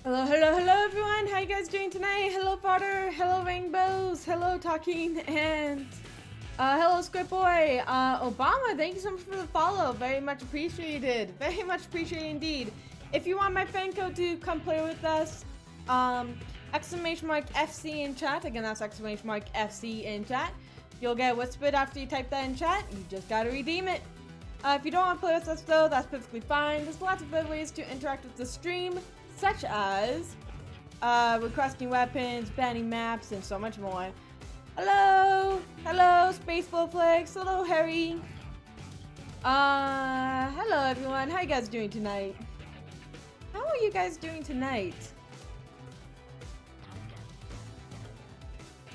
Hello everyone! How you guys doing tonight? Hello Potter, hello Rainbows, hello Talking, and hello Squid Boy. Obama, thank you so much for the follow. Very much appreciated. Very much appreciated indeed. If you want my fan code to come play with us, exclamation mark FC in chat. Again, that's exclamation mark FC in chat. You'll get whispered after you type that in chat. You just gotta redeem it. If you don't want to play with us though, that's perfectly fine. There's lots of other ways to interact with the stream, such as requesting weapons, banning maps, and so much more. Hello, Space Flowflex, hello, Harry. Hello, everyone. How you guys doing tonight? How are you guys doing tonight?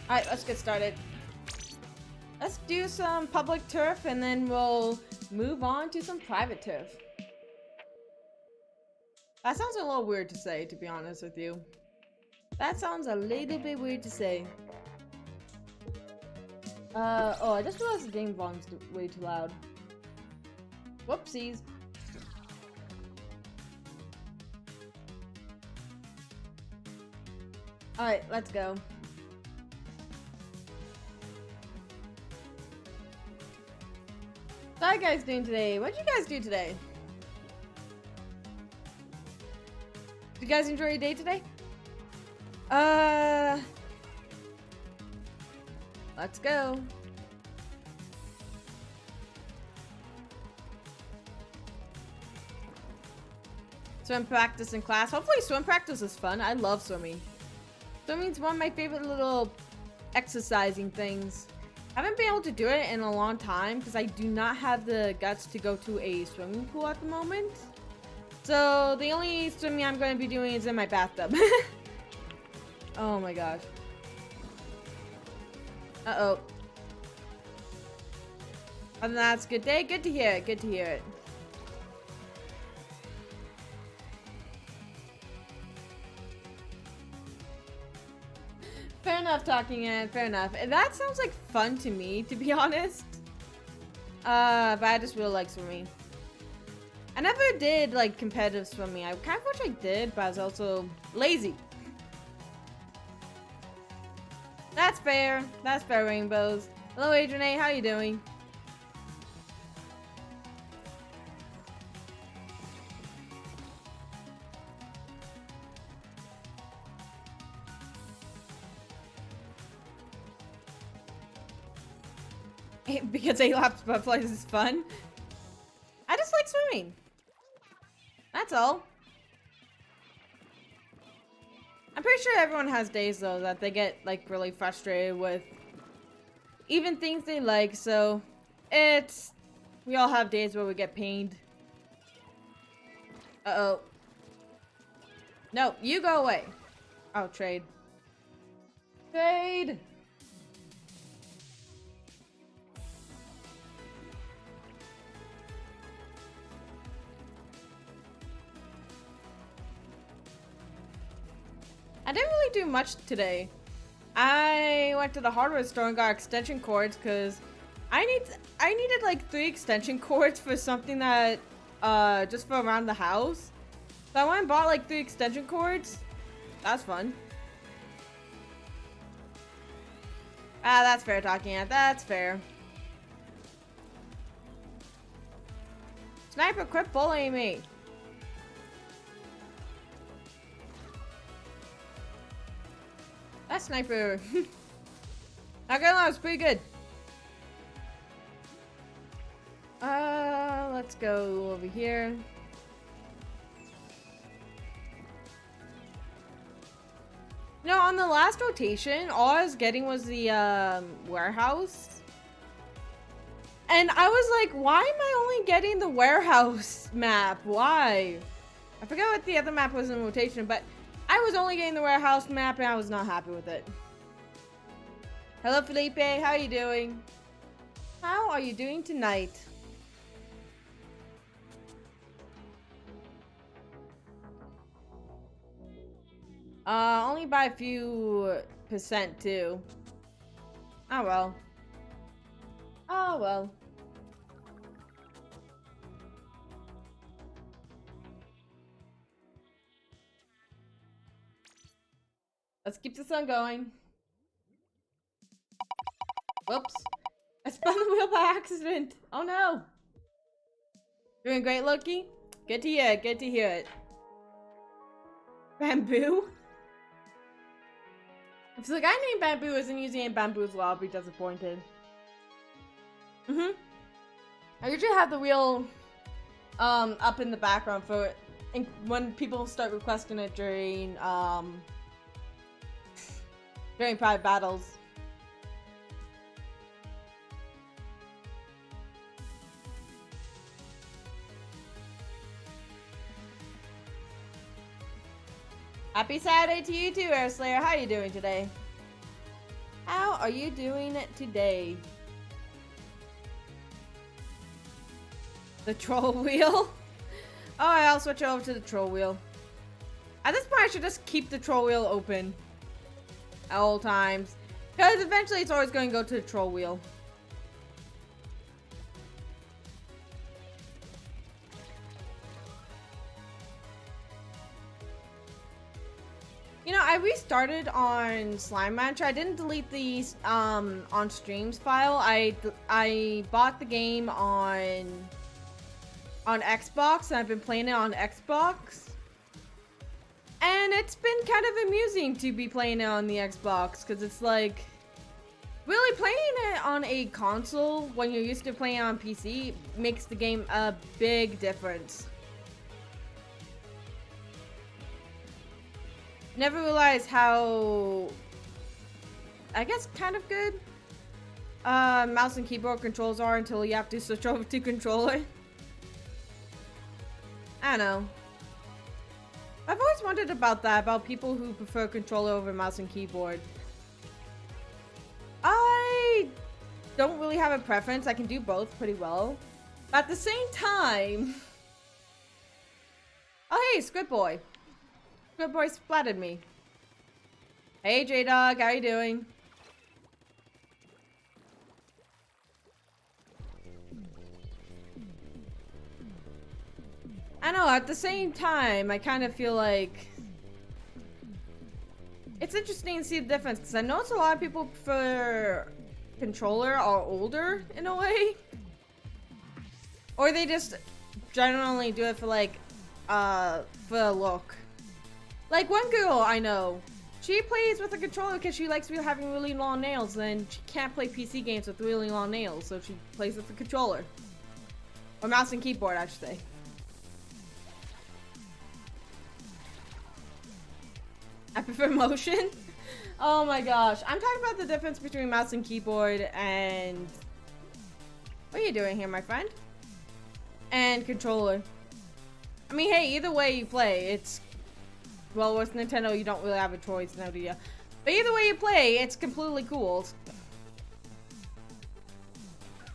Alright, let's get started. Let's do some public turf, and then we'll move on to some private turf. That sounds a little weird to say, to be honest with you. That sounds a little bit weird to say. Oh, I just realized the game volume's way too loud. Whoopsies. Alright, let's go. So how you guys doing today? What did you guys do today? Did you guys enjoy your day today? Let's go. Swim practice in class. Hopefully swim practice is fun. I love swimming. Swimming's one of my favorite little exercising things. I haven't been able to do it in a long time because I do not have the guts to go to a swimming pool at the moment. So the only swimming I'm going to be doing is in my bathtub. Oh my gosh. Uh-oh. Other than that, it's a good day. Good to hear it. Good to hear it. Fair enough, Talking Ant. Fair enough. That sounds like fun to me, to be honest. But I just really like swimming. I never did like competitive swimming. I kind of wish I did, but I was also lazy. That's fair. That's fair, Rainbows. Hello, Adrian. How you doing? Because A-Laps butterflies is fun. I just like swimming. That's all. I'm pretty sure everyone has days though that they get like really frustrated with even things they like, so we all have days where we get pained. Uh-oh. No, you go away. Oh, trade. Trade! I didn't really do much today. I went to the hardware store and got extension cords because I needed like 3 extension cords for something that just for around the house. So I went and bought like 3 extension cords. That's fun. Ah, that's fair, Talking Ant. That's fair. Sniper, quit bullying me. That sniper. Not gonna lie, it was pretty good. Let's go over here. No, on the last rotation, all I was getting was the warehouse. And I was like, why am I only getting the warehouse map? Why? I forget what the other map was in rotation, but I was only getting the warehouse map and I was not happy with it. Hello, Felipe. How are you doing? How are you doing tonight? Only by a few percent too. Oh well. Oh well. Let's keep the sun going. Whoops. I spun the wheel by accident. Oh no. Doing great, Loki. Good to hear it. Good to hear it. Bamboo? If the guy named Bamboo isn't using bamboo as well, I'll be disappointed. I usually have the wheel up in the background for it when people start requesting it during private battles. Happy Saturday to you too, Air Slayer. How are you doing today? How are you doing today? The troll wheel? Oh, I'll switch over to the troll wheel. At this point, I should just keep the troll wheel open at all times. Because eventually it's always going to go to the troll wheel. You know, I restarted on Slime Rancher. I didn't delete the on streams file. I bought the game on Xbox, and I've been playing it on Xbox. And it's been kind of amusing to be playing it on the Xbox, because it's like, really playing it on a console when you're used to playing it on PC makes the game a big difference. Never realized how, I guess, kind of good mouse and keyboard controls are until you have to switch over to controller. I don't know. I've always wondered about that, about people who prefer controller over mouse and keyboard. I don't really have a preference. I can do both pretty well. But at the same time... Oh, hey, Squid Boy. Squid Boy splatted me. Hey, J-Dog, how you doing? I know, at the same time, I kind of feel like it's interesting to see the difference, because I notice a lot of people prefer controller or older in a way, or they just generally do it for like for a look. Like one girl I know, she plays with a controller because she likes having really long nails, and she can't play PC games with really long nails, so she plays with the controller, or mouse and keyboard, I should say. I prefer motion. Oh my gosh. I'm talking about the difference between mouse and keyboard and... What are you doing here, my friend? And controller. I mean, hey, either way you play, it's... Well, with Nintendo, you don't really have a choice, no, do you? But either way you play, it's completely cool.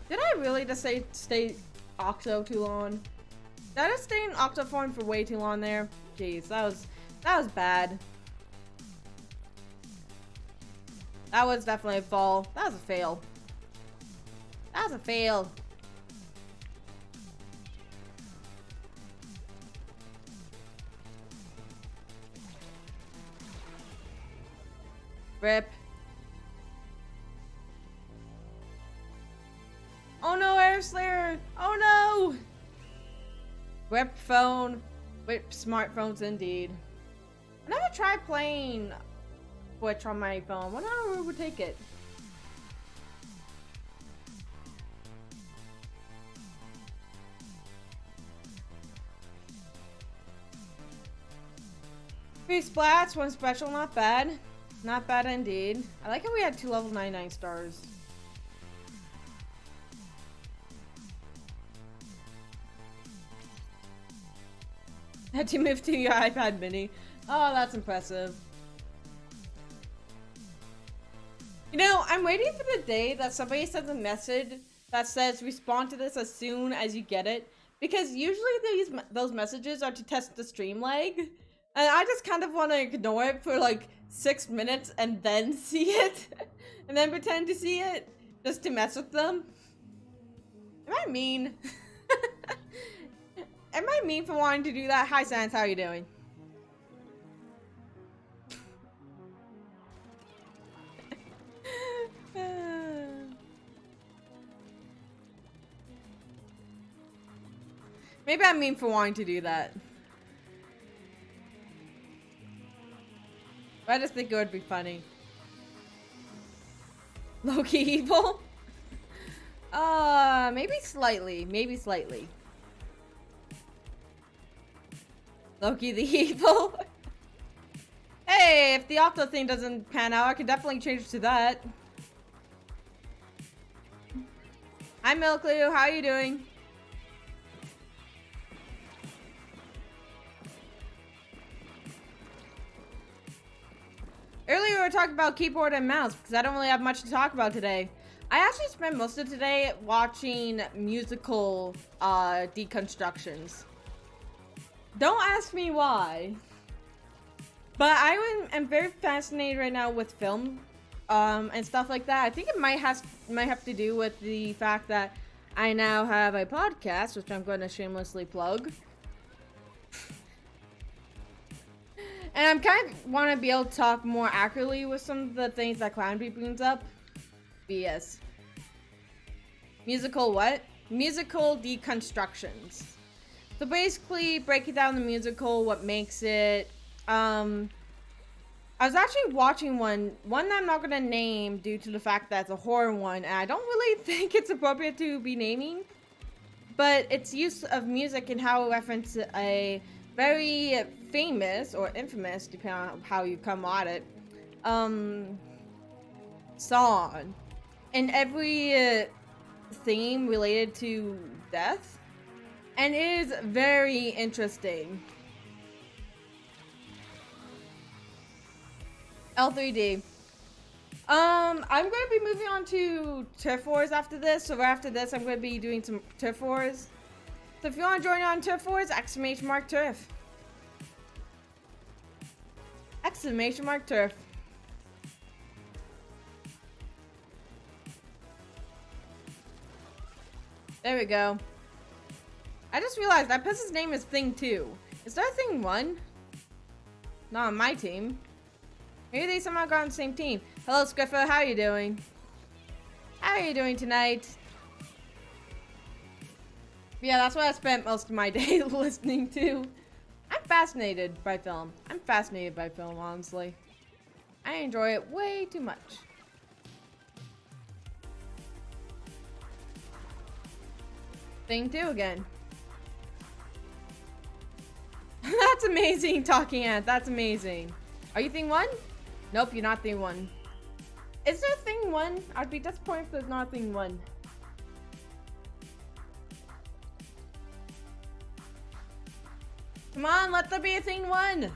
Did I really just stay Octo too long? Did I just stay in Octo form for way too long there? Jeez, that was bad. That was definitely a fall. That was a fail. That was a fail. Rip. Oh no, Air Slayer! Oh no! Whip phone. Whip smartphones indeed. I never tried playing Switch on my phone. What hour would take it? Three splats, one special, not bad. Not bad indeed. I like how we had 2 level 99 stars. Had to move to your iPad mini. Oh, that's impressive. You know, I'm waiting for the day that somebody sends a message that says respond to this as soon as you get it, because usually those messages are to test the stream lag, and I just kind of want to ignore it for like 6 minutes and then see it, and then pretend to see it just to mess with them. Am I mean? Am I mean for wanting to do that? Hi Sans, how are you doing? Maybe I'm mean for wanting to do that. But I just think it would be funny. Low-key evil? Maybe slightly. Maybe slightly. Loki the evil? Hey, if the Octo thing doesn't pan out, I could definitely change to that. Hi, Milkloo. How are you doing? Earlier we were talking about keyboard and mouse because I don't really have much to talk about today. I actually spent most of today watching musical deconstructions. Don't ask me why. But I am very fascinated right now with film and stuff like that. I think it might have to do with the fact that I now have a podcast, which I'm going to shamelessly plug. And I'm kind of want to be able to talk more accurately with some of the things that Clownby brings up. BS. Musical what? Musical deconstructions. So basically, breaking down the musical, what makes it. I was actually watching one that I'm not gonna name due to the fact that it's a horror one, and I don't really think it's appropriate to be naming. But its use of music and how it references a very famous or infamous, depending on how you come at it, song, and every theme related to death, and it is very interesting. L3D. I'm going to be moving on to Turf Wars after this. So after this, I'm going to be doing some Turf Wars. So if you want to join on Turf Wars, !Turf. !Turf. There we go. I just realized that person's name is Thing 2. Is there a Thing 1? Not on my team. Maybe they somehow got on the same team. Hello, Scriffer. How are you doing? How are you doing tonight? Yeah, that's what I spent most of my day listening to. I'm fascinated by film. Honestly. I enjoy it way too much. Thing 2 again. That's amazing, Talking Ant. That's amazing. Are you Thing 1? Nope, you're not Thing 1. Is there Thing 1? I'd be disappointed if there's not Thing 1. Come on, let there be a Thing 1.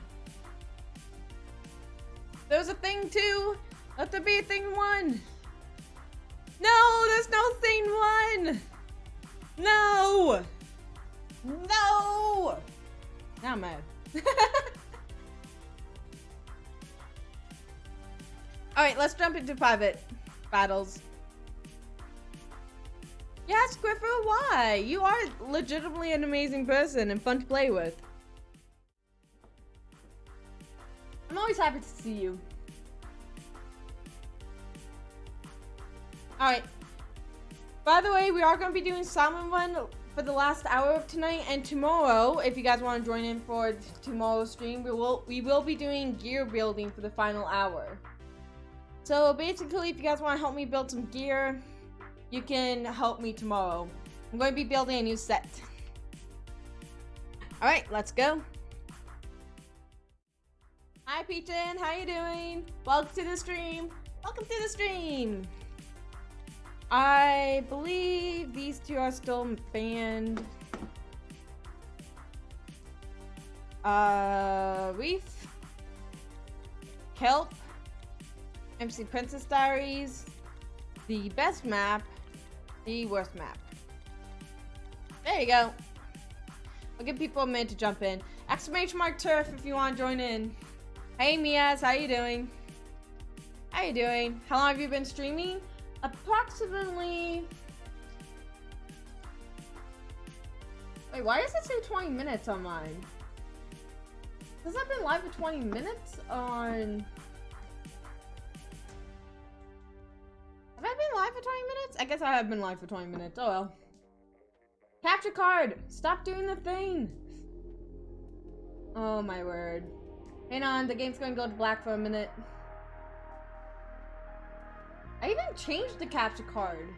There's a Thing 2. Let there be a Thing 1. No, there's no Thing 1. No. No. Now I'm mad. Alright, let's jump into private battles. Yes, Griffer, why? You are legitimately an amazing person and fun to play with. I'm always happy to see you. Alright. By the way, we are going to be doing Salmon Run for the last hour of tonight, and tomorrow, if you guys want to join in for tomorrow's stream, we will be doing gear building for the final hour. So basically, if you guys want to help me build some gear, you can help me tomorrow. I'm going to be building a new set. Alright, let's go. Hi Peachin, how you doing? Welcome to the stream. Welcome to the stream. I believe these two are still banned. Reef, Kelp, MC Princess Diaries, the best map, the worst map. There you go. I'll give people a minute to jump in. !Turf if you want to join in. Hey Mias, how you doing? How you doing? How long have you been streaming? Approximately... Wait, why does it say 20 minutes on mine? Has I been live for 20 minutes on... Have I been live for 20 minutes? I guess I have been live for 20 minutes. Oh well. Capture card! Stop doing the thing! Oh my word. Hang on, the game's gonna go to black for a minute. I even changed the capture card.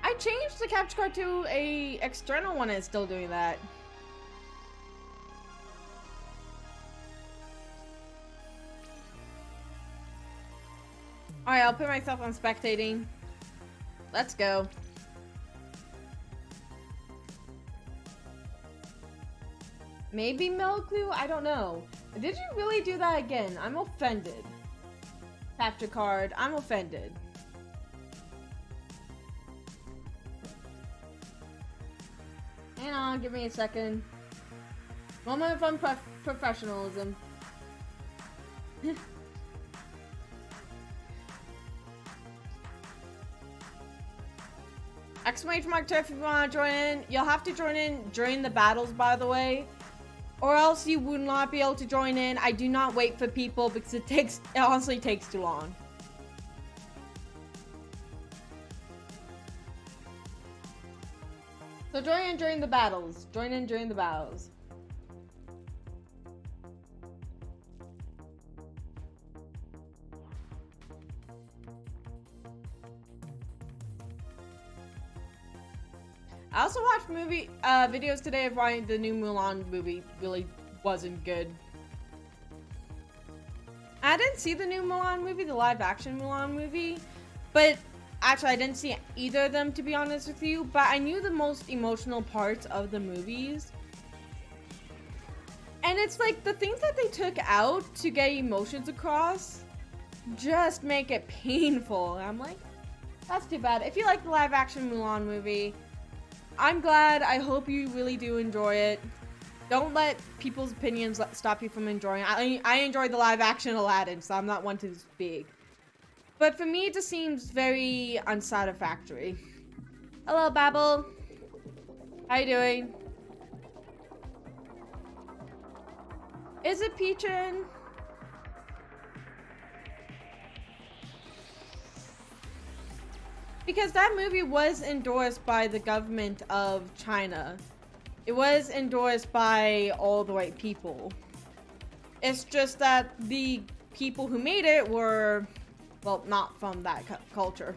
I changed the capture card to a external one and it's still doing that. Alright, I'll put myself on spectating. Let's go. Maybe Melku? I don't know. Did you really do that again? I'm offended. Capture card. I'm offended. Hang on, give me a second. Moment of professionalism. Exclamation mark if you want to join in. You'll have to join in during the battles, by the way. Or else you would not be able to join in. I do not wait for people because it honestly takes too long. So join in during the battles. Join in during the battles. I also watched videos today of why the new Mulan movie really wasn't good. I didn't see the new Mulan movie, the live action Mulan movie, but actually I didn't see either of them, to be honest with you, but I knew the most emotional parts of the movies. And it's like the things that they took out to get emotions across just make it painful. And I'm like, that's too bad. If you like the live action Mulan movie, I'm glad. I hope you really do enjoy it. Don't let people's opinions stop you from enjoying it. I enjoyed the live action Aladdin, so I'm not one to speak. But for me, it just seems very unsatisfactory. Hello, Babel. How you doing? Is it Peachin? Because that movie was endorsed by the government of China. It was endorsed by all the right people. It's just that the people who made it were, well, not from that culture.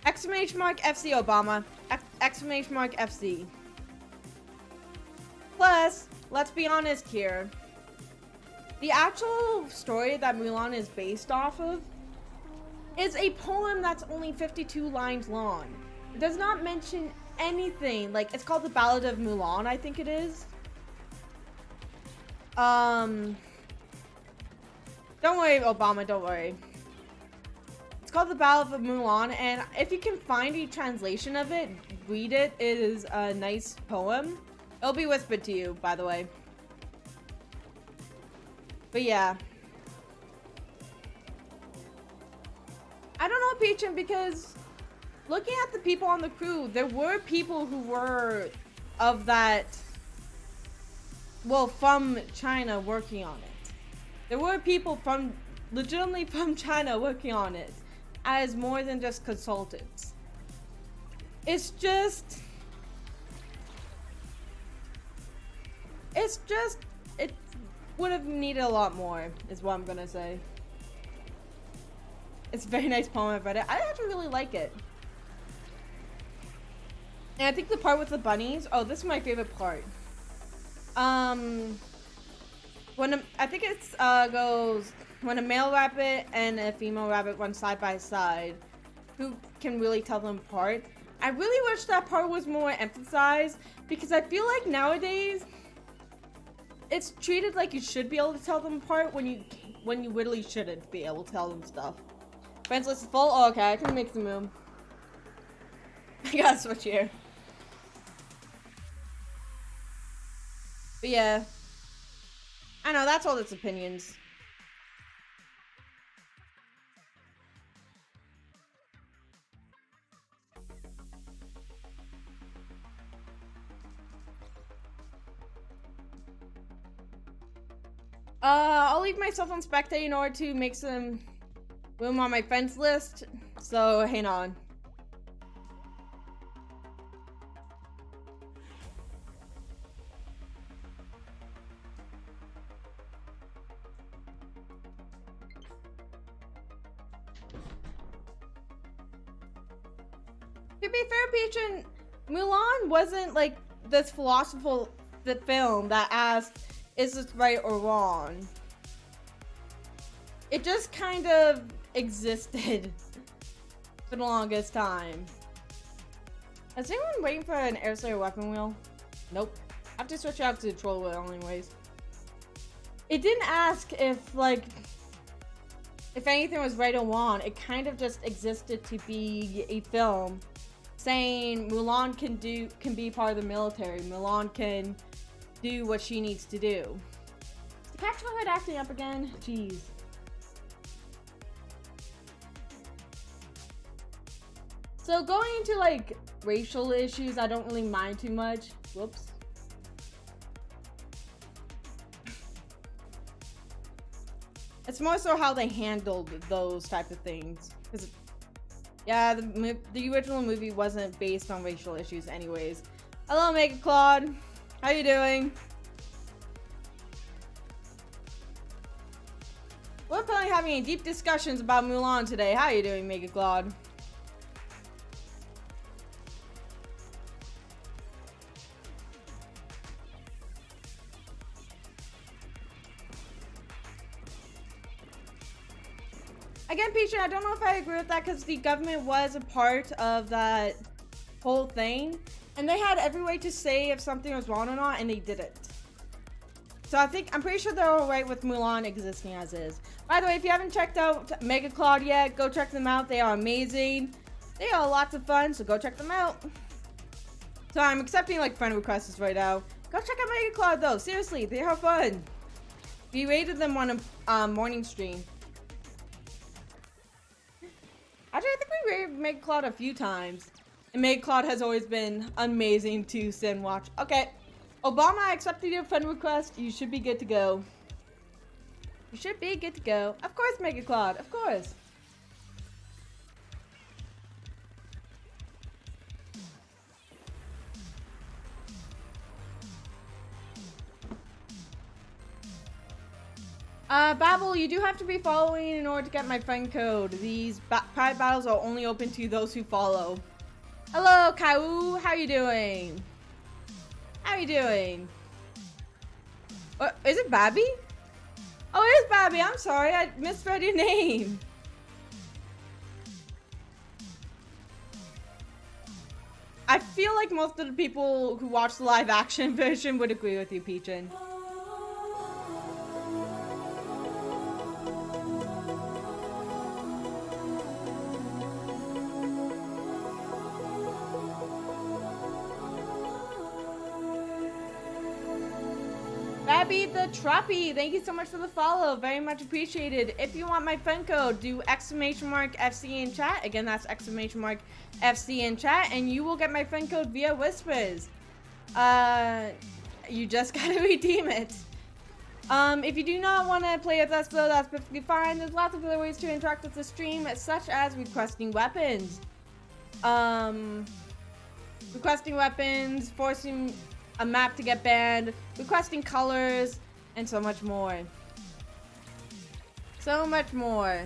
Exclamation mark FC Obama. Exclamation mark FC. Plus, let's be honest here. The actual story that Mulan is based off of is a poem that's only 52 lines long. It does not mention anything. Like, it's called the Ballad of Mulan, I think it is. Don't worry, Obama, don't worry. It's called the Ballad of Mulan, and if you can find a translation of it, read it. It is a nice poem. It'll be whispered to you, by the way. But yeah. I don't know, Peachin, because looking at the people on the crew, there were people who were of that, well, from China working on it. There were people from, legitimately from China working on it as more than just consultants. It would have needed a lot more, is what I'm gonna say. It's a very nice poem. I've read it. I actually really like it. And I think the part with the bunnies, oh, this is my favorite part. I think it's goes when a male rabbit and a female rabbit run side by side, who can really tell them apart. I really wish that part was more emphasized, because I feel like nowadays it's treated like you should be able to tell them apart when you literally shouldn't be able to tell them stuff. Friends list is full. Oh, okay, I can make the move. I gotta switch here. But yeah, I know that's all its opinions. I'll leave myself on spectate in order to make some room on my friends list. So hang on. To be fair, Peach, Mulan wasn't like this philosophical film that asked, is this right or wrong? It just kind of existed for the longest time. Is anyone waiting for an air slayer weapon wheel? Nope. I have to switch out to the troll wheel anyways. It didn't ask if anything was right or wrong. It kind of just existed to be a film saying Mulan can be part of the military. Mulan can do what she needs to do. Is the cat head acting up again? Jeez. So going into like racial issues, I don't really mind too much. Whoops. It's more so how they handled those type of things. Because, yeah, the original movie wasn't based on racial issues anyways. Hello, Mega Claude. How you doing? We're probably having deep discussions about Mulan today. How you doing, Mega Claude? Again, Peach, I don't know if I agree with that because the government was a part of that whole thing. And they had every way to say if something was wrong or not, and they didn't. So I'm pretty sure they're alright with Mulan existing as is. By the way, if you haven't checked out Mega Claude yet, go check them out. They are amazing. They are lots of fun, so go check them out. So I'm accepting like friend requests right now. Go check out Mega Claude though. Seriously, they are fun. We rated them on a morning stream. Actually, I think we rated Mega Claude a few times. And Mega Claude has always been amazing to sit and watch. Okay. Obama, I accepted your friend request. You should be good to go. You should be good to go. Of course, Mega Claude. Of course. Babel, you do have to be following in order to get my friend code. These private battles are only open to those who follow. Hello, Kau. How you doing? How you doing? Is it Babby? Oh, it is Babby. I'm sorry. I misread your name. I feel like most of the people who watch the live action version would agree with you, Peachin. Babby the Trappy, thank you so much for the follow. Very much appreciated. If you want my friend code, do !FC in chat. Again, that's !FC in chat, and you will get my friend code via whispers. You just gotta redeem it. If you do not want to play with us though, that's perfectly fine. There's lots of other ways to interact with the stream, such as requesting weapons. Forcing a map to get banned, requesting colors, and so much more. So much more.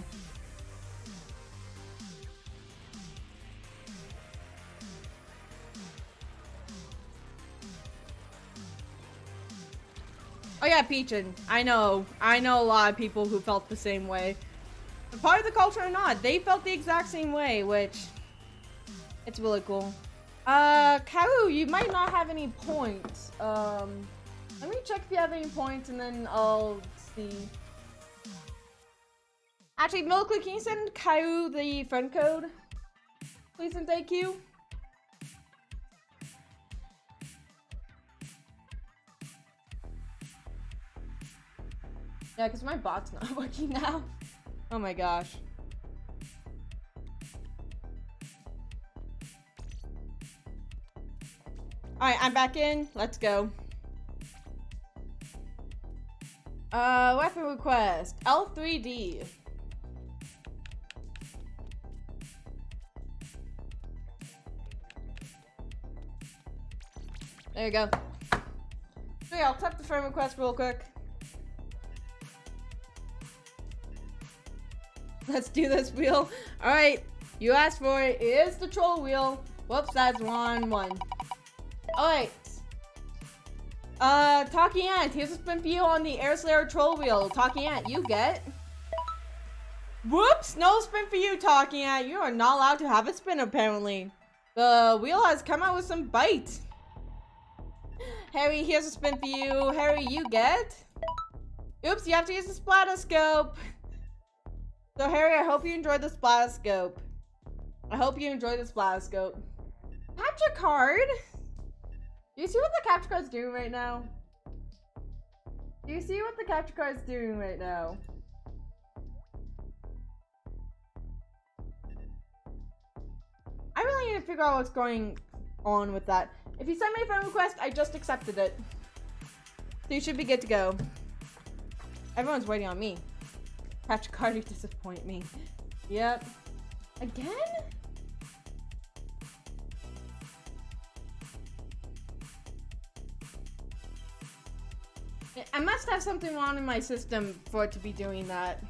Oh yeah, Peachin. I know a lot of people who felt the same way. But part of the culture or not, they felt the exact same way, which it's really cool. Karu, you might not have any points. Let me check if you have any points and then I'll see. Actually, Milkly, can you send Karu the friend code? Please and thank you. Yeah, because my bot's not working now. Oh my gosh. Alright, I'm back in. Let's go. Weapon request. L3D. There you go. So yeah, I'll tap the friend request real quick. Let's do this wheel. Alright, you asked for it. It is the troll wheel. Whoops, that's 1-1. Alright. Talking Ant, here's a spin for you on the Air Slayer troll wheel. Talking Ant, you get... Whoops! No spin for you, Talking Ant. You are not allowed to have a spin, apparently. The wheel has come out with some bite. Harry, here's a spin for you. Harry, you get... Oops, you have to use the Splatoscope. So, Harry, I hope you enjoyed the Splatoscope. I hope you enjoyed the Splatoscope. Capture card? Do you see what the capture card's doing right now? Do you see what the capture card's doing right now? I really need to figure out what's going on with that. If you send me a friend request, I just accepted it. So you should be good to go. Everyone's waiting on me. Capture card, you disappoint me. Yep. Again? I must have something wrong in my system for it to be doing that.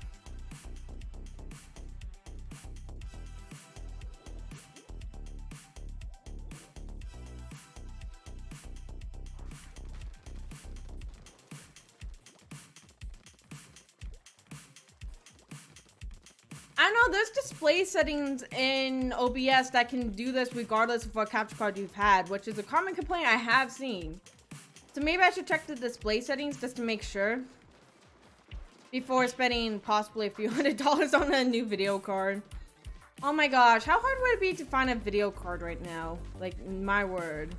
I know there's display settings in OBS that can do this regardless of what capture card you've had, which is a common complaint I have seen. So maybe I should check the display settings just to make sure before spending possibly a few $100s on a new video card. Oh my gosh, how hard would it be to find a video card right now? Like, my word.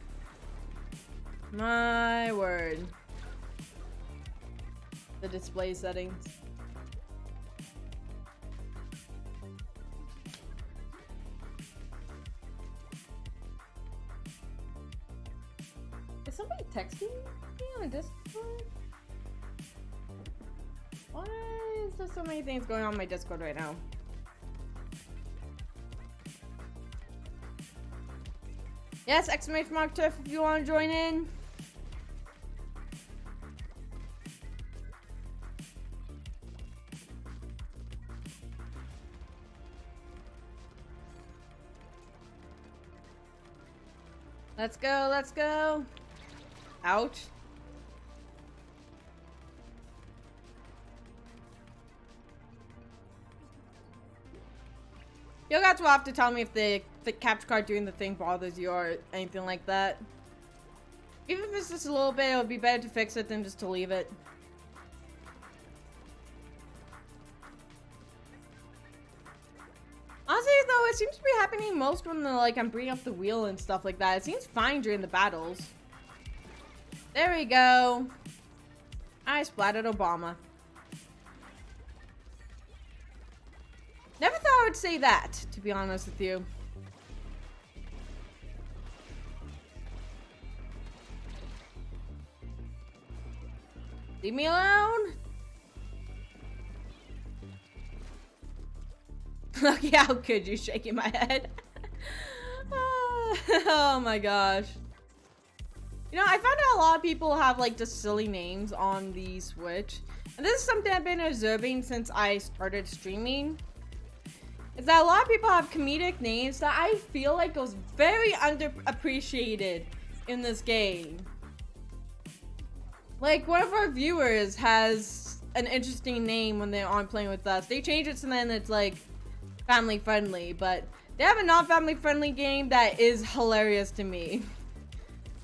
My word. The display settings. Is somebody texting me on a Discord? Why is there so many things going on my Discord right now? Yes, exclamation mark Turf if you want to join in. Let's go, let's go. Ouch. You'll have to tell me if the capture card doing the thing bothers you or anything like that. Even if it's just a little bit, it would be better to fix it than just to leave it. Honestly, though, it seems to be happening most when I'm bringing up the wheel and stuff like that. It seems fine during the battles. There we go. I splatted Obama. Never thought I would say that, to be honest with you. Leave me alone. Look, how could you shaking my head? Oh my gosh. You know, I found out a lot of people have just silly names on the Switch. And this is something I've been observing since I started streaming. Is that a lot of people have comedic names that I feel like goes very underappreciated in this game. Like, one of our viewers has an interesting name when they're on playing with us. They change it and then it's family friendly, but they have a non-family friendly game that is hilarious to me.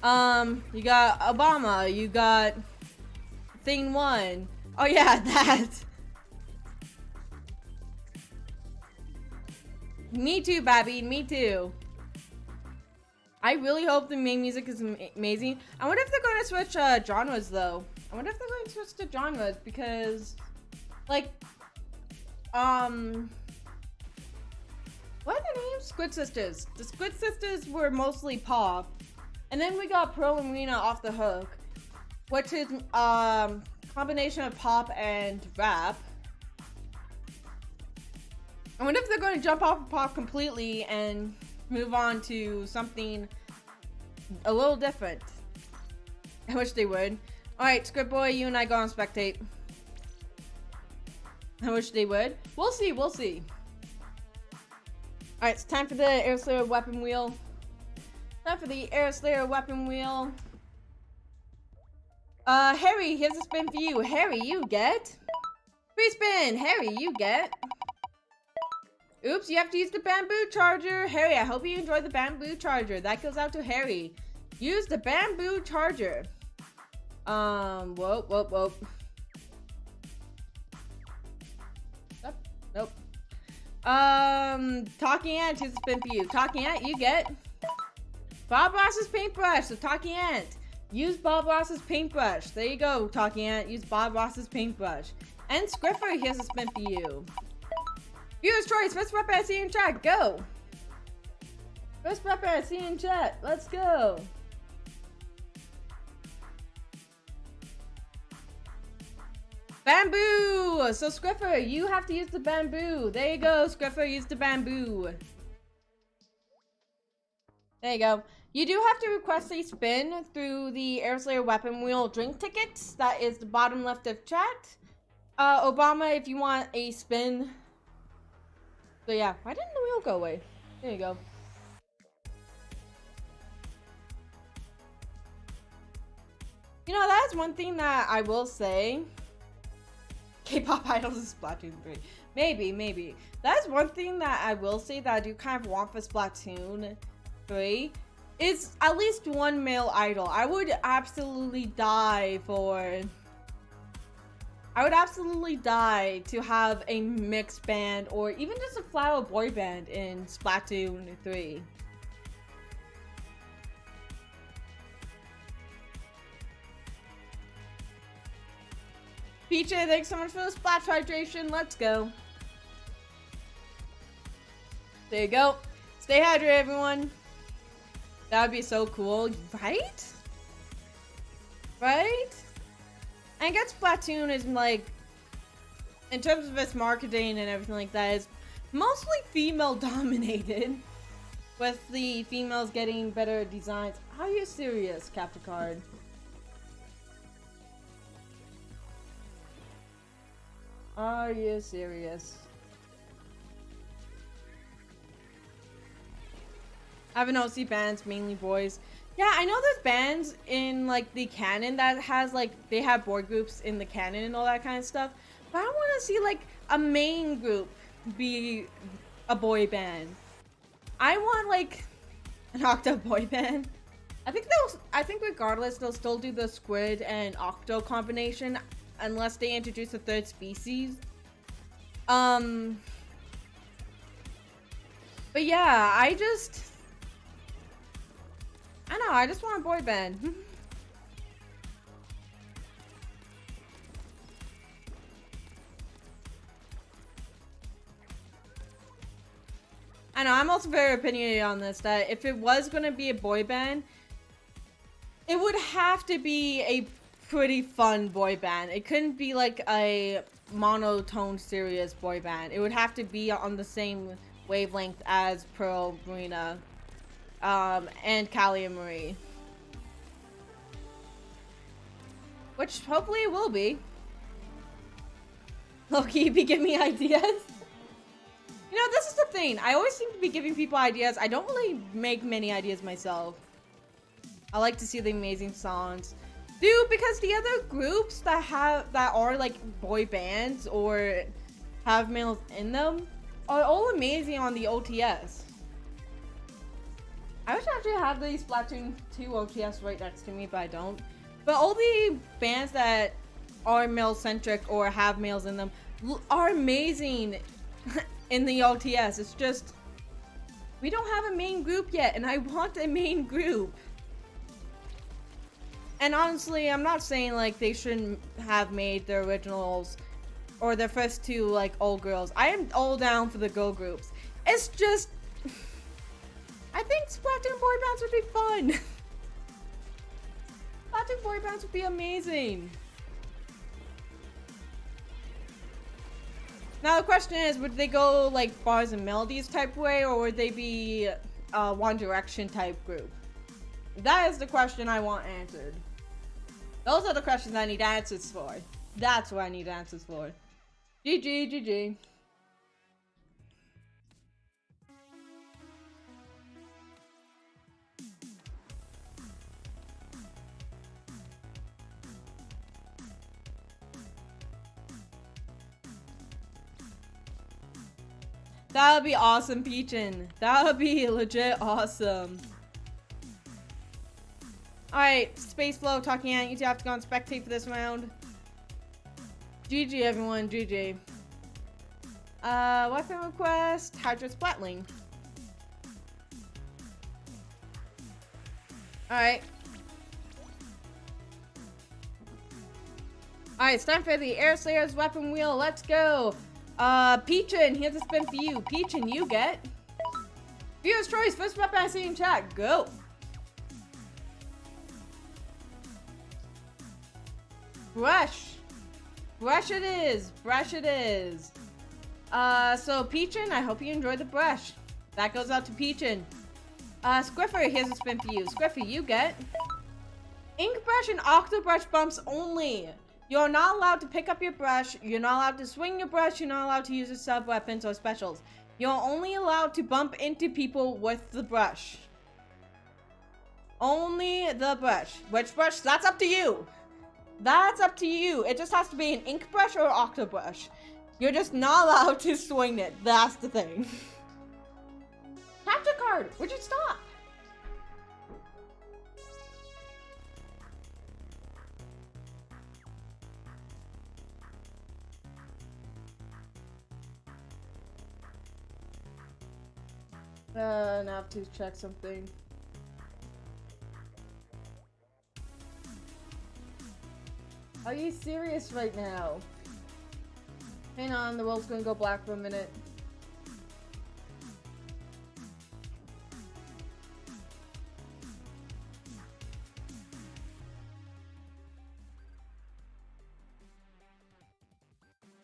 You got Obama, you got Thing 1. Oh yeah, that. Me too, Babby, me too. I really hope the main music is amazing. I wonder if they're going to switch genres though. I wonder if they're going to switch to genres because, what are their names? Squid Sisters. The Squid Sisters were mostly pop. And then we got Pearl and Rena off the hook, which is combination of pop and rap. I wonder if they're going to jump off of pop completely and move on to something a little different. I wish they would. Alright, Script Boy, you and I go on spectate. I wish they would. We'll see, we'll see. Alright, it's time for the Air Slayer weapon wheel. Time for the Air Slayer weapon wheel. Harry, here's a spin for you. Harry, you get. Free spin! Harry, you get. Oops, you have to use the bamboo charger. Harry, I hope you enjoy the bamboo charger. That goes out to Harry. Use the bamboo charger. Whoop. Nope. Talking Ant, here's a spin for you. Talking Ant, you get Bob Ross's paintbrush. So Talking Ant, use Bob Ross's paintbrush. There you go, Talking Ant. Use Bob Ross's paintbrush. And Scriffer, here's a spin for you. Viewer's choice. First weapon I see in chat. Go. First weapon I see in chat. Let's go. Bamboo! So Scriffer, you have to use the bamboo. There you go, Scriffer, use the bamboo. There you go. You do have to request a spin through the Air Slayer weapon wheel drink tickets. That is the bottom left of chat. Obama, if you want a spin. So yeah, why didn't the wheel go away? There you go. You know, that's one thing that I will say. K-pop idols is Splatoon 3. Maybe. That's one thing that I will say that I do kind of want for Splatoon 3 is at least one male idol. I would absolutely die to have a mixed band or even just a flat out boy band in Splatoon 3. PJ, thanks so much for the splash hydration. Let's go. There you go. Stay hydrated, everyone. That would be so cool, right? Right? I guess Splatoon is like, in terms of its marketing and everything like that, is mostly female dominated. With the females getting better designs. Are you serious, Capticard? Are you serious? I have an OC bands, mainly boys. Yeah, I know there's bands in like the canon that has like, they have boy groups in the canon and all that kind of stuff. But I want to see like a main group be a boy band. I want like an octo boy band. I think regardless they'll still do the squid and octo combination. Unless they introduce a third species. But yeah, I just want a boy band. I know, I'm also very opinionated on this, that if it was gonna be a boy band, it would have to be a pretty fun boy band. It couldn't be like a monotone serious boy band. It would have to be on the same wavelength as Pearl, Marina, and Callie and Marie. Which hopefully it will be. Loki, be giving me ideas. You know, this is the thing. I always seem to be giving people ideas. I don't really make many ideas myself. I like to see the amazing songs. Dude, because the other groups that are like boy bands or have males in them are all amazing on the OTS. I wish I actually have the Splatoon 2 OTS right next to me, but I don't. But all the bands that are male-centric or have males in them are amazing in the OTS. It's just, we don't have a main group yet, and I want a main group. And honestly, I'm not saying like they shouldn't have made their originals or their first two like all girls. I am all down for the girl groups. It's just, I think Splatoon boy bands would be fun. Splatoon boy bands would be amazing. Now the question is, would they go like bars and melodies type way, or would they be One Direction type group? That is the question I want answered. Those are the questions I need answers for. That's what I need answers for. GG. That would be awesome, Peachin. That would be legit awesome. Alright, Space Flow, Talking Ant, you two have to go on spectate for this round. GG, everyone, GG. Weapon request, Hydra Splatling. Alright. Alright, it's time for the Air Slayer's weapon wheel. Let's go. Peachin, here's a spin for you. Peachin, you get Viewer's choice, first weapon I see in chat. Go. Brush. Brush it is. Brush it is. So Peachin, I hope you enjoy the brush. That goes out to Peachin. Squiffer, here's a spin for you. Squiffer, you get Ink Brush and Octo Brush bumps only. You're not allowed to pick up your brush. You're not allowed to swing your brush. You're not allowed to use your sub-weapons or specials. You're only allowed to bump into people with the brush. Only the brush. Which brush? That's up to you. That's up to you. It just has to be an ink brush or octo brush. You're just not allowed to swing it. That's the thing. Capture card. Would you stop? Now I have to check something. Are you serious right now? Hang on, the world's gonna go black for a minute.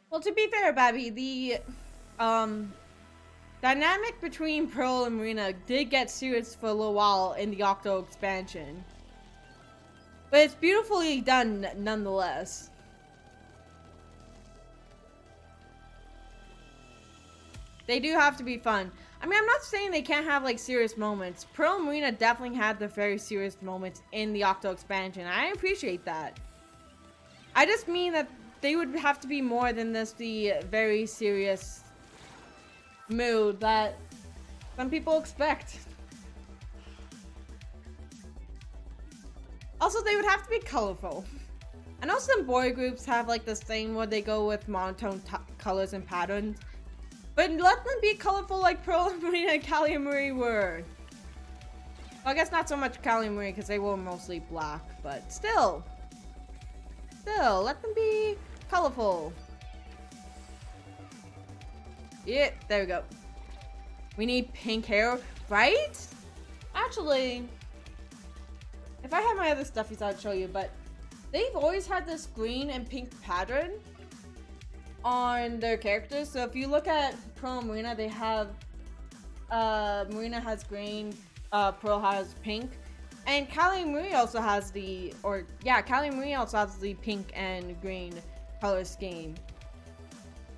Well, to be fair, Babby, the dynamic between Pearl and Marina did get serious for a little while in the Octo expansion. But it's beautifully done nonetheless. They do have to be fun. I mean, I'm not saying they can't have like serious moments. Pearl and Marina definitely had their very serious moments in the Octo expansion. I appreciate that. I just mean that they would have to be more than this, the very serious mood that some people expect. Also, they would have to be colorful. I know some boy groups have like this thing where they go with monotone colors and patterns, but let them be colorful like Pearl and Marina and Callie and Marie were. Well, I guess not so much Callie and Marie because they were mostly black, but still, let them be colorful. Yeah, there we go. We need pink hair, right? Actually, if I had my other stuffies, I'd show you, but they've always had this green and pink pattern on their characters. So if you look at Pearl and Marina, they have, Marina has green, Pearl has pink, and Callie and Marie also has the, Callie and Marie also has the pink and green color scheme.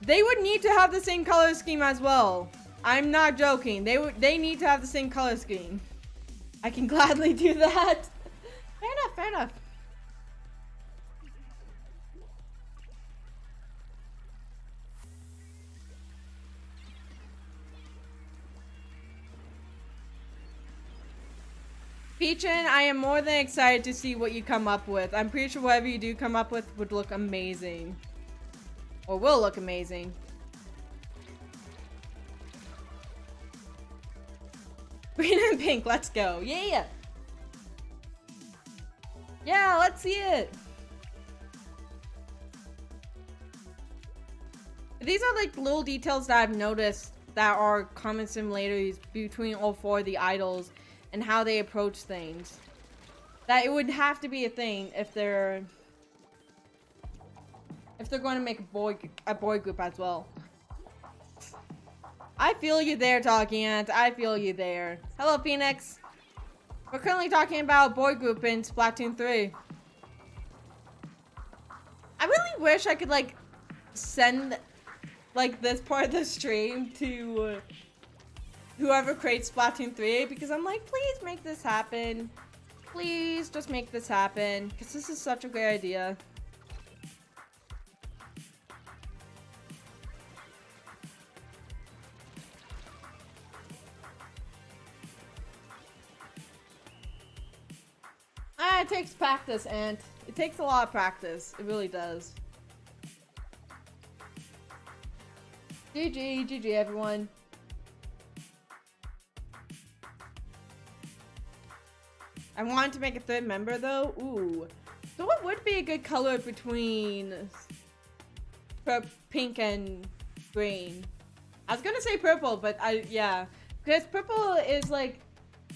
They would need to have the same color scheme as well. I'm not joking. They need to have the same color scheme. I can gladly do that. Fair enough, fair enough. Peachin, I am more than excited to see what you come up with. I'm pretty sure whatever you do come up with would look amazing. Or will look amazing. Green and pink, let's go. Yeah! Yeah, let's see it! These are like little details that I've noticed that are common similarities between all four of the idols and how they approach things. That it would have to be a thing if they're going to make a boy group as well. I feel you there, Talking Ant. I feel you there. Hello, Phoenix. We're currently talking about a boy group in Splatoon 3. I really wish I could, like, send, like, this part of the stream to whoever creates Splatoon 3, because I'm like, please make this happen. Please just make this happen, because this is such a great idea. It takes practice, and it takes a lot of practice. It really does. GG, GG, everyone. I wanted to make a third member, though. Ooh. So what would be a good color between pink and green? I was gonna say purple, but yeah. Because purple is like,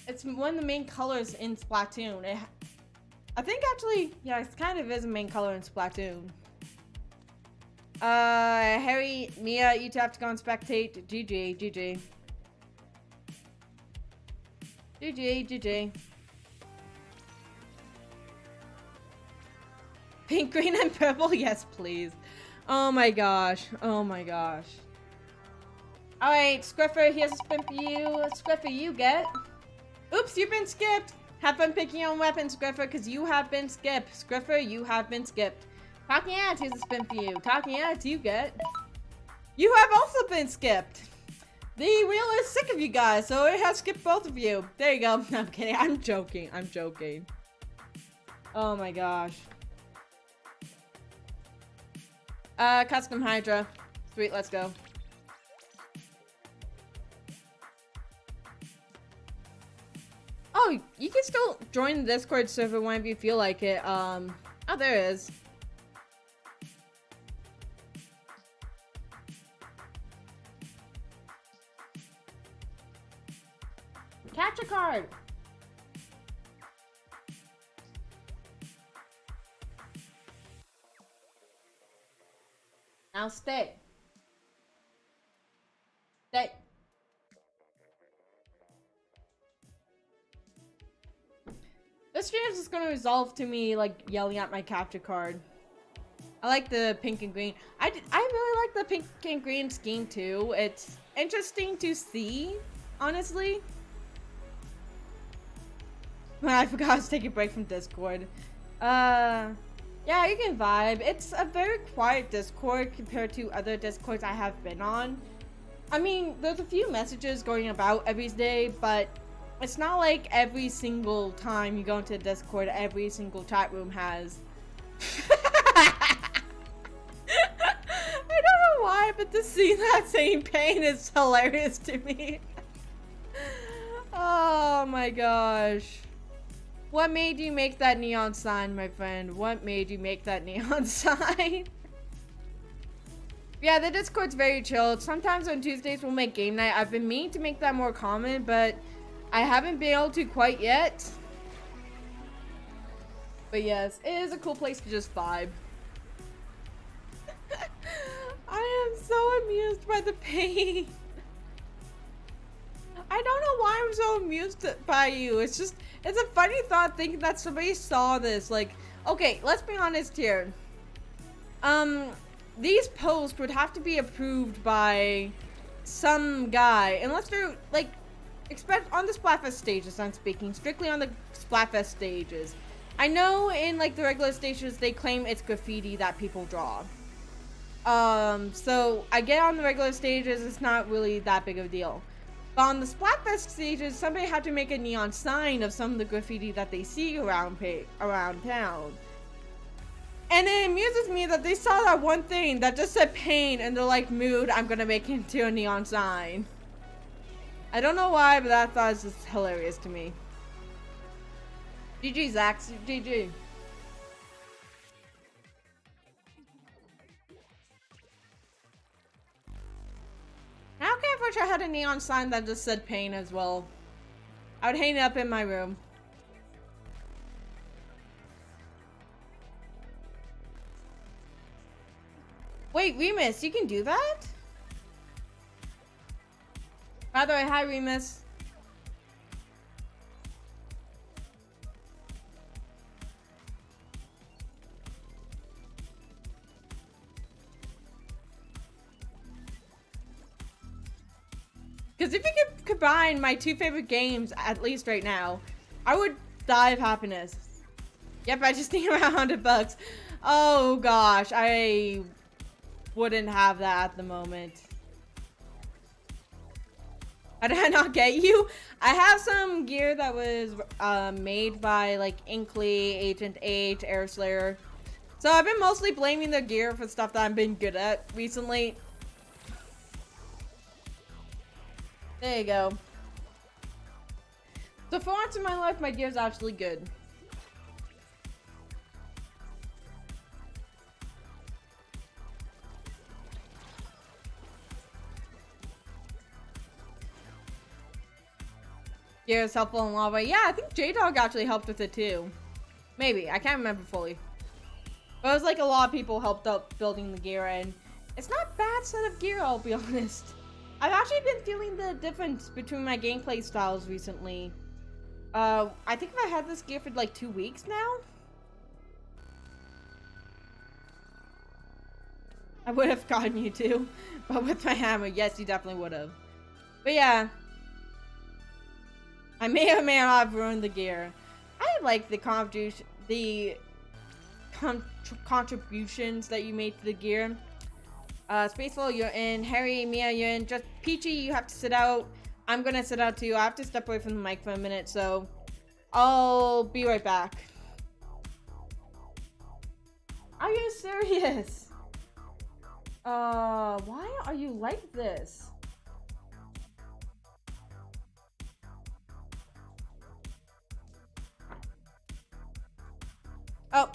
it's one of the main colors in Splatoon. I think actually, yeah, it kind of is a main color in Splatoon. Harry, Mia, you two have to go and spectate. GG, GG. GG, GG. Pink, green, and purple? Yes, please. Oh my gosh. Oh my gosh. Alright, Scriffer, here's a spin for you. Scriffer, you get. Oops, you've been skipped. Have fun picking your own weapons, Scriffer, because you have been skipped. Scriffer, you have been skipped. Talking Ads, here's a spin for you. Talking Ads, you get. You have also been skipped. The wheel is sick of you guys, so it has skipped both of you. There you go. No, I'm kidding. I'm joking. I'm joking. Oh my gosh. Custom Hydra. Sweet, let's go. Oh, you can still join the Discord server whenever you feel like it. Oh, there it is. Catch a card. Now stay. Stay. This stream is just gonna resolve to me like yelling at my capture card. I like the pink and green. I really like the pink and green scheme too. It's interesting to see, honestly. I forgot to take a break from Discord. Yeah, you can vibe. It's a very quiet Discord compared to other Discords I have been on. I mean, there's a few messages going about every day, but it's not like every single time you go into Discord, every single chat room has. I don't know why, but to see that same pain is hilarious to me. Oh my gosh. What made you make that neon sign, my friend? What made you make that neon sign? Yeah, the Discord's very chill. Sometimes on Tuesdays we'll make game night. I've been meaning to make that more common, but I haven't been able to quite yet. But yes, it is a cool place to just vibe. I am so amused by the pain. I don't know why I'm so amused by you. It's just, it's a funny thought thinking that somebody saw this. Like, okay, let's be honest here. These posts would have to be approved by some guy. Unless they're, like, expect on the Splatfest stages, I'm speaking. Strictly on the Splatfest stages. I know in, like, the regular stages, they claim it's graffiti that people draw. So I get on the regular stages, it's not really that big of a deal. But on the Splatfest stages, somebody had to make a neon sign of some of the graffiti that they see around town. And it amuses me that they saw that one thing that just said pain, and they're like, mood, I'm gonna make it into a neon sign. I don't know why, but that thought is just hilarious to me. GG, Zach. GG. How can I wish I had a neon sign that just said pain as well? I would hang it up in my room. Wait, Remus, you can do that? By the way, hi Remus. Because if you could combine my two favorite games, at least right now, I would die of happiness. Yep, I just need around $100. Oh gosh, I wouldn't have that at the moment. How did I not get you? I have some gear that was made by like Inkley, Agent H, Airslayer. So I've been mostly blaming the gear for stuff that I've been good at recently. There you go. So for once in my life, my gear's actually good. Gear is helpful in lava. Yeah, I think J-Dog actually helped with it too. Maybe, I can't remember fully. But it was like a lot of people helped out building the gear, and it's not a bad set of gear, I'll be honest. I've actually been feeling the difference between my gameplay styles recently. I think I've had this gear for like 2 weeks now. I would have gotten you too, but with my hammer, yes, you definitely would have. But yeah, I may or may not have ruined the gear. I like the contributions that you made to the gear. Spaceful, you're in. Harry, Mia, you're in. Just Peachy, you have to sit out. I'm gonna sit out too. I have to step away from the mic for a minute, so I'll be right back. Are you serious? Why are you like this? Oh,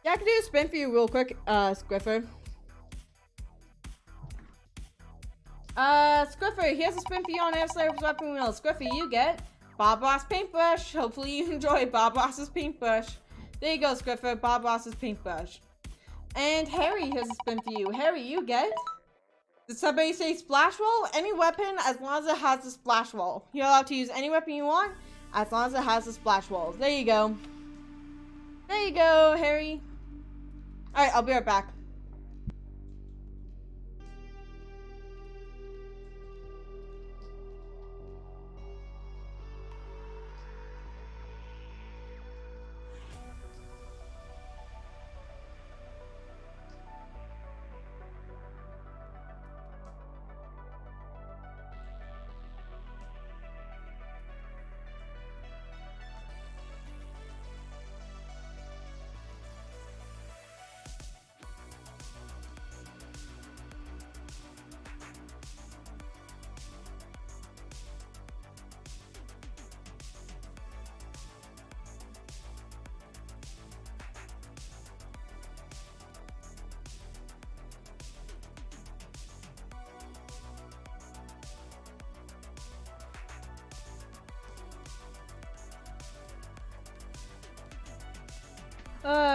yeah, I can do a spin for you real quick, Squiffer. Squiffer, here's a spin for you on Airslayer's weapon wheel. Squiffer, you get Bob Ross paintbrush. Hopefully you enjoy Bob Ross's paintbrush. There you go, Squiffer, Bob Ross's paintbrush. And Harry, here's a spin for you. Harry, you get... Did somebody say splash roll? Any weapon as long as it has a splash roll. You're allowed to use any weapon you want as long as it has a splash roll. There you go. There you go, Harry. Alright, I'll be right back.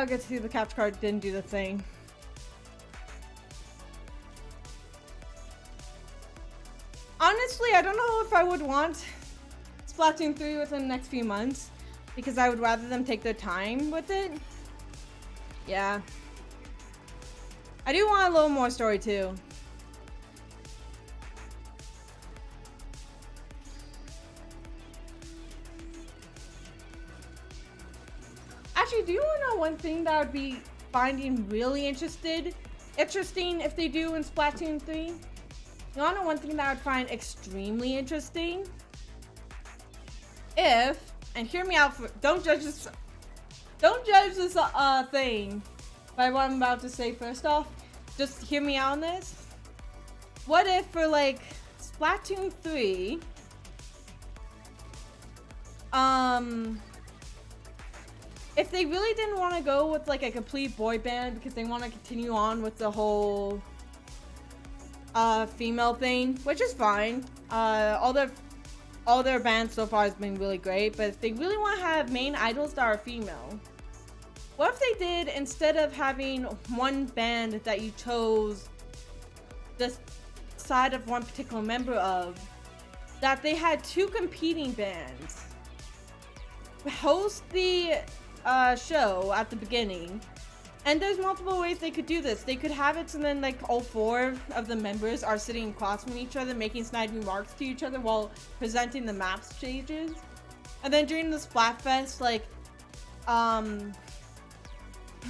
Good to see the capture card didn't do the thing. Honestly, I don't know if I would want Splatoon 3 within the next few months, because I would rather them take their time with it. Yeah. I do want a little more story too. Actually, do you want to know one thing that I would be finding really interesting if they do in Splatoon 3? You want to know one thing that I would find extremely interesting? If, and hear me out, don't judge this thing by what I'm about to say first off. Just hear me out on this. What if for like Splatoon 3, if they really didn't want to go with like a complete boy band because they want to continue on with the whole female thing, which is fine. All their bands so far has been really great, but if they really want to have main idols that are female, what if they did, instead of having one band that you chose the side of one particular member of, that they had two competing bands host the show at the beginning? And there's multiple ways they could do this. They could have it so then like all four of the members are sitting across from each other, making snide remarks to each other while presenting the map stages. And then during the Splatfest, like,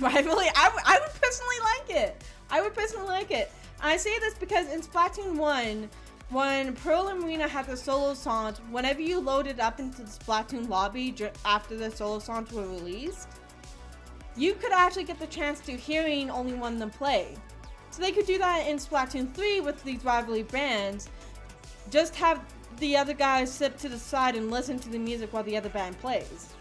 rivalry, I would personally like it. I would personally like it. And I say this because in Splatoon 1, when Pearl and Marina had the solo songs, whenever you loaded up into the Splatoon lobby after the solo songs were released, you could actually get the chance to hearing only one of them play. So they could do that in Splatoon 3 with these rivalry bands. Just have the other guys sit to the side and listen to the music while the other band plays.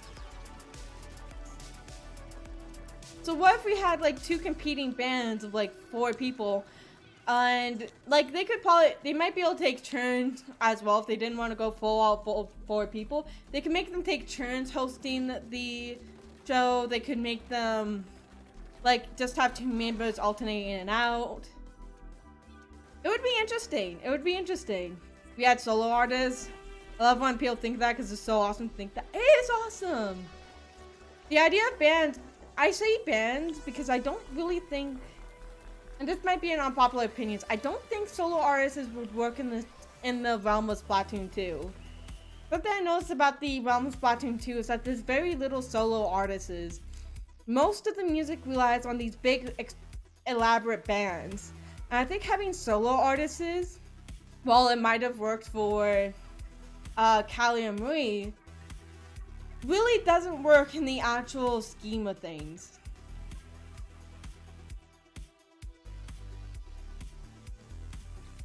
So what if we had like 2 competing bands of like 4 people, and like they might be able to take turns as well if they didn't want to go full out full 4 people. They could make them take turns hosting the show. They could make them like just have 2 members alternating in and out. It would be interesting. It would be interesting. We had solo artists. I love when people think that because it's so awesome to think that. It is awesome. The idea of bands, I say bands because I don't really think, and this might be an unpopular opinion, I don't think solo artists would work in the realm of Splatoon 2. Something I noticed about the realm of Splatoon 2 is that there's very little solo artists. Most of the music relies on these big, elaborate bands. And I think having solo artists, while it might have worked for Callie and Marie, really doesn't work in the actual scheme of things.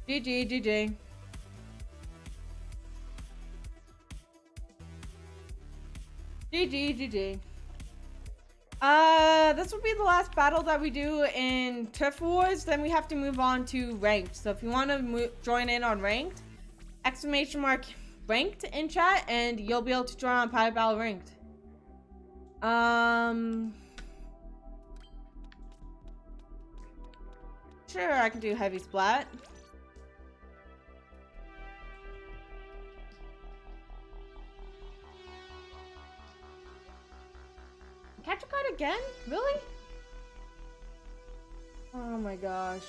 GG. GG. This will be the last battle that we do in Turf Wars. Then we have to move on to Ranked. So if you want to join in on Ranked, ! Ranked in chat, and you'll be able to join on Pirate Battle Ranked. Sure, I can do Heavy Splat. Catch a card again? Really? Oh my gosh.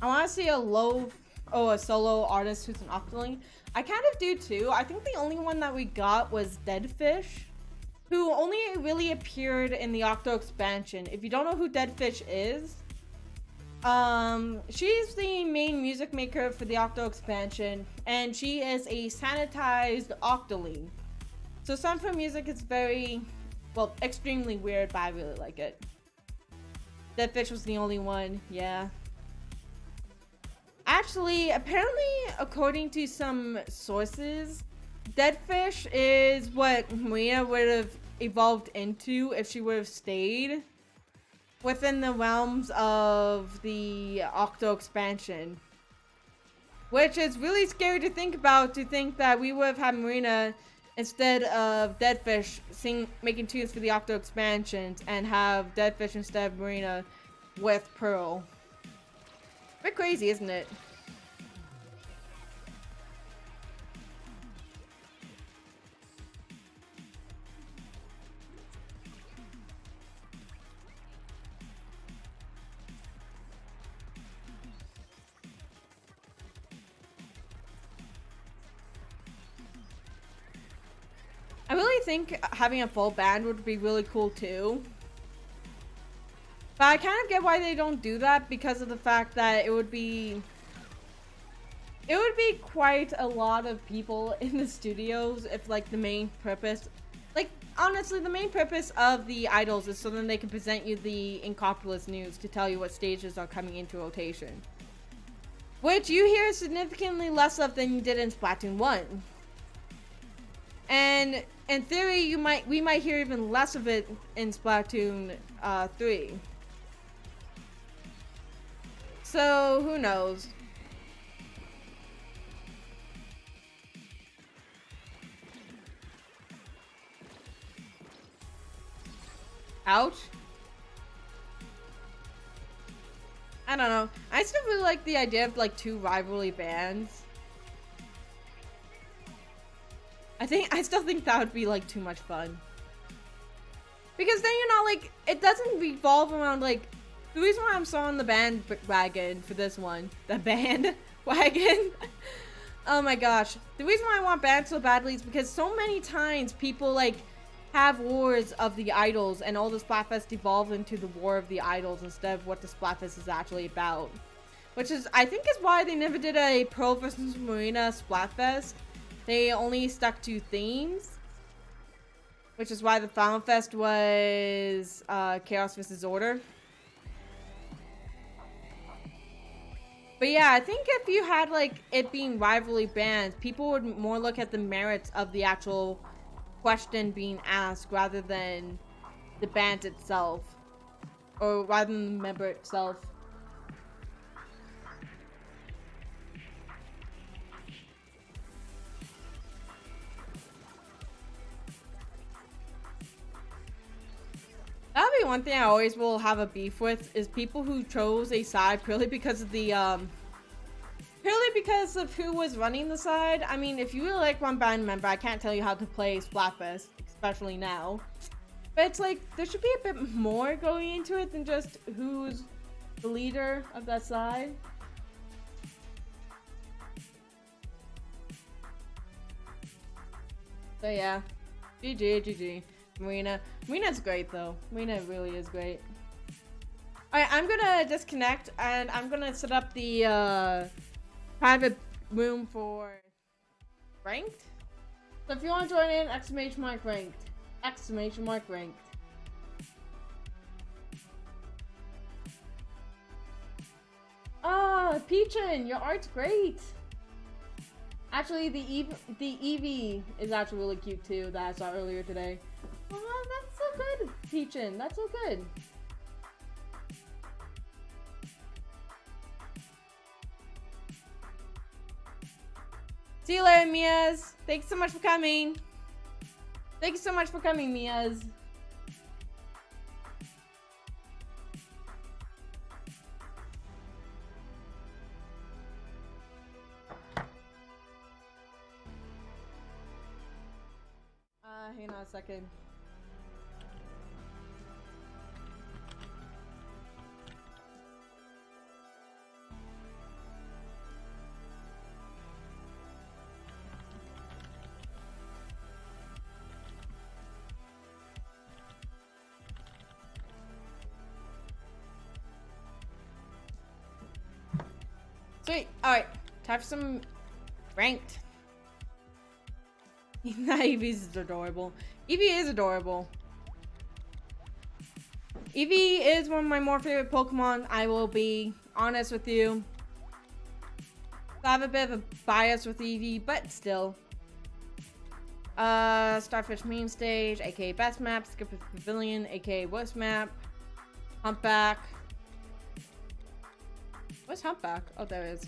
I want to see a solo artist who's an Octoling. I kind of do too. I think the only one that we got was Deadfish, who only really appeared in the Octo expansion. If you don't know who Deadfish is, she's the main music maker for the Octo expansion, and she is a sanitized Octoling. So some of her music is very, well, extremely weird, but I really like it. Deadfish was the only one, yeah. Actually, apparently, according to some sources, Deadfish is what Maria would have evolved into if she would have stayed within the realms of the Octo expansion. Which is really scary to think about, to think that we would have had Marina instead of Deadfish making tunes for the Octo expansions, and have Deadfish instead of Marina with Pearl. A bit crazy, isn't it? I really think having a full band would be really cool too. But I kind of get why they don't do that, because of the fact that it would be quite a lot of people in the studios if like the main purpose, like honestly the main purpose of the idols is so then they can present you the Incopolis news to tell you what stages are coming into rotation. Which you hear significantly less of than you did in Splatoon 1. And in theory, we might hear even less of it in Splatoon 3. So who knows? Ouch. I don't know. I still really like the idea of like 2 rivalry bands. I still think that would be like too much fun. Because then you're not like, it doesn't revolve around like, the reason why I'm so on the bandwagon for this one, the bandwagon, Oh my gosh. The reason why I want bans so badly is because so many times people like have wars of the idols and all the Splatfest evolve into the war of the idols instead of what the Splatfest is actually about. Which is, I think, is why they never did a Pearl versus Marina Splatfest. They only stuck to themes. Which is why the Final Fest was Chaos versus Order. But yeah, I think if you had like it being rivalry bands, people would more look at the merits of the actual question being asked rather than the band itself. Or rather than the member itself. That'll be one thing I always will have a beef with, is people who chose a side purely because of the purely because of who was running the side. I mean, if you really like one band member, I can't tell you how to play Splatfest, especially now. But it's like, there should be a bit more going into it than just who's the leader of that side. So yeah, GG. Marina's great though. Marina really is great. Alright, I'm gonna disconnect and I'm gonna set up the private room for ranked. So if you want to join in, exclamation mark ranked. Exclamation mark ranked. Ah, Peachin, your art's great. Actually, the Eevee is actually really cute too, that I saw earlier today. Oh, that's so good, Peachin. That's so good. See you later, Mias. Thanks so much for coming. Thank you so much for coming, Mias. Hang on a second. Sweet. Alright. Time for some ranked. Eevee's adorable. Eevee is adorable. Eevee is one of my more favorite Pokemon. I will be honest with you. I have a bit of a bias with Eevee, but still. Starfish Main Stage, aka Best Map. Skipper's Pavilion, aka Worst Map. Humpback. What's Humpback? Oh, there it is.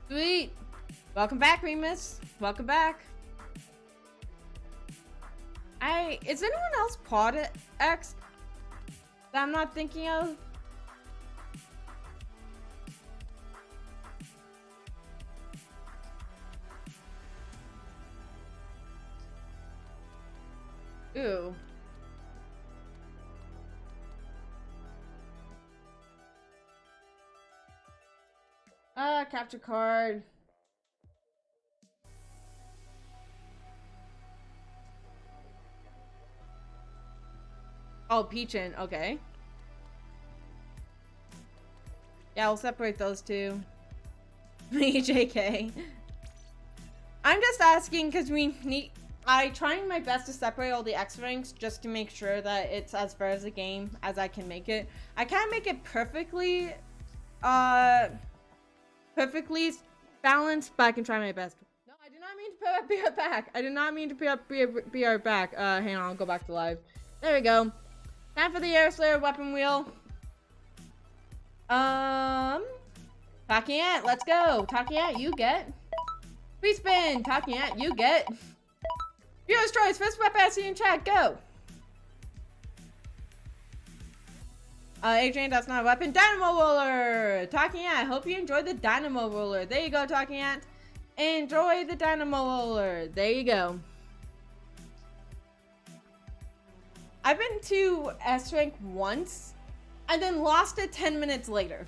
Sweet. Welcome back, Remus. Welcome back. Is anyone else Pod X that I'm not thinking of? Ooh. Capture card. Oh, Peachin, okay. Yeah, we'll separate those two. Me, JK. I'm just asking because I trying my best to separate all the X ranks just to make sure that it's as fair as a game as I can make it. I can't make it perfectly balanced, but I can try my best. No, I did not mean to be right back. I did not mean to be right back. Hang on, I'll go back to live. There we go. Time for the Air Slayer weapon wheel. Talking Ant, let's go. Talking Ant, you get. Free spin. Talking Ant, you get. Viewers choice, first weapon I see in chat, go. Adrian, that's not a weapon. Dynamo Roller! Talking Ant, I hope you enjoyed the Dynamo Roller. There you go, Talking Ant. Enjoy the Dynamo Roller. There you go. I've been to S rank once, and then lost it 10 minutes later.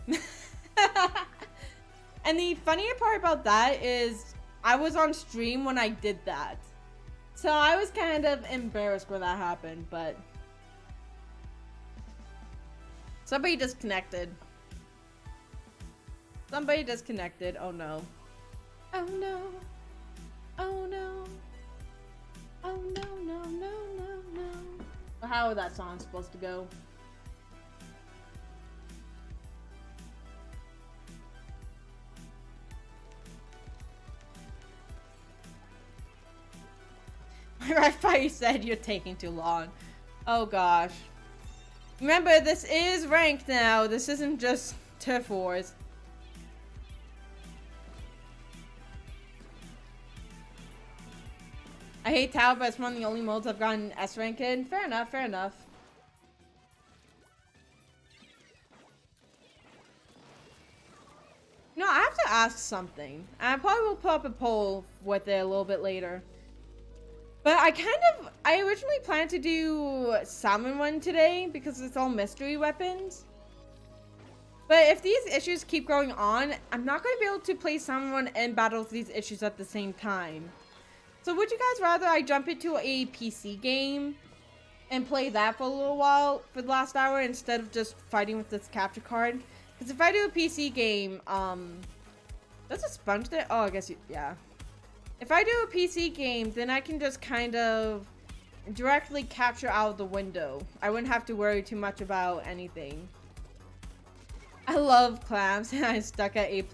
And the funnier part about that is I was on stream when I did that. So I was kind of embarrassed when that happened, but somebody disconnected. Somebody disconnected. Oh no. Oh no. Oh no. Oh no, no, no, no, no. Well, how is that song supposed to go? I thought you said you're taking too long. Oh gosh. Remember, this is ranked now. This isn't just Turf Wars. I hate Tower, but it's one of the only modes I've gotten S rank in. Fair enough, fair enough. No, I have to ask something. I probably will put up a poll with it a little bit later. But I originally planned to do Salmon one today because it's all mystery weapons. But if these issues keep going on, I'm not going to be able to play Salmon one and battle these issues at the same time. So would you guys rather I jump into a PC game and play that for a little while for the last hour instead of just fighting with this capture card? Because if I do a PC game, does a sponge there? Oh, I guess yeah. If I do a PC game, then I can just kind of directly capture out of the window. I wouldn't have to worry too much about anything. I love clams and I'm stuck at A+.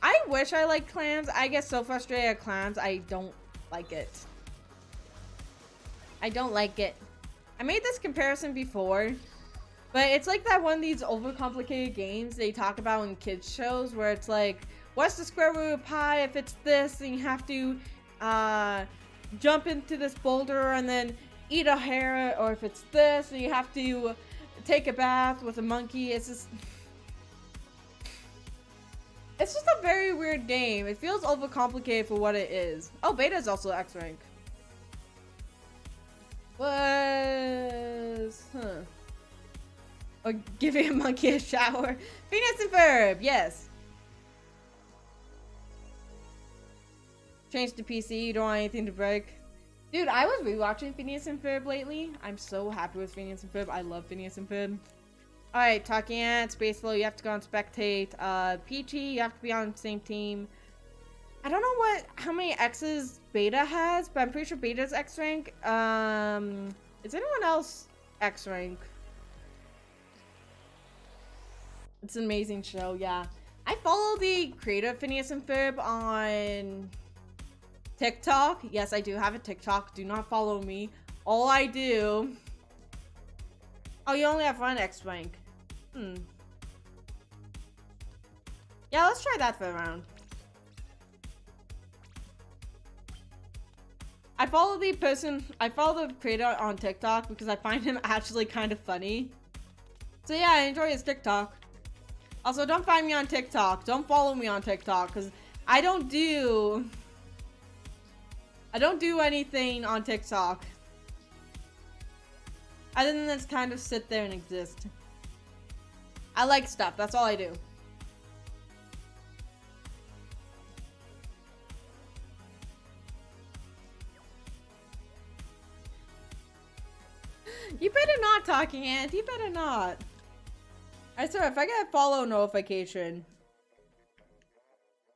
I wish I liked clams. I get so frustrated at clams. I don't like it. I don't like it. I made this comparison before, but it's like that one of these overcomplicated games they talk about in kids shows where it's like, what's the square root of pi if it's this, and you have to jump into this boulder and then eat a hair, or if it's this and you have to take a bath with a monkey. It's just a very weird game. It feels overcomplicated for what it is. Oh, beta is also X rank. Or giving a monkey a shower. Phineas and Ferb, yes. Change to PC, you don't want anything to break. Dude, I was rewatching Phineas and Ferb lately. I'm so happy with Phineas and Ferb. I love Phineas and Ferb. Alright, Talking Ant, Spaceflow, you have to go on Spectate. Peachy, you have to be on the same team. I don't know how many X's Beta has, but I'm pretty sure Beta's X rank. Is anyone else X rank? It's an amazing show, yeah. I follow the creator of Phineas and Ferb on TikTok. Yes, I do have a TikTok. Do not follow me. All I do... Oh, you only have one X rank. Yeah, let's try that for a round. I follow the creator on TikTok because I find him actually kind of funny. So yeah, I enjoy his TikTok. Also, don't find me on TikTok. Don't follow me on TikTok because I don't do anything on TikTok. Other than just kind of sit there and exist. I like stuff. That's all I do. You better not, Talking Ant. You better not. I swear, if I get a follow notification,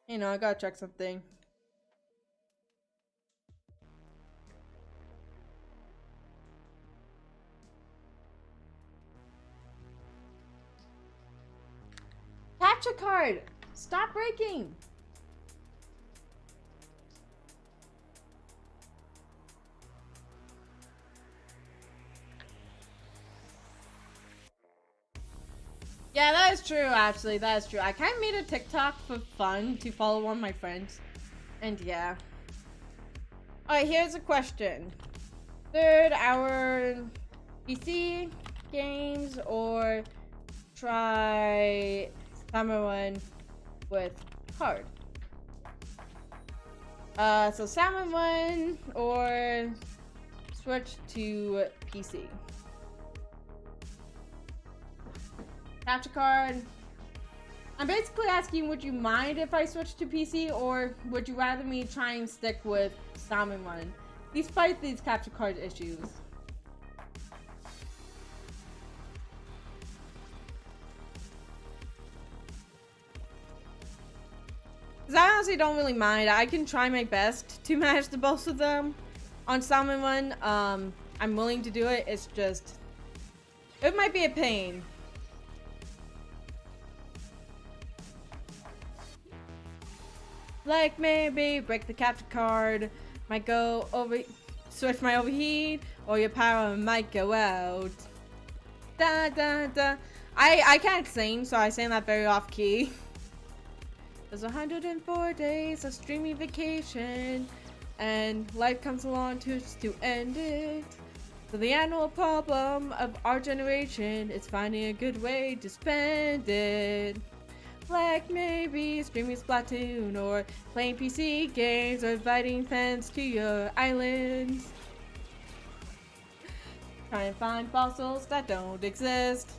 you know, I gotta check something. Capture card! Stop breaking! Yeah, that is true, actually. That is true. I kind of made a TikTok for fun to follow one of my friends. And yeah. Alright, here's a question. Third hour PC games or try Salmon one with card? So Salmon one or switch to PC. Capture card. I'm basically asking, would you mind if I switch to PC, or would you rather me try and stick with Salmon one, despite these capture card issues? Because I honestly don't really mind. I can try my best to manage the both of them on Salmon one. I'm willing to do it. It's just, it might be a pain. Like maybe break the capture card, might go over, switch my overheat, or your power might go out. Da da da. I can't sing, so I sing that very off key. There's 104 days of streamy vacation, and life comes along to end it. So the annual problem of our generation is finding a good way to spend it. Like maybe streaming Splatoon, or playing PC games, or inviting fans to your island. Try and find fossils that don't exist,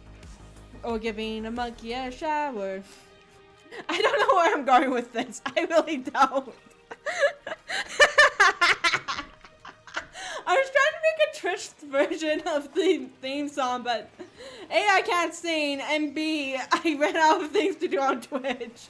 or giving a monkey a shower. I don't know where I'm going with this. I really don't. I was trying to make a Twitch version of the theme song, but A, I can't sing, and B, I ran out of things to do on Twitch.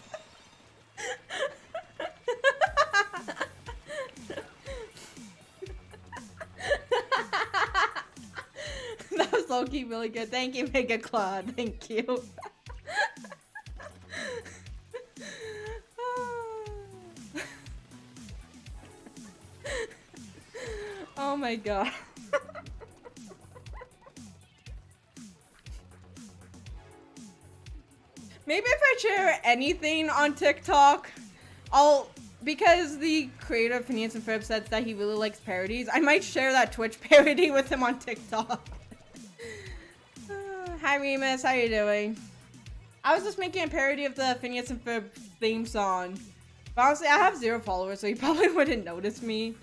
That was low-key really good. Thank you, Mega Claude. Thank you. Oh my god. Maybe if I share anything on TikTok, because the creator of Phineas and Ferb said that he really likes parodies, I might share that Twitch parody with him on TikTok. Hi Remus, how you doing? I was just making a parody of the Phineas and Ferb theme song. But honestly, I have 0 followers, so you probably wouldn't notice me.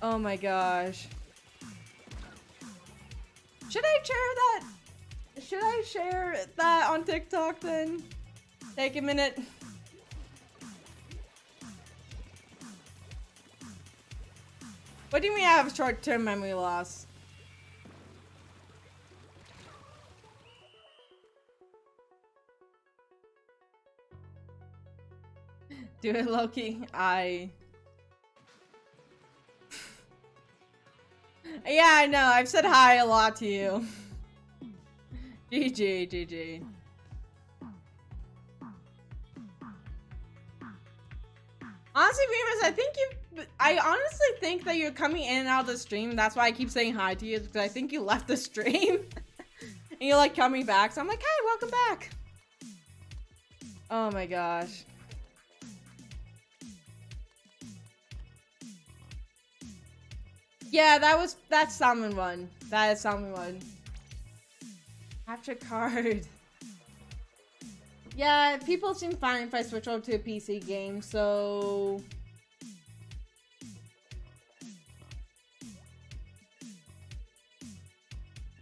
Oh my gosh. Should I share that? Should I share that on TikTok then? Take a minute. What do you mean I have short-term memory loss? Do it, Loki. Yeah, I know. I've said hi a lot to you. GG, GG. Honestly, Remus, I honestly think that you're coming in and out of the stream. That's why I keep saying hi to you, because I think you left the stream. And you're like coming back. So I'm like, hi, welcome back. Oh my gosh. Yeah, that's Salmon one. That is Salmon one. Capture card. Yeah, people seem fine if I switch over to a PC game, so...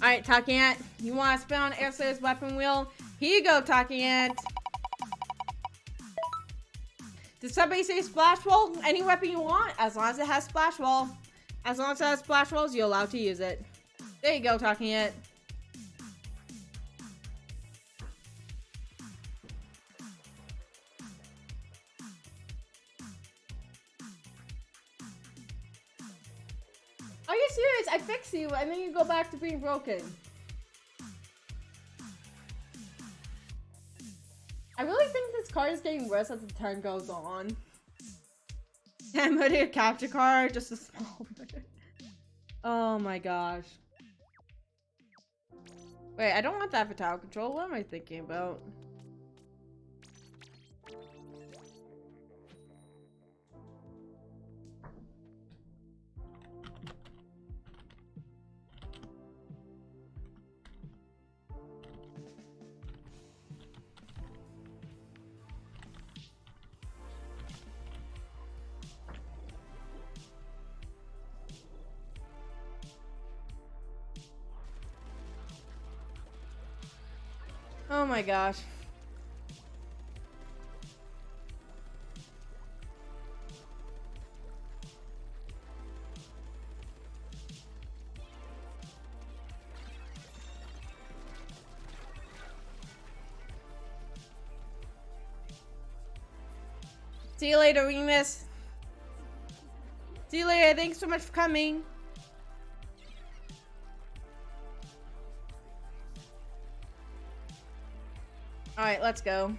Alright, Talking Ant, you want to spin on Airstairs weapon wheel? Here you go, Talking Ant. Did somebody say splash roll? Any weapon you want, as long as it has splash roll. As long as it has splash rolls, you're allowed to use it. There you go, Talking Ant. Are you serious? I fix you and then you go back to being broken. I really think this card is getting worse as the turn goes on. Can't murder your capture card, just a small murder. Oh my gosh. Wait, I don't want that for tower control. What am I thinking about? Oh my gosh. See you later, Remus. See you later. Thanks so much for coming. Alright, let's go.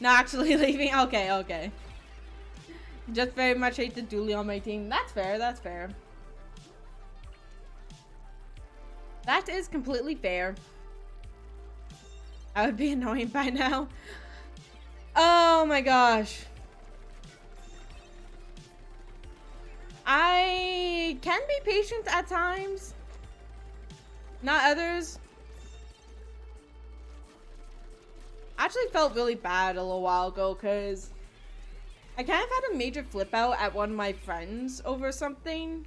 Not actually leaving? Okay, okay. Just very much hate the dually on my team. That's fair, that's fair. That is completely fair. I would be annoying by now. Oh my gosh. I can be patient at times. Not others. I actually felt really bad a little while ago because I kind of had a major flip out at one of my friends over something.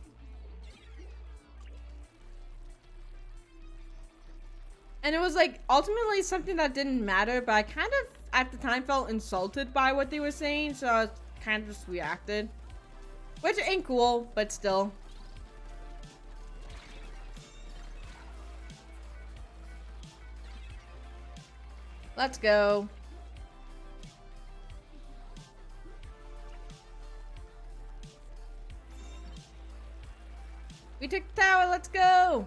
And it was like ultimately something that didn't matter, but I kind of at the time felt insulted by what they were saying, so I kind of just reacted. Which ain't cool, but still. Let's go. We took the tower, let's go.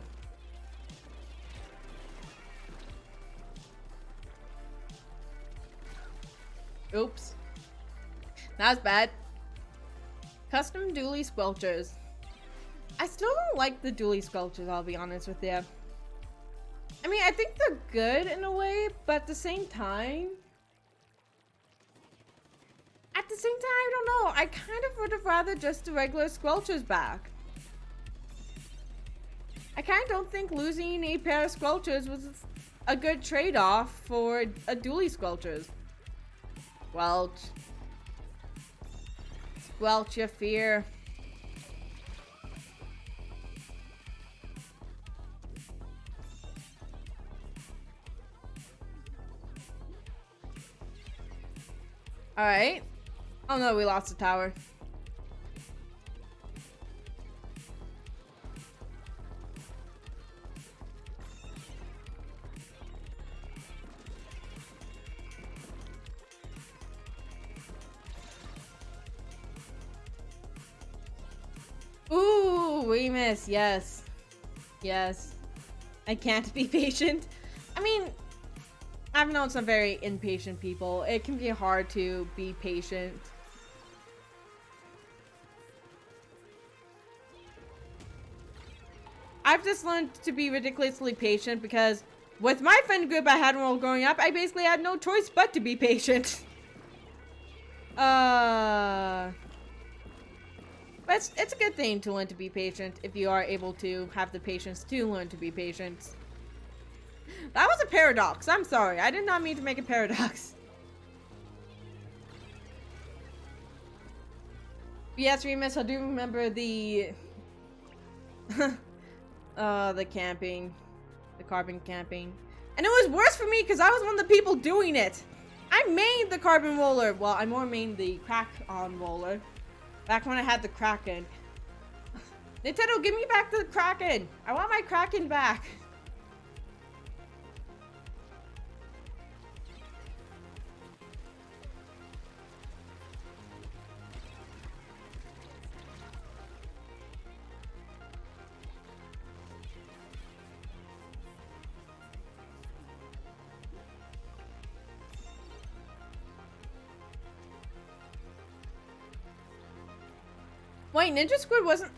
Oops. That was bad. Custom dually squelchers. I still don't like the dually squelchers, I'll be honest with you. I mean, I think they're good in a way, but at the same time... I don't know. I kind of would have rather just the regular squelchers back. I kind of don't think losing a pair of squelchers was a good trade-off for a dually squelchers. Squelch. Squelch your fear. Alright. Oh no, we lost the tower. Ooh, Remus, yes. Yes. I can't be patient. I mean, I've known some very impatient people. It can be hard to be patient. I've just learned to be ridiculously patient because with my friend group I had while growing up, I basically had no choice but to be patient. But it's a good thing to learn to be patient if you are able to have the patience to learn to be patient. That was a paradox. I'm sorry. I did not mean to make a paradox. Yes, Remus, I do remember the... the camping. The carbon camping. And it was worse for me because I was one of the people doing it. I mained the carbon roller. Well, I more mained the crack-on roller. Back when I had the Kraken. Nintendo, give me back the Kraken! I want my Kraken back! Wait, Ninja Squid wasn't...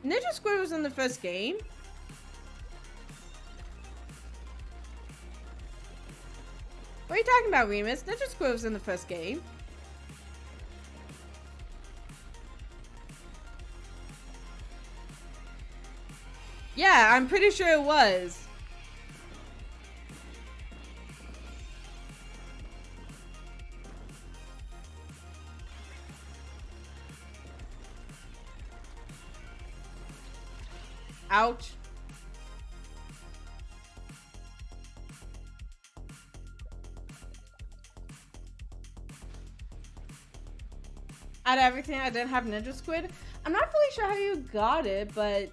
Ninja Squid was in the first game? What are you talking about, Remus? Ninja Squid was in the first game. Yeah, I'm pretty sure it was. Ouch. Out of everything, I didn't have Ninja Squid. I'm not really sure how you got it, but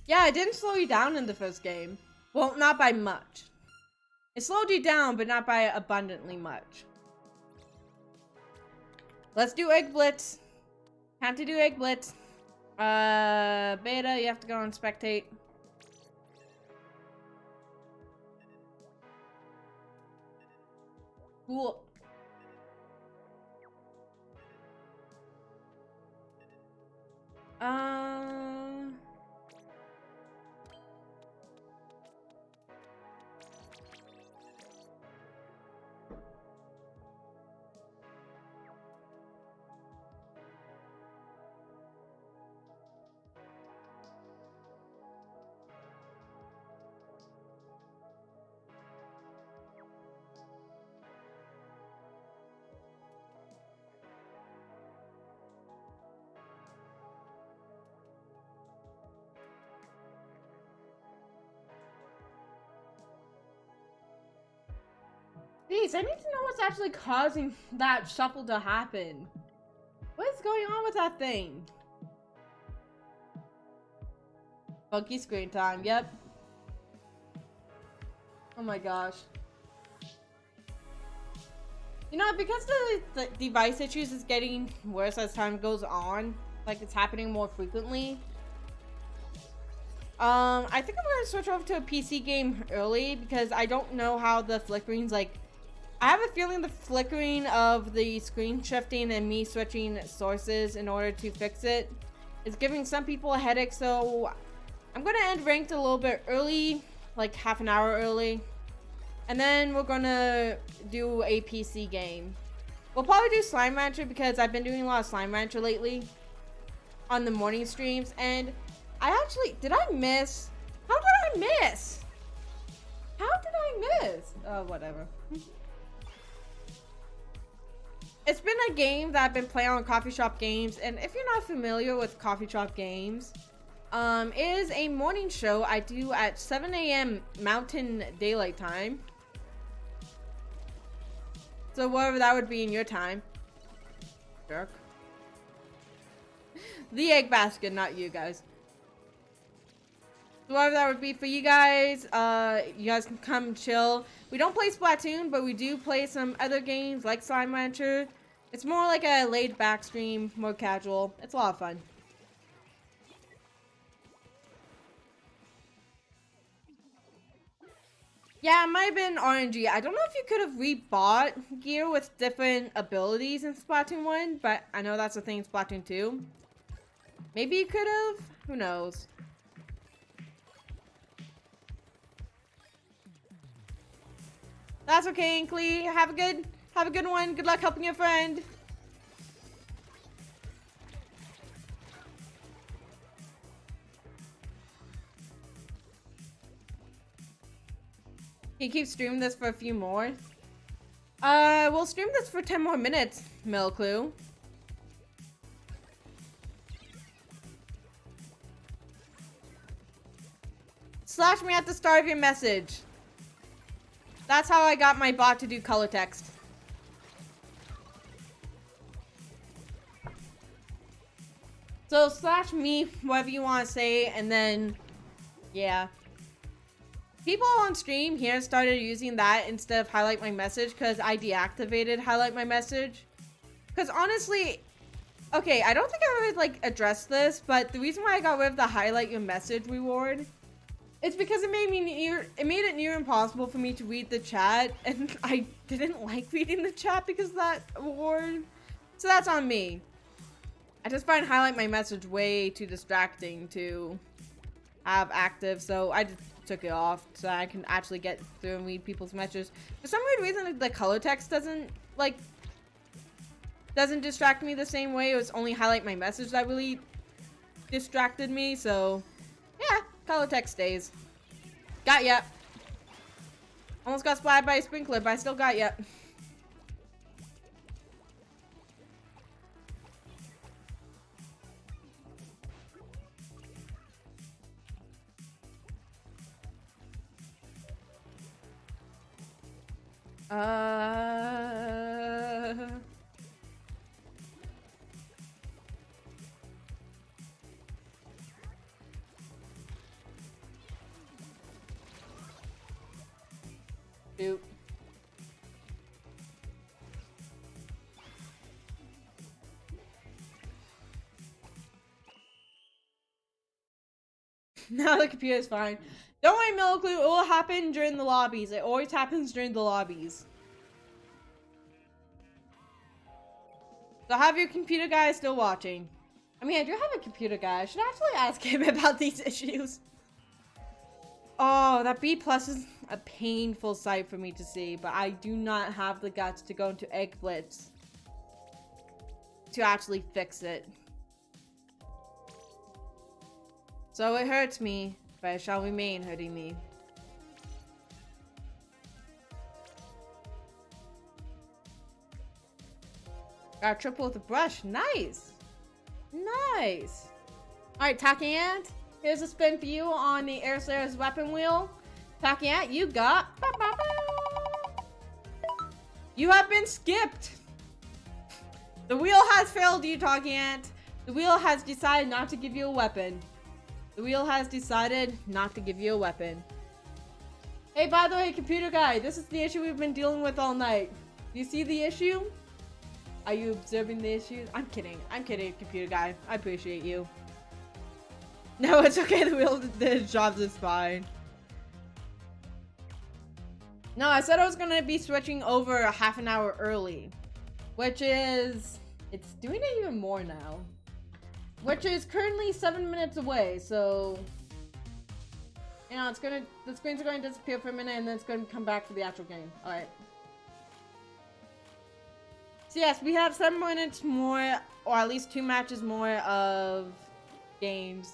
yeah, it didn't slow you down in the first game. Well, not by much. It slowed you down, but not by abundantly much. Let's do Egg Blitz. Time to do Egg Blitz. Beta, you have to go and spectate. Cool. Please, I need to know what's actually causing that shuffle to happen. What is going on with that thing? Funky screen time, yep. Oh my gosh. You know, because the device issues is getting worse as time goes on, like it's happening more frequently. I think I'm gonna switch over to a PC game early because I don't know how the flickering's like. I have a feeling the flickering of the screen shifting and me switching sources in order to fix it is giving some people a headache, so I'm gonna end ranked a little bit early, like half an hour early. And then we're gonna do a PC game. We'll probably do Slime Rancher because I've been doing a lot of Slime Rancher lately on the morning streams, and I actually, did I miss? How did I miss? How did I miss? Oh, whatever. It's been a game that I've been playing on Coffee Shop Games, and if you're not familiar with Coffee Shop Games, it is a morning show I do at 7 a.m. Mountain Daylight Time. So whatever that would be in your time. Jerk. The egg basket, not you guys. So whatever that would be for you guys can come chill. We don't play Splatoon, but we do play some other games like Slime Rancher. It's more like a laid back stream, more casual. It's a lot of fun. Yeah, it might have been RNG. I don't know if you could have rebought gear with different abilities in Splatoon 1, but I know that's a thing in Splatoon 2. Maybe you could have? Who knows? That's okay, Inkley. Have a good one. Good luck helping your friend. Can you keep streaming this for a few more? We'll stream this for 10 more minutes, Milclue. Slash me at the start of your message. That's how I got my bot to do color text. So slash me, whatever you want to say, and then, yeah. People on stream here started using that instead of highlight my message because I deactivated highlight my message. Because honestly, okay, I don't think I would like address this, but the reason why I got rid of the highlight your message reward is because it made it near impossible for me to read the chat, and I didn't like reading the chat because of that reward. So that's on me. I just find highlight my message way too distracting to have active, so I just took it off so I can actually get through and read people's messages. For some weird reason, the color text doesn't distract me the same way. It was only highlight my message that really distracted me, so yeah, color text stays. Got ya. Almost got splatted by a sprinkler, but I still got ya. Shoot. Now the computer's fine. Don't worry, Milliclue, it will happen during the lobbies. It always happens during the lobbies. So have your computer guy still watching. I mean, I do have a computer guy. I should actually ask him about these issues. Oh, that B plus is a painful sight for me to see, but I do not have the guts to go into Egg Blitz to actually fix it. So it hurts me, but it shall remain hurting me. Got a triple with a brush. Nice. Nice. Alright, Tacky Ant. Here's a spin for you on the Air Slayer's weapon wheel. Tacky Ant, you got... You have been skipped. The wheel has failed you, Tacky Ant. The wheel has decided not to give you a weapon. The wheel has decided not to give you a weapon. Hey, by the way, computer guy, this is the issue we've been dealing with all night. Do you see the issue? Are you observing the issue? I'm kidding. I'm kidding, computer guy. I appreciate you. No, it's okay. The wheel did its job just fine. No, I said I was gonna be switching over a half an hour early. Which is... It's doing it even more now. Which is currently 7 minutes away, so... You know, it's gonna... The screens are going to disappear for a minute and then it's going to come back for the actual game. Alright. So yes, we have 7 minutes more, or at least 2 matches more of games.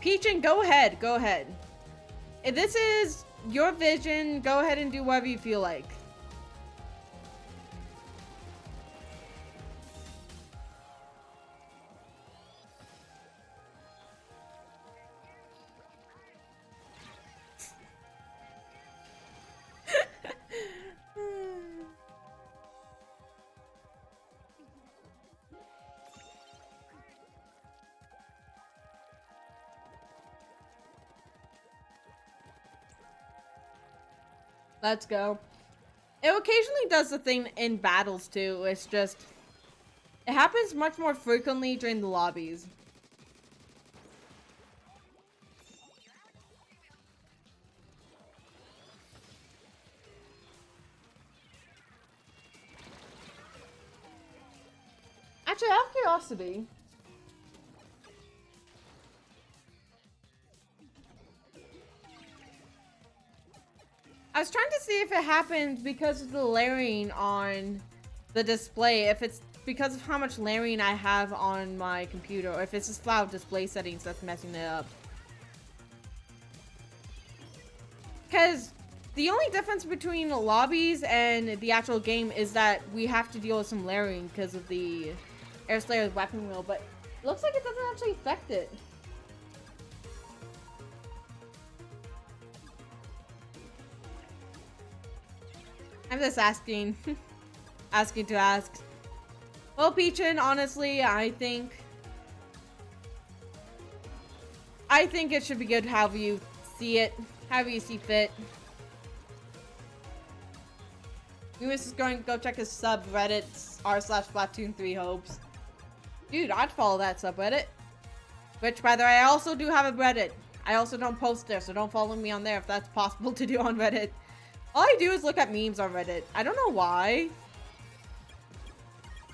Peachin, go ahead, go ahead. If this is your vision, go ahead and do whatever you feel like. Let's go. It occasionally does the thing in battles too. It's just... It happens much more frequently during the lobbies. Actually, out of curiosity... I was trying to see if it happened because of the layering on the display, if it's because of how much layering I have on my computer, or if it's just flat display settings that's messing it up. Because the only difference between lobbies and the actual game is that we have to deal with some layering because of the Air Slayer's weapon wheel, but it looks like it doesn't actually affect it. I'm just asking. Asking to ask. Well, Peachin, honestly, I think it should be good however you see it. However you see fit. Lewis is going to go check his subreddit r/Splatoon3 hopes. Dude, I'd follow that subreddit. Which, by the way, I also do have a Reddit. I also don't post there, so don't follow me on there if that's possible to do on Reddit. All I do is look at memes on Reddit. I don't know why.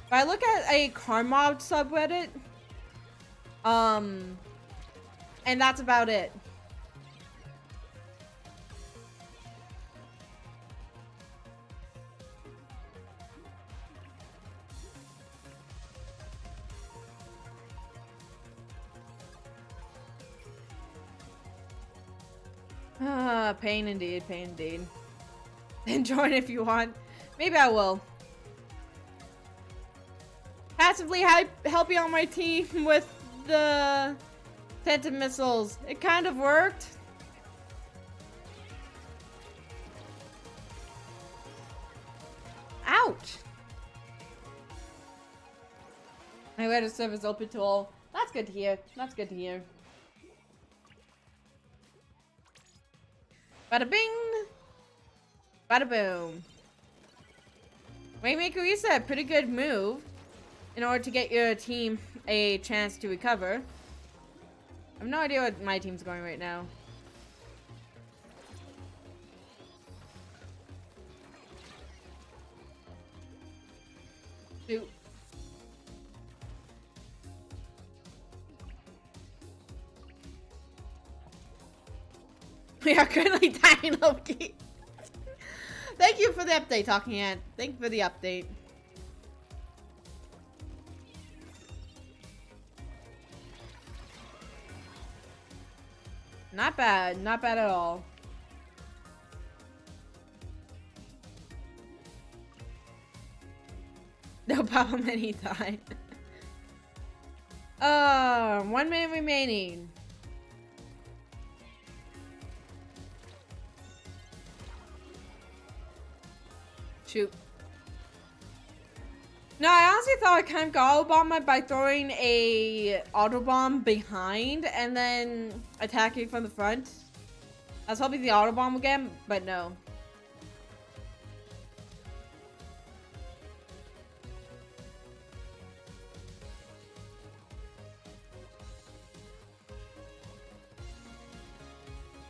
But I look at a Carmob subreddit. And that's about it. Pain indeed, pain indeed. And join if you want. Maybe I will. Passively help you on my team with the Tentative missiles. It kind of worked. Ouch. My way to serve is open to all. That's good to hear. That's good to hear. Bada bing. Bada boom. Waymaker reset. Pretty good move. In order to get your team a chance to recover. I have no idea what my team's going right now. Shoot. We are currently dying low-key. Thank you for the update, Talking Ant. Thank you for the update. Not bad. Not bad at all. No problem anytime. 1 minute remaining. Shoot. No, I honestly thought I kind of got Obama by throwing a auto bomb behind and then attacking from the front. I was hoping the auto bomb again, but no.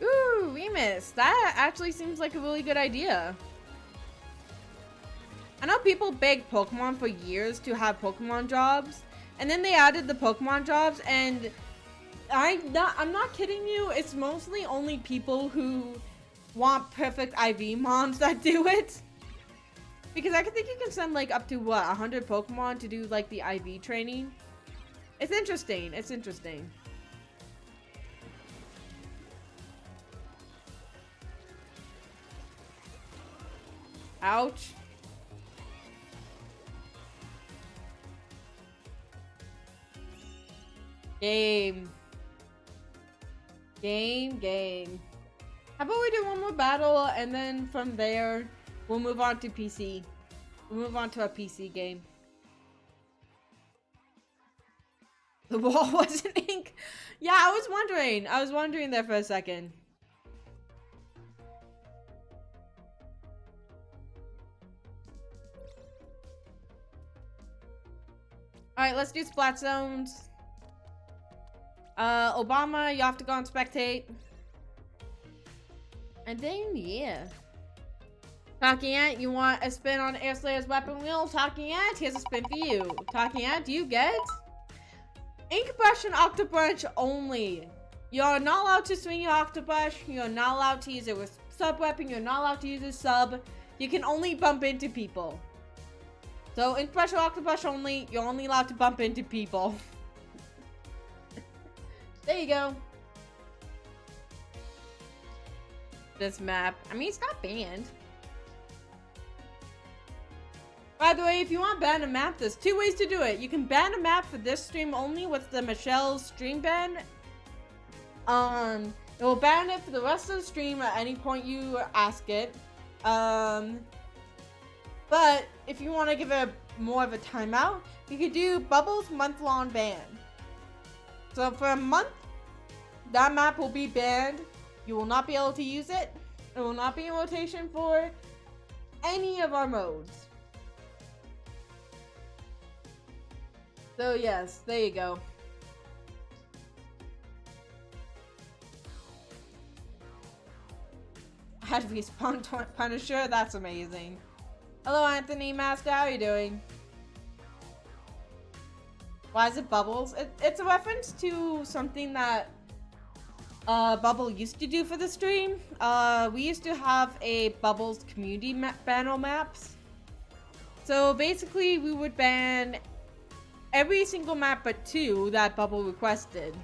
Ooh, Remus. That actually seems like a really good idea. I know people begged Pokemon for years to have Pokemon jobs, and then they added the Pokemon jobs, and I'm not kidding you, it's mostly only people who want perfect IV mons that do it. Because I think you can send like up to what, 100 Pokemon to do like the IV training. It's interesting, it's interesting. Ouch. Game. How about we do one more battle and then from there we'll move on to PC. We'll move on to a PC game. The wall wasn't ink. Yeah, I was wondering there for a second. Alright, let's do Splat Zones. Obama, you have to go and spectate. And then, yeah. Talking Ant, you want a spin on Airslayer's weapon wheel? Talking Ant, here's a spin for you. Talking Ant, do you get? Ink Brush and Octobrush only. You're not allowed to swing your Octobrush. You're not allowed to use it with sub weapon. You're not allowed to use a sub. You can only bump into people. So, Ink Brush or Octobrush only. You're only allowed to bump into people. There you go. This map. I mean, it's not banned. By the way, if you want to ban a map, there's 2 ways to do it. You can ban a map for this stream only with the Michelle's stream ban. It will ban it for the rest of the stream at any point you ask it. But if you want to give it more of a timeout, you could do Bubbles month-long ban. So for a month, that map will be banned. You will not be able to use it. It will not be in rotation for any of our modes. So yes, there you go. I had to respawn Punisher? That's amazing. Hello Anthony Master, how are you doing? Why is it Bubbles? It's a reference to something that Bubble used to do for the stream. We used to have a Bubbles community banner maps. So basically we would ban every single map but 2 that Bubble requested.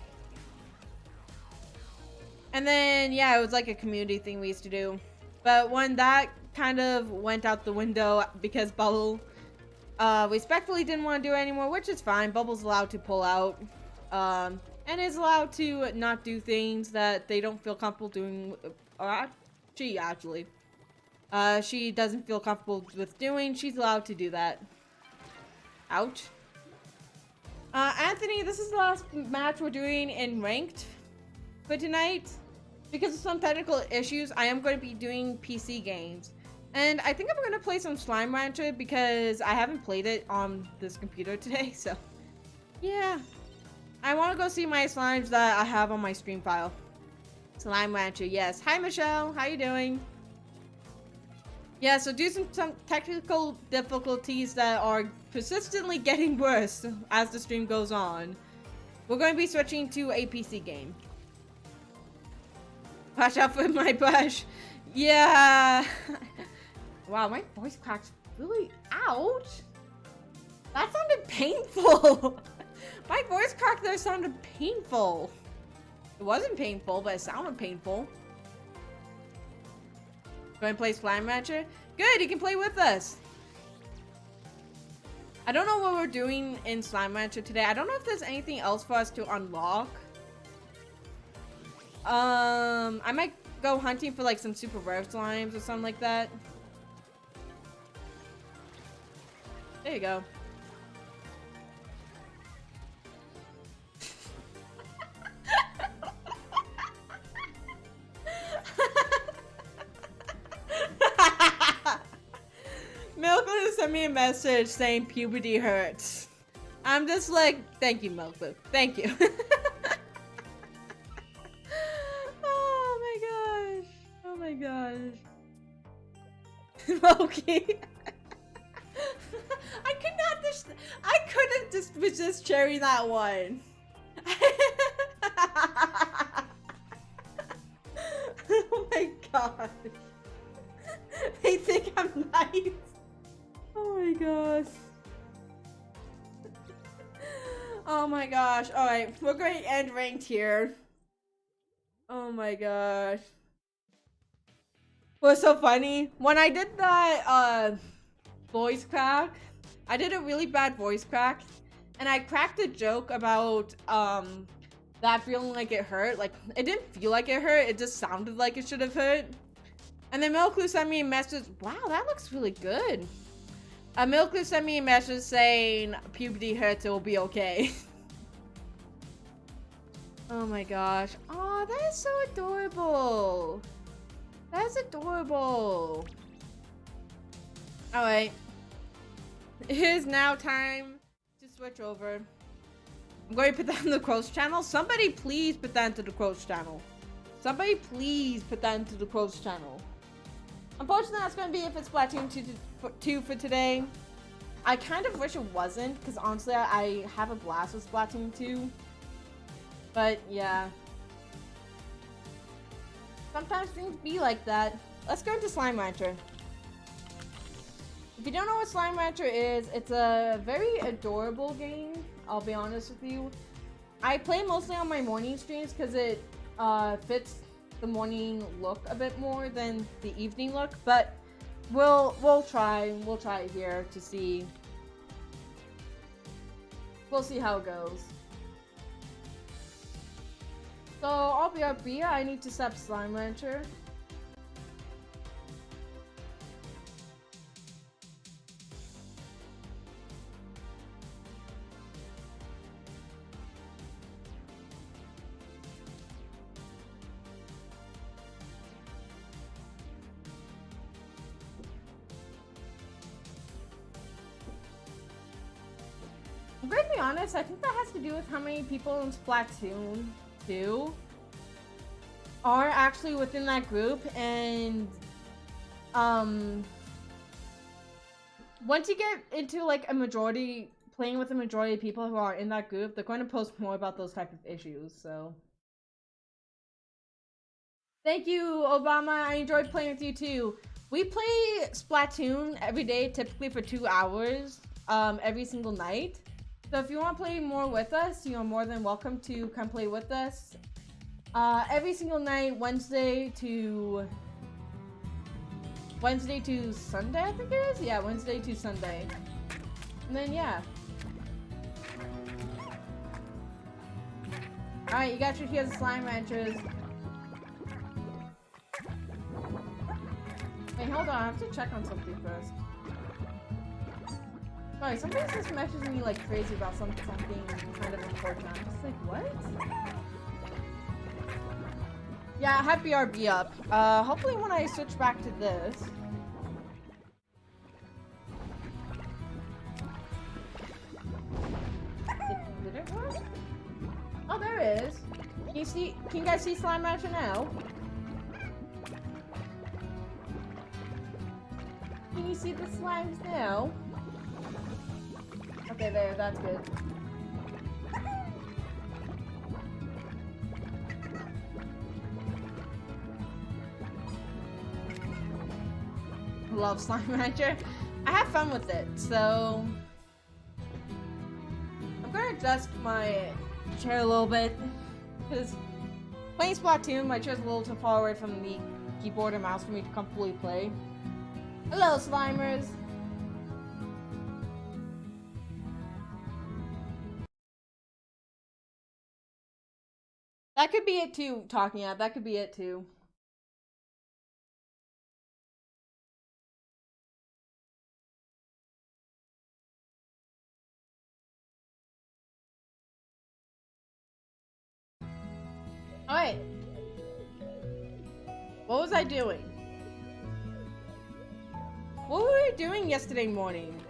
And then, yeah, it was like a community thing we used to do. But when that kind of went out the window because Bubble respectfully didn't want to do it anymore, which is fine. Bubble's allowed to pull out. And and is allowed to not do things that they don't feel comfortable doing. She actually, she doesn't feel comfortable with doing. She's allowed to do that. Ouch. Anthony, this is the last match we're doing in ranked for tonight. Because of some technical issues, I am going to be doing PC games. And I think I'm going to play some Slime Rancher because I haven't played it on this computer today, so yeah. I want to go see my slimes that I have on my stream file. Slime Rancher, yes. Hi, Michelle. How you doing? Yeah, so due to some technical difficulties that are persistently getting worse as the stream goes on, we're going to be switching to a PC game. Watch out for my brush. Yeah. Wow, my voice crack's really ouch. That sounded painful. My voice crack there sounded painful. It wasn't painful, but it sounded painful. Going to play Slime Rancher? Good, you can play with us. I don't know what we're doing in Slime Rancher today. I don't know if there's anything else for us to unlock. I might go hunting for like some super rare slimes or something like that. There you go. Milklu sent me a message saying puberty hurts. I'm just like, thank you, Milklu. Thank you. Oh my gosh. Loki. I couldn't just resist sharing that one. Oh my gosh. They think I'm nice. Oh my gosh. Oh my gosh. Alright, we're going to end ranked here. Oh my gosh. What's so funny? When I did that voice crack, I did a really bad voice crack, and I cracked a joke about that feeling like it hurt. Like, it didn't feel like it hurt, it just sounded like it should have hurt. And then Milklu sent me a message, wow, that looks really good. Milklu sent me a message saying, puberty hurts, it will be okay. Oh my gosh. Oh, that is so adorable. That's adorable. Alright. It is now time to switch over. I'm going to put that in the Crows channel. Somebody please put that into the Crows channel. Somebody please put that into the Crows channel. Unfortunately, that's going to be it for Splatoon 2 for today. I kind of wish it wasn't, because honestly, I have a blast with Splatoon 2. But, yeah. Sometimes things be like that. Let's go into Slime Rancher. If you don't know what Slime Rancher is, it's a very adorable game, I'll be honest with you. I play mostly on my morning streams because it fits the morning look a bit more than the evening look, but we'll try it here to see. We'll see how it goes. So I'll be up here. I need to set up Slime Rancher. I'm going to be honest, I think that has to do with how many people in Splatoon 2 are actually within that group, and once you get into like a majority, playing with a majority of people who are in that group, they're going to post more about those type of issues, so. Thank you, Obama. I enjoyed playing with you too. We play Splatoon every day, typically for 2 hours, every single night. So if you want to play more with us, you're more than welcome to come play with us. Every single night, Wednesday to Sunday, I think it is? Yeah, Wednesday to Sunday. And then, yeah. Alright, you got your here's the slime ranchers. Wait, hold on, I have to check on something first. Sorry, somebody just messaging me like crazy about something kind of important. I'm just like, what? Yeah, I have BRB up. Hopefully when I switch back to this. Did it work? Oh, there it is. Can you guys see Slime Rancher now? Can you see the slimes now? Okay, there, that's good. Love Slime Rancher. I have fun with it, so I'm gonna adjust my chair a little bit because playing Splat 2, my chair's a little too far away from the keyboard and mouse for me to comfortably play. Hello, Slimers! That could be it too, talking at. That could be it too. Alright. What was I doing? What were we doing yesterday morning?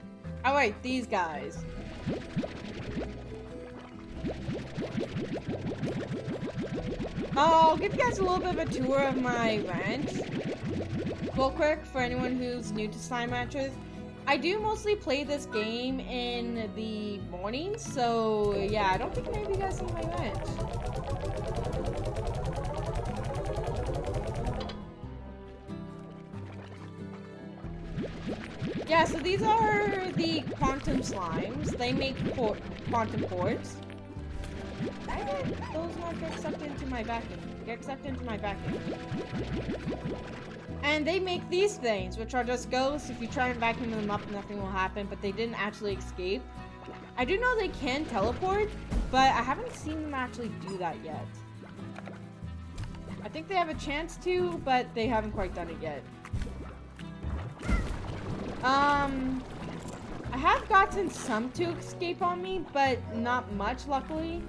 Alright, these guys. I'll give you guys a little bit of a tour of my ranch. Real quick, for anyone who's new to Slime Ranchers. I do mostly play this game in the mornings, so yeah, I don't think any of you guys see my ranch. Yeah, so these are the quantum slimes. They make quantum quartz. Why did those not get sucked into my vacuum? Get sucked into my vacuum. And they make these things, which are just ghosts. If you try and vacuum them up, nothing will happen, but they didn't actually escape. I do know they can teleport, but I haven't seen them actually do that yet. I think they have a chance to, but they haven't quite done it yet. I have gotten some to escape on me, but not much, luckily.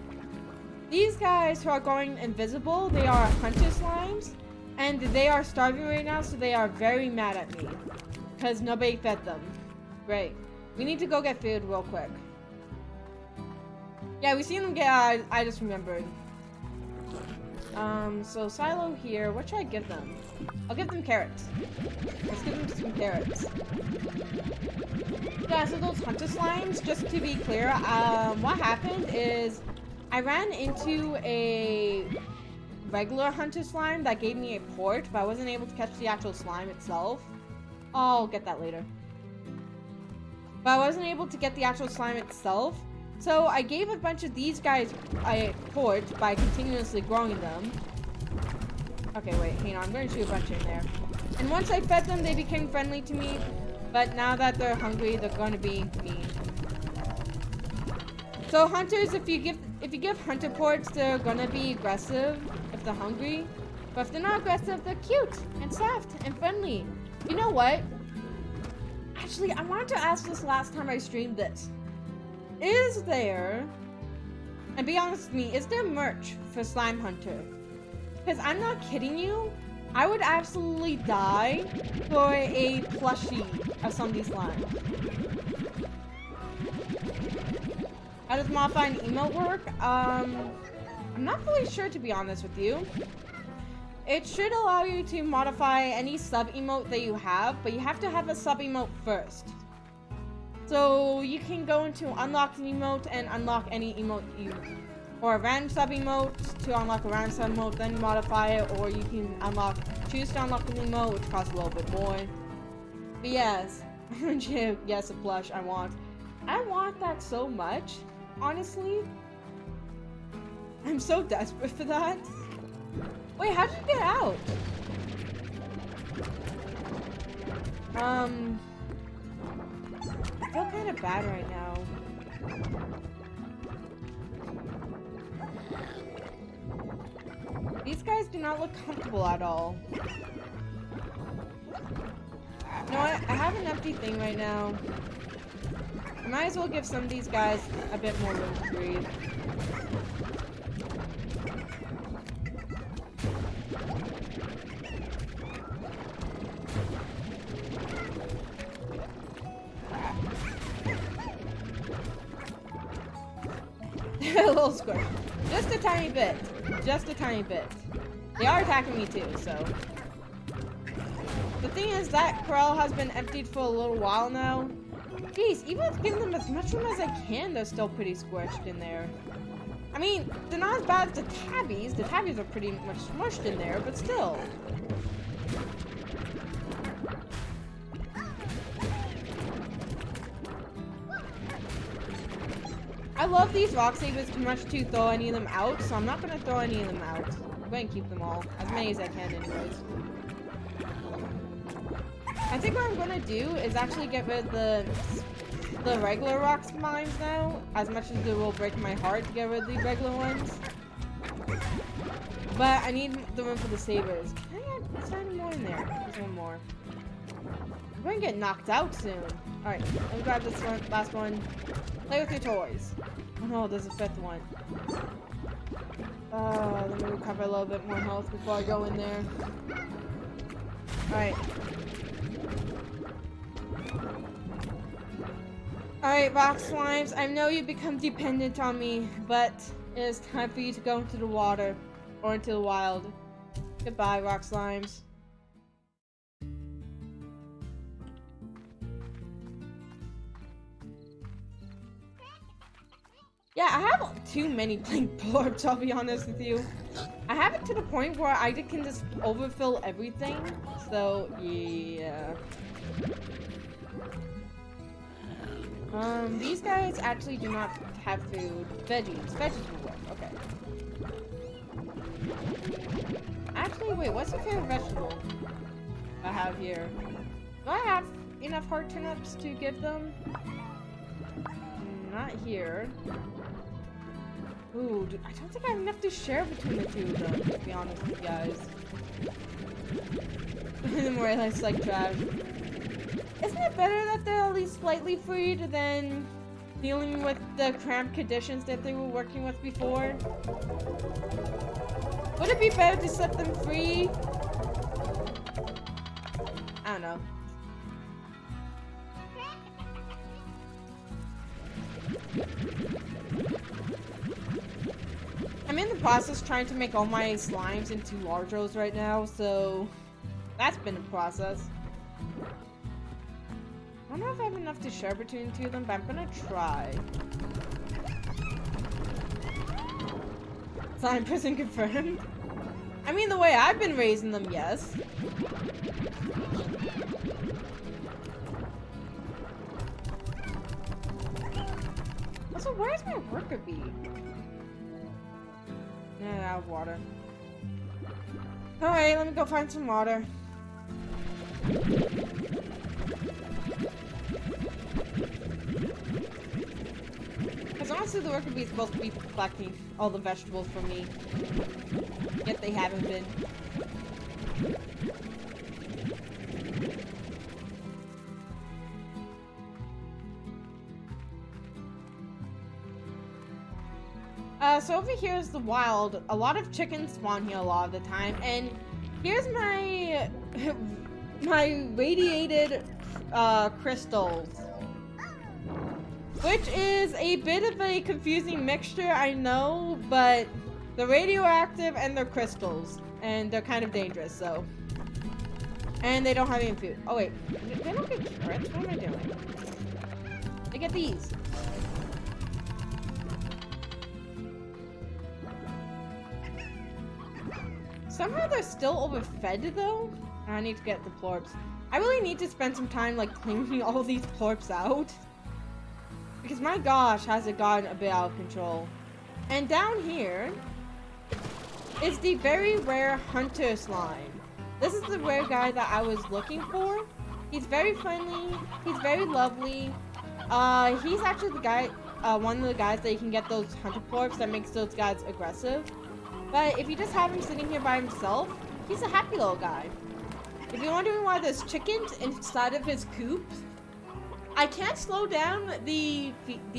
These guys who are going invisible, they are hunter slimes, and they are starving right now, so they are very mad at me, because nobody fed them. Great. We need to go get food real quick. Yeah, we seen them get, I just remembered. So silo here, what should I give them? I'll give them carrots. Let's give them some carrots. Yeah, so those hunter slimes, just to be clear, what happened is I ran into a regular hunter slime that gave me a port, but I wasn't able to catch the actual slime itself. I'll get that later. But I wasn't able to get the actual slime itself, so I gave a bunch of these guys a port by continuously growing them. Okay, wait, hang on, I'm going to shoot a bunch in there. And once I fed them, they became friendly to me, but now that they're hungry, they're going to be mean. So hunters, if you give hunter ports, they're gonna be aggressive if they're hungry. But if they're not aggressive, they're cute and soft and friendly. You know what? Actually, I wanted to ask this last time I streamed this. Is there, and be honest with me, is there merch for Slime Hunter? Because I'm not kidding you, I would absolutely die for a plushie of some of these slimes. How does modifying emote work? I'm not really sure, to be honest with you. It should allow you to modify any sub-emote that you have, but you have to have a sub-emote first. So you can go into unlock an emote and unlock any emote you, or a random sub-emote to unlock a random sub-emote, then modify it, or you can choose to unlock an emote, which costs a little bit more. But yes, yes, a plush I want that so much. Honestly, I'm so desperate for that. Wait, how did you get out? I feel kind of bad right now. do not look comfortable at all. You know what? I have an empty thing right now. I might as well give some of these guys a bit more room to breathe. A little squish. Just a tiny bit. Just a tiny bit. They are attacking me too, so. The thing is, that corral has been emptied for a little while now. Jeez, even with giving them as much room as I can, they're still pretty squished in there. I mean, they're not as bad as the tabbies. The tabbies are pretty much smushed in there, but still. I love these rock sabers too much to throw any of them out, so I'm not going to throw any of them out. I'm going to keep them all. As many as I can anyways. I think what I'm going to do is actually get rid of the regular rock slimes now. As much as it will break my heart to get rid of the regular ones. But I need the room for the sabers. Can I get any more in there? There's one more. I'm going to get knocked out soon. Alright, let me grab this one, last one. Play with your toys. Oh no, there's a fifth one. Let me recover a little bit more health before I go in there. Alright. Alright, rock slimes, I know you've become dependent on me, but it is time for you to go into the water. Or into the wild. Goodbye, rock slimes. Yeah, I have too many blank blurbs, I'll be honest with you. I have it to the point where I can just overfill everything. So, yeah. These guys actually do not have food. Veggies. Veggies will work. Okay. Actually, wait, what's the favorite vegetable I have here? Do I have enough heart turnips to give them? Not here. Ooh, I don't think I have enough to share between the two of them, to be honest with you guys. The more I like trash. Isn't it better that they're at least slightly freed than dealing with the cramped conditions that they were working with before? Would it be better to set them free? I don't know. I'm in the process trying to make all my slimes into largos right now, so that's been a process. I don't know if I have enough to share between the two of them, but I'm gonna try. Slime person confirmed. I mean, the way I've been raising them, yes. Also, where's my worker bee? Out of water. Alright, let me go find some water. Because honestly, the worker bee is supposed to be collecting all the vegetables for me. Yet they haven't been. So over here is the wild. A lot of chickens spawn here a lot of the time, and here's my my radiated crystals, which is a bit of a confusing mixture, I know, but they're radioactive and they're crystals, and they're kind of dangerous. So, and they don't have any food. Oh wait, they don't get carrots. What am I doing? They get these. Somehow they're still overfed though. I need to get the plorps. I really need to spend some time like cleaning all these plorps out. Because my gosh, has it gotten a bit out of control. And down here is the very rare hunter slime. This is the rare guy that I was looking for. He's very friendly, he's very lovely. He's actually the guy, one of the guys that you can get those hunter plorps that makes those guys aggressive. But if you just have him sitting here by himself, he's a happy little guy. If you're wondering why there's chickens inside of his coop, I can't slow down the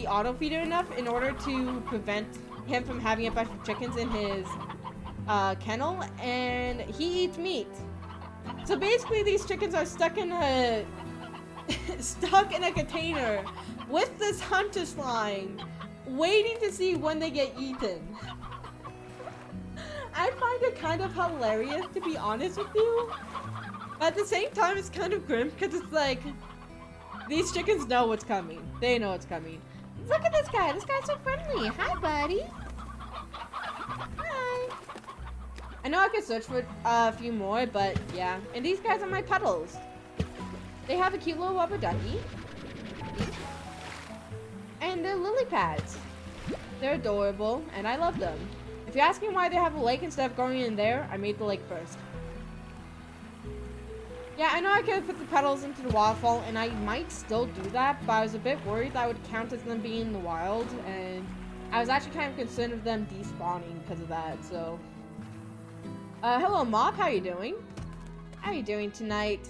auto feeder enough in order to prevent him from having a bunch of chickens in his kennel, and he eats meat. So basically, these chickens are stuck in a container with this hunter slime, waiting to see when they get eaten. I find it kind of hilarious, to be honest with you. But at the same time, it's kind of grim because it's like, these chickens know what's coming. They know what's coming. Look at this guy. This guy's so friendly. Hi, buddy. Hi. I know I could search for a few more, but yeah. And these guys are my puddles. They have a cute little rubber ducky. And they're lily pads. They're adorable, and I love them. If you're asking why they have a lake instead of going in there, I made the lake first. Yeah, I know I could have put the petals into the waterfall, and I might still do that, but I was a bit worried that would count as them being in the wild, and I was actually kind of concerned of them despawning because of that, so. Hello, Mob, how you doing? How you doing tonight?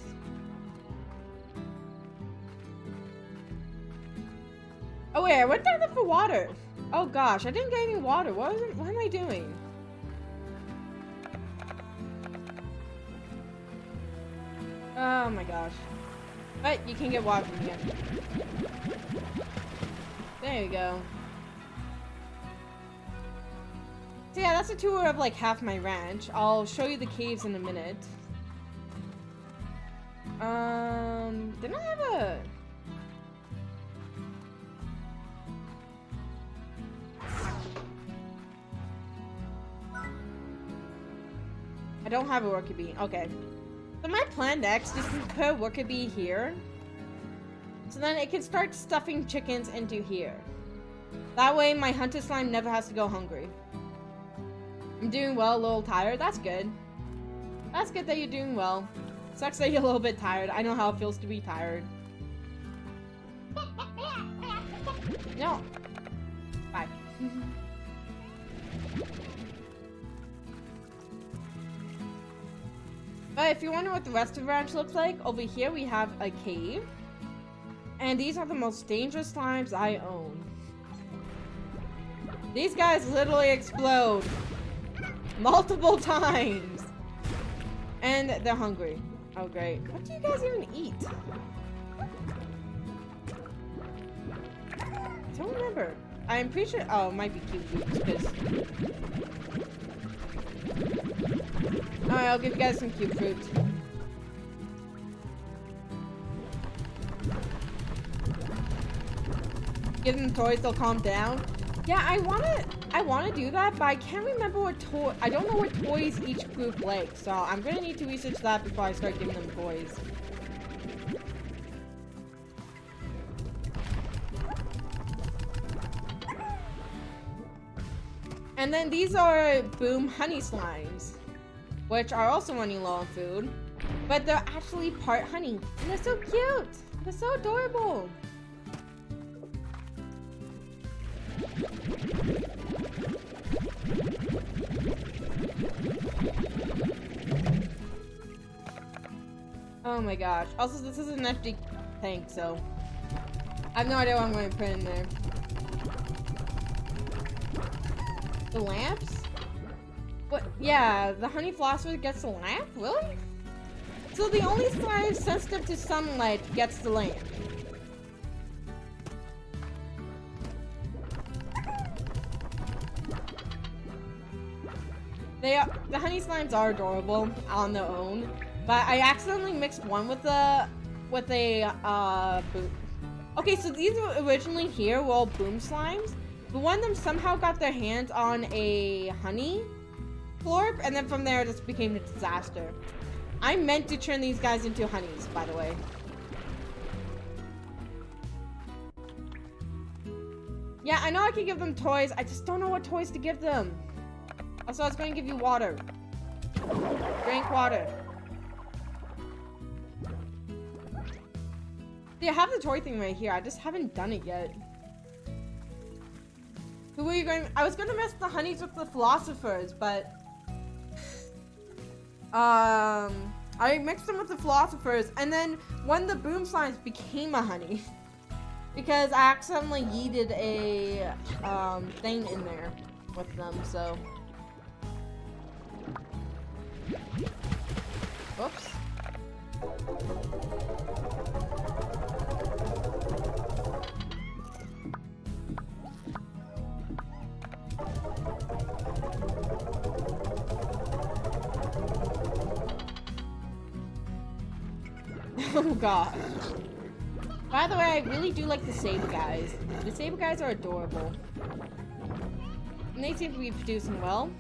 Oh wait, I went down there for water. Oh gosh, I didn't get any water. What am I doing? Oh my gosh. But you can get water from here. There you go. So yeah, that's a tour of like half my ranch. I'll show you the caves in a minute. Didn't I have a... I don't have a worker bee. Okay. So my plan next is to put a worker bee here. So then it can start stuffing chickens into here. That way my hunter slime never has to go hungry. I'm doing well, a little tired. That's good. That's good that you're doing well. Sucks that you're a little bit tired. I know how it feels to be tired. No. Bye. But if you wonder what the rest of the ranch looks like, over here we have a cave. And these are the most dangerous slimes I own. These guys literally explode multiple times. And they're hungry. Oh great. What do you guys even eat? I don't remember. I'm pretty sure, oh, it might be cute foods, because... Alright, I'll give you guys some cute fruit. Give them toys, they'll calm down. Yeah, I wanna do that, but I can't remember what I don't know what toys each group likes, so I'm gonna need to research that before I start giving them toys. And then these are Boom Honey Slimes, which are also running low on food, but they're actually part honey. And they're so cute! They're so adorable! Oh my gosh. Also, this is an empty tank, so I have no idea what I'm going to put in there. The lamps? What? Yeah, the honey philosopher gets the lamp? Really? So the only slime sensitive to sunlight gets the lamp. The honey slimes are adorable on their own, but I accidentally mixed one with a boom. Okay, so these were originally here were all boom slimes, but one of them somehow got their hands on a honey florp, and then from there it just became a disaster. I meant to turn these guys into honeys, by the way. Yeah, I know I can give them toys, I just don't know what toys to give them. Also, I was going to give you water. Drink water. See, I have the toy thing right here. I just haven't done it yet. Who were you going? I was gonna mix the honeys with the philosophers, but I mixed them with the philosophers, and then one of the boom slimes became a honey because I accidentally yeeted a thing in there with them. So, oops. Oh god. By the way, I really do like the Saber guys. The Saber guys are adorable. And they seem to be producing well.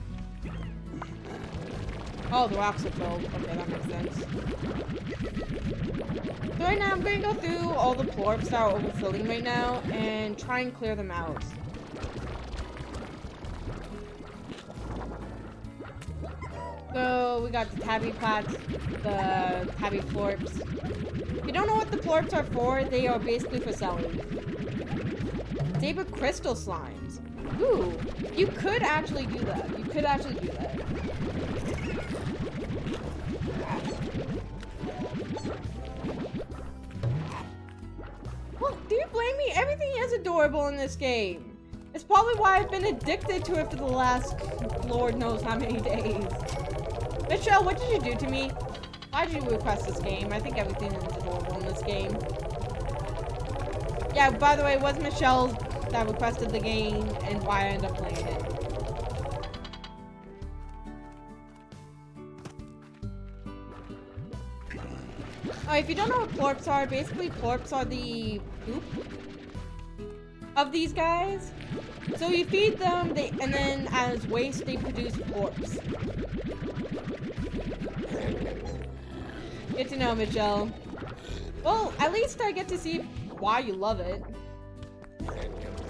Oh, the rocks are filled. Okay, that makes sense. So right now, I'm going to go through all the plorps that are overfilling right now and try and clear them out. So we got the tabby plats, the tabby plorps. If you don't know what the plorps are for, they are basically for selling. Saber crystal slimes. Ooh, you could actually do that. You could actually do that. Well, do you blame me? Everything is adorable in this game. It's probably why I've been addicted to it for the last Lord knows how many days. Michelle, what did you do to me? Why did you request this game? I think everything is adorable in this game. Yeah, by the way, it was Michelle that requested the game and why I ended up playing it. Oh, if you don't know what plorps are, basically plorps are the poop of these guys. So you feed them, and then as waste, they produce plorps. Good to know, Michelle. Well, at least I get to see why you love it.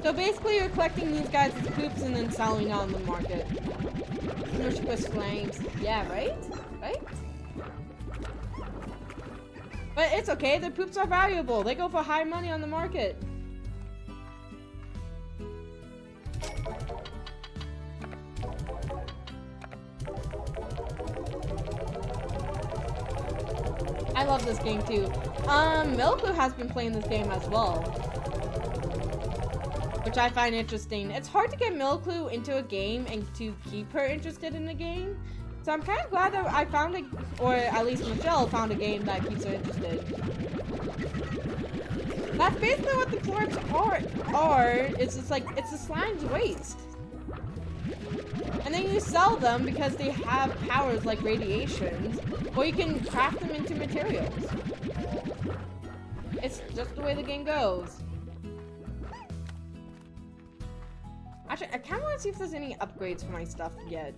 So basically, you're collecting these guys as poops and then selling on the market. Smush with flames. Yeah, right? Right? But it's okay, the poops are valuable. They go for high money on the market. I love this game too. Milku has been playing this game as well, which I find interesting. It's hard to get Milku into a game and to keep her interested in the game. So I'm kind of glad that I found it, or at least Michelle found a game that keeps her interested. That's basically what the plorps are. It's just like, it's the slime's waste. And then you sell them because they have powers like radiations, or you can craft them into materials. It's just the way the game goes. Actually, I kind of want to see if there's any upgrades for my stuff yet.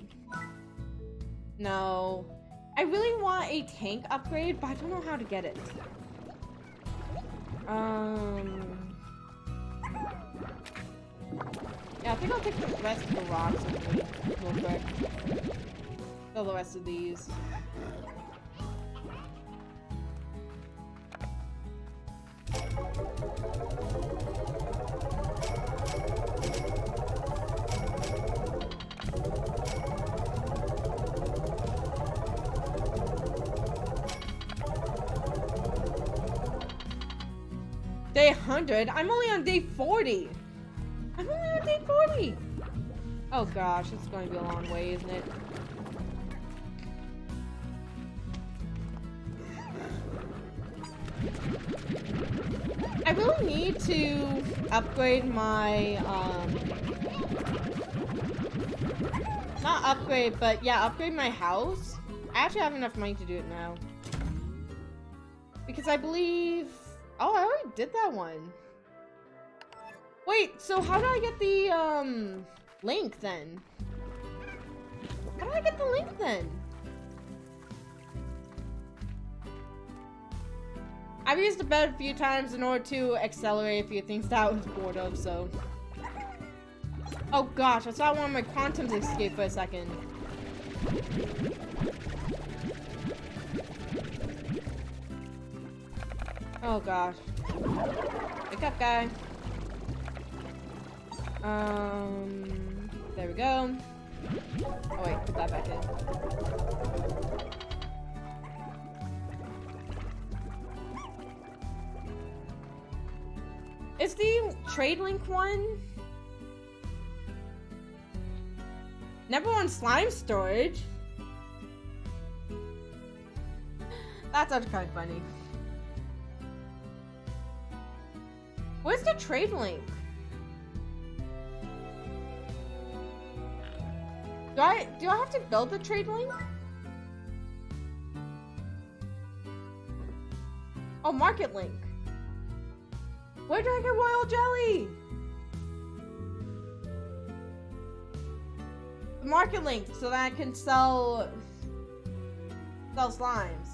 No. I really want a tank upgrade, but I don't know how to get it. Yeah, I think I'll take the rest of the rocks with me real quick. Fill the rest of these. Day 100? I'm only on day 40! I'm only on day 40! Oh gosh, it's going to be a long way, isn't it? I really need to upgrade my, not upgrade, but yeah, upgrade my house. I actually have enough money to do it now. Because I believe... Oh, I already did that one. Wait, so how do I get the, link then? How do I get the link then? I've used the bed a few times in order to accelerate a few things that I was bored of, so... Oh gosh, I saw one of my quantums escape for a second. Oh gosh. Wake up, guy. There we go. Oh wait, put that back in. Is the trade link one? Number one slime storage? That's actually kind of funny. Where's the trade link? Do I have to build the trade link? Oh, market link. Where do I get royal jelly? The market link so that I can sell slimes.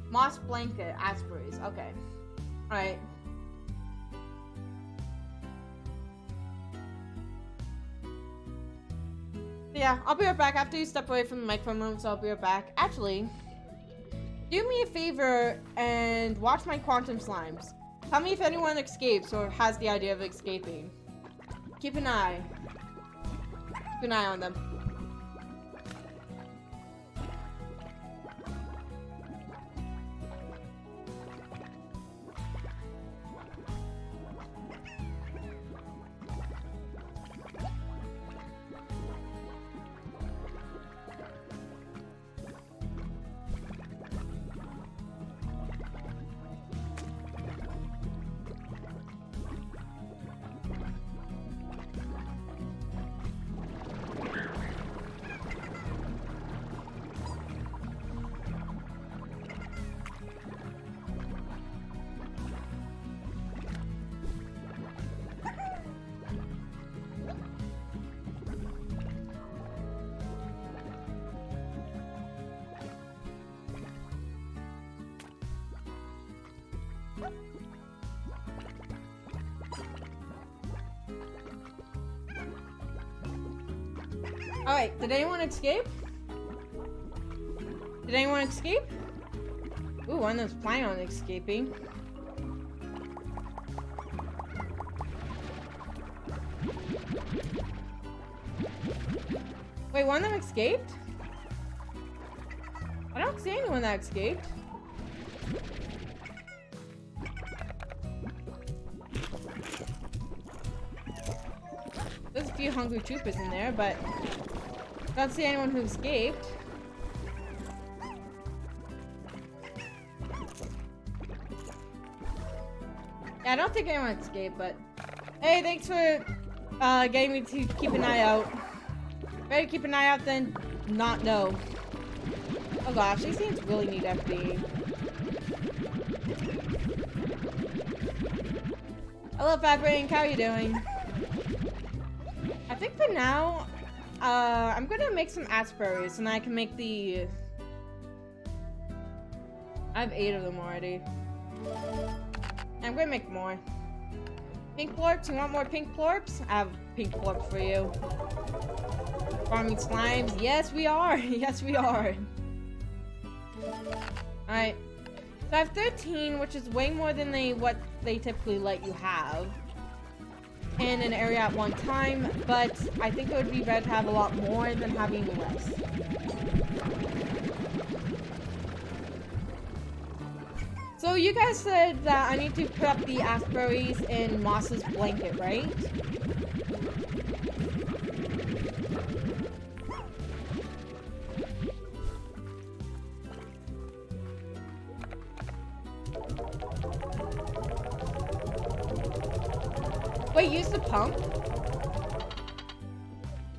Moss blanket, Aspreys. Okay. Alright. Yeah, I'll be right back after you step away from the microphone room, so I'll be right back. Actually, do me a favor and watch my quantum slimes. Tell me if anyone escapes or has the idea of escaping. Keep an eye. Keep an eye on them. Alright, did anyone escape? Did anyone escape? Ooh, one that's planning on escaping. Wait, one of them escaped? I don't see anyone that escaped. There's a few hungry troopers in there, but I don't see anyone who escaped. Yeah, I don't think anyone escaped, but hey, thanks for getting me to keep an eye out. Better keep an eye out than not know. Oh gosh, these things really need FD. Hello, Fat Brain, how are you doing? I think for now, I'm gonna make some Aspreys and I can make the... I have 8 of them already. I'm gonna make more. Pink plorps, you want more pink plorps? I have pink plorps for you. Farming slimes, yes we are, yes we are. Alright, so I have 13, which is way more than what they typically let you have in an area at one time, but I think it would be better to have a lot more than having less. So you guys said that I need to put up the Aspreys in Moss's blanket, right? Wait, use the pump?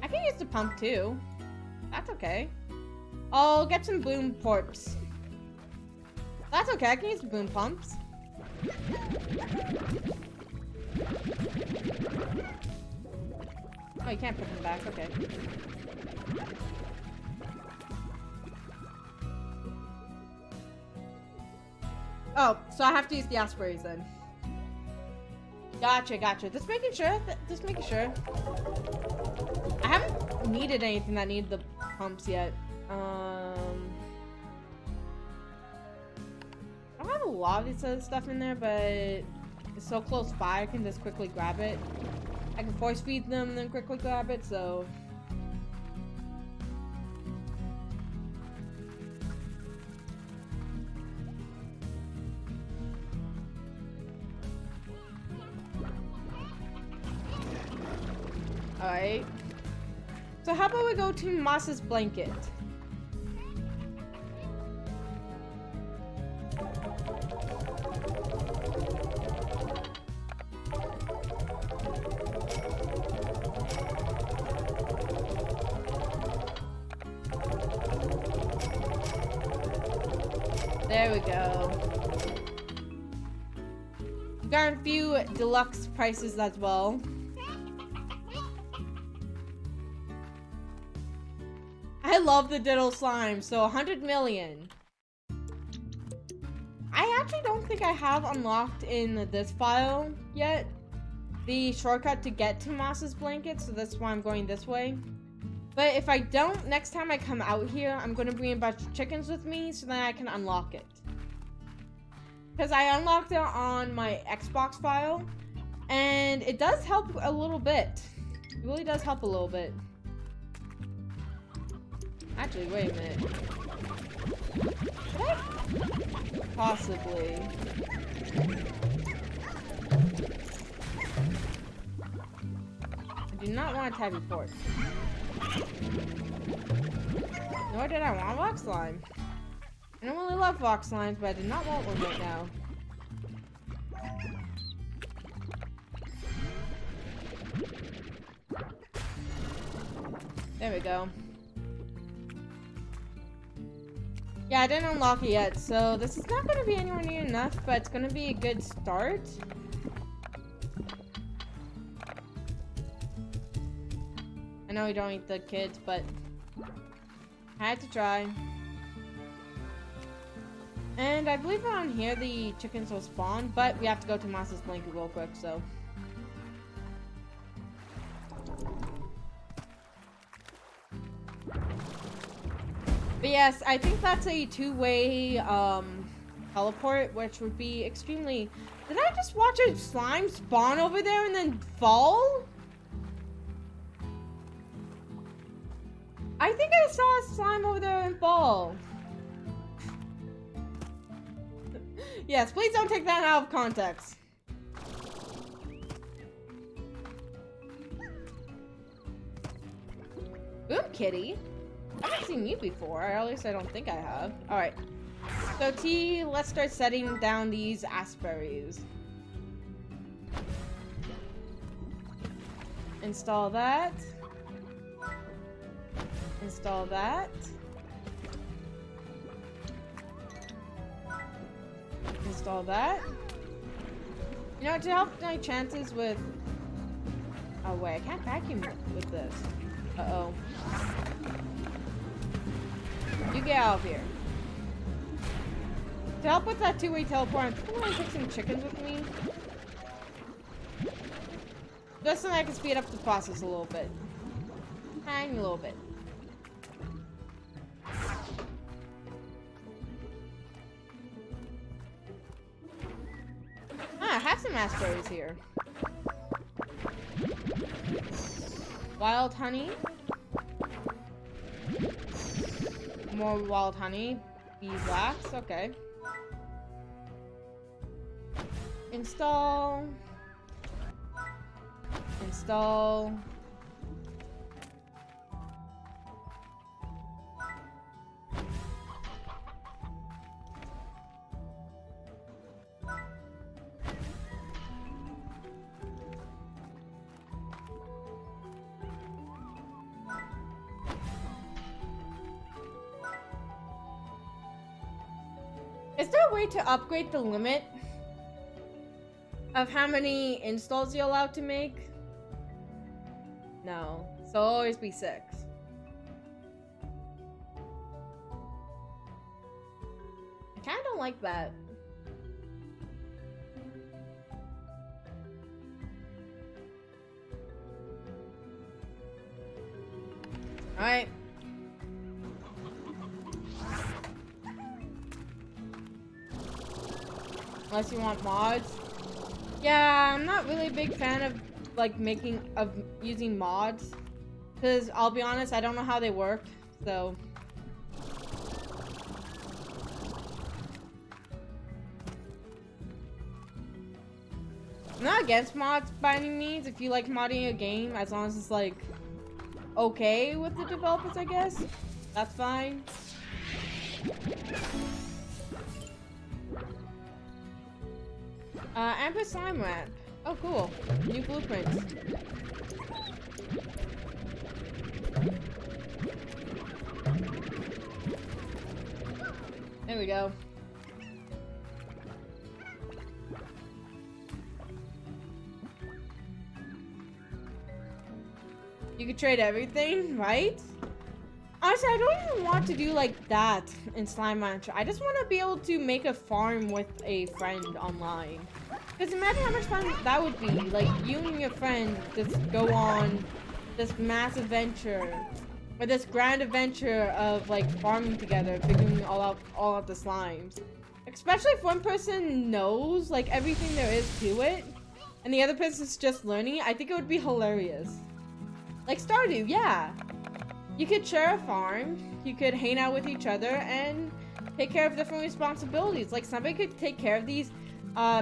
I can use the pump too. That's okay. I'll get some boom plorps. That's okay, I can use the boom pumps. Oh, you can't put them back, okay. Oh, so I have to use the Aspreys then. Gotcha, gotcha. Just making sure. Just making sure. I haven't needed anything that needed the pumps yet. I don't have a lot of this other stuff in there, but It's so close by, I can just quickly grab it. I can force feed them and then quickly grab it, so... Alright. So how about we go to Moss's blanket? There we go. Got a few deluxe prices as well. I love the diddle slime, so 100 million. I actually don't think I have unlocked in this file yet the shortcut to get to Moss's blanket, so that's why I'm going this way. But if I don't, next time I come out here, I'm going to bring a bunch of chickens with me so that I can unlock it. Because I unlocked it on my Xbox file, and it does help a little bit. It really does help a little bit. Actually, wait a minute. Could I? Possibly. I do not want a tabby port. Nor did I want rock slime. I don't really love rock slimes, but I did not want one right now. There we go. Yeah, I didn't unlock it yet, so this is not going to be anywhere near enough, but it's going to be a good start. I know we don't eat the kids, but I had to try. And I believe around here the chickens will spawn, but we have to go to Moss's blanket real quick, so. But yes, I think that's a two-way teleport, which would be extremely... Did I just watch a slime spawn over there and then fall? I think I saw a slime over there and fall. Yes, please don't take that out of context. Boom, kitty. I haven't seen you before, or at least I don't think I have. Alright. So T, let's start setting down these aspberries. Install that. Install that. Install that. You know, to help my chances with... Oh wait, I can't vacuum with this. Uh-oh. You get out of here. To help with that two-way teleport, I'm going to take some chickens with me. Just so that I can speed up the process a little bit. Tiny little bit. I have some aspberries here. Wild honey. More wild honey. Beeswax. Okay. Install. Install. Is there a way to upgrade the limit of how many installs you're allowed to make? No. So it'll always be 6. I kinda don't like that. Alright. Unless you want mods. Yeah, I'm not really a big fan of like using mods, because I'll be honest, I don't know how they work, so. I'm not against mods by any means if you like modding a game, as long as it's like okay with the developers, I guess. That's fine. Amber slime rat. Oh, cool. New blueprints. There we go. You could trade everything, right? Honestly, I don't even want to do like that in Slime Rancher. I just want to be able to make a farm with a friend online. Because imagine how much fun that would be. Like, you and your friend just go on this mass adventure. Or this grand adventure of like farming together, figuring all out the slimes. Especially if one person knows like everything there is to it, and the other person's just learning it, I think it would be hilarious. Like Stardew, yeah. You could share a farm, you could hang out with each other, and take care of different responsibilities. Like somebody could take care of these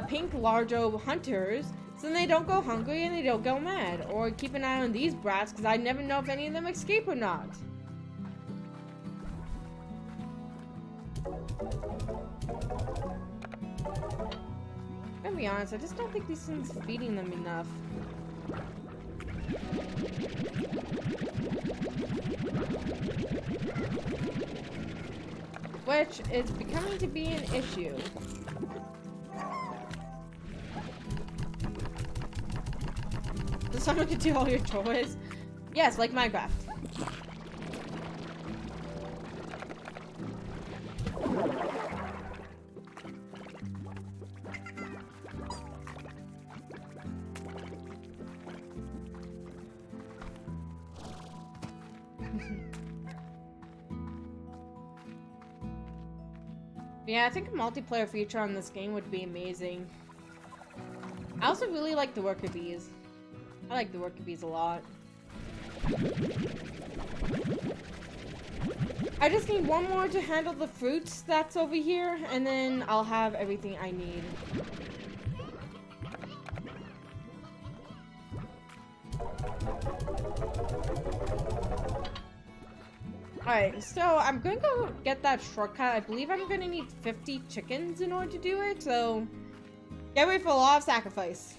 pink larjo hunters, so then they don't go hungry and they don't go mad. Or keep an eye on these brats, because I never know if any of them escape or not. To be honest, I just don't think these things are feeding them enough. Which is becoming to be an issue. So someone could do all your chores? Yes, like Minecraft. Yeah, I think a multiplayer feature on this game would be amazing. I also really like the worker bees. I like the worker bees a lot. I just need one more to handle the fruits that's over here, and then I'll have everything I need. Alright, so I'm gonna go get that shortcut. I believe I'm gonna need 50 chickens in order to do it, so get ready for a lot of sacrifice.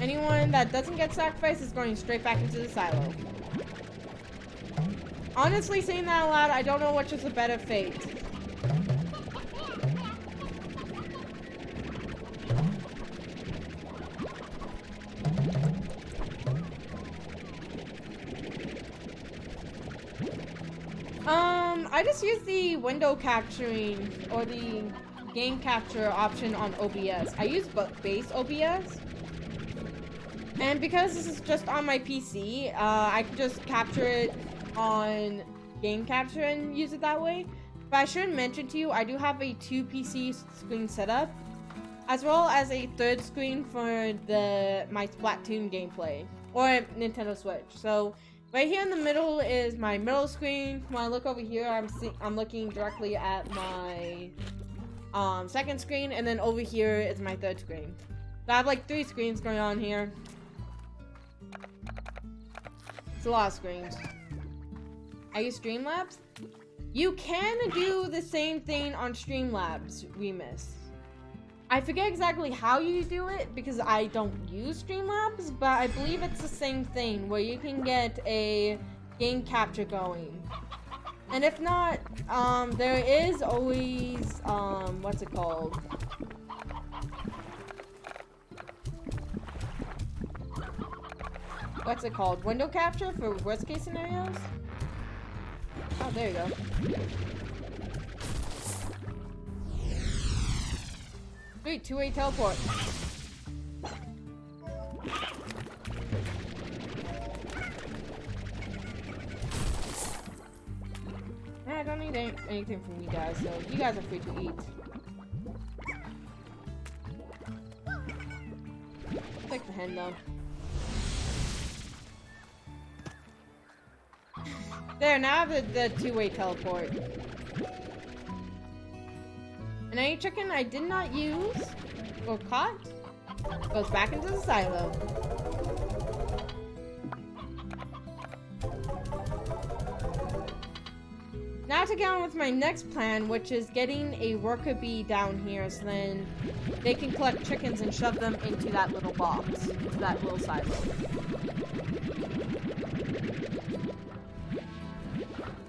Anyone that doesn't get sacrificed is going straight back into the silo. Honestly, saying that out loud, I don't know which is a better fate. I just use the window capturing or the game capture option on OBS. I use base OBS. And because this is just on my PC, I can just capture it on game capture and use it that way. But I should mention to you, I do have a 2 PC screen setup, as well as a 3rd screen for my Splatoon gameplay, or Nintendo Switch. So right here in the middle is my middle screen. When I look over here, I'm looking directly at my 2nd screen, and then over here is my 3rd screen. So I have like 3 screens going on here. It's a lot of screens. I use Streamlabs. You can do the same thing on Streamlabs, Remus. I forget exactly how you do it because I don't use Streamlabs, but I believe it's the same thing where you can get a game capture going. And if not, there is always, what's it called? What's it called? Window capture for worst case scenarios? Oh, there you go. Sweet, 2-way teleport. I don't need anything from you guys, so you guys are free to eat. Take the hen, though. There, now I have the two-way teleport. And any chicken I did not use or caught goes back into the silo. Now to get on with my next plan, which is getting a worker bee down here so then they can collect chickens and shove them into that little box, into that little silo.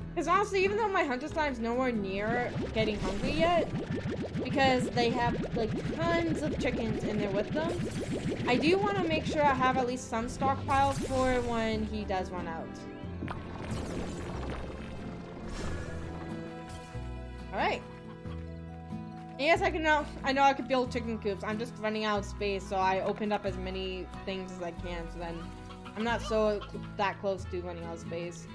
Because honestly, even though my hunter's time's nowhere near getting hungry yet, because they have like tons of chickens in there with them, I do want to make sure I have at least some stockpiles for when he does run out. Alright. Yes, I know I could build chicken coops. I'm just running out of space, so I opened up as many things as I can, so then I'm not that close to running out of space.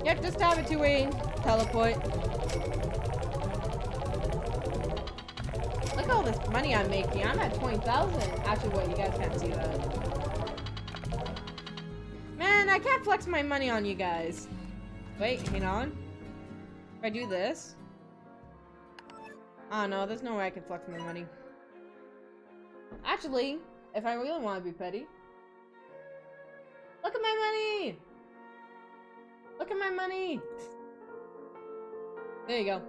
Yep, just have a two-way teleport. Look at all this money I'm making. I'm at 20,000. Actually, wait, you guys can't see that. Man, I can't flex my money on you guys. Wait, hang on. If I do this. Oh no, there's no way I can flex my money. Actually, if I really want to be petty. Look at my money! Look at my money! There you go.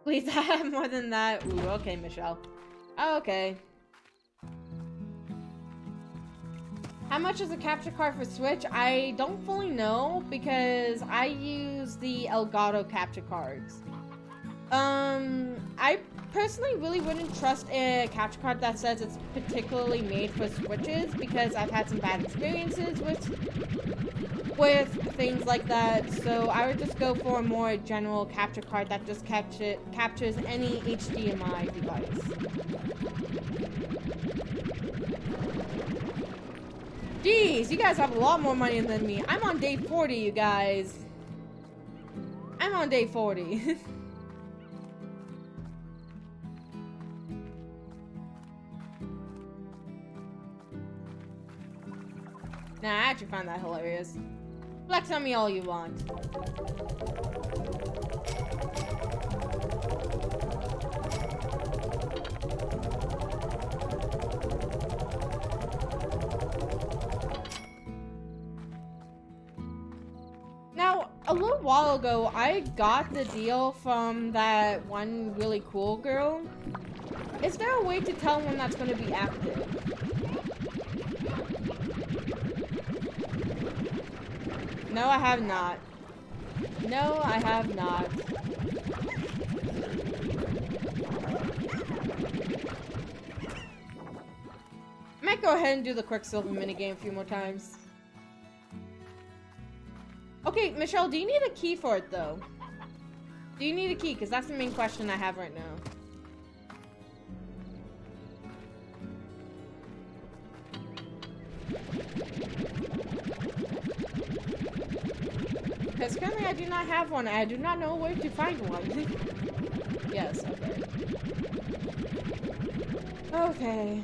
Please have more than that. Ooh, okay, Michelle. Oh, okay. How much is a capture card for Switch? I don't fully know because I use the Elgato capture cards. I personally really wouldn't trust a capture card that says it's particularly made for Switches because I've had some bad experiences with things like that. So I would just go for a more general capture card that just captures any HDMI device. Jeez, you guys have a lot more money than me. I'm on day 40, you guys. I'm on day 40. Nah, I actually find that hilarious. Flex on me all you want. Now, a little while ago, I got the deal from that one really cool girl. Is there a way to tell when that's going to be active? No, I have not. No, I have not. I might go ahead and do the Quicksilver minigame a few more times. Okay, Michelle, do you need a key for it, though? Do you need a key? Because that's the main question I have right now. Because currently I do not have one. I do not know where to find one. Yes, okay. Okay.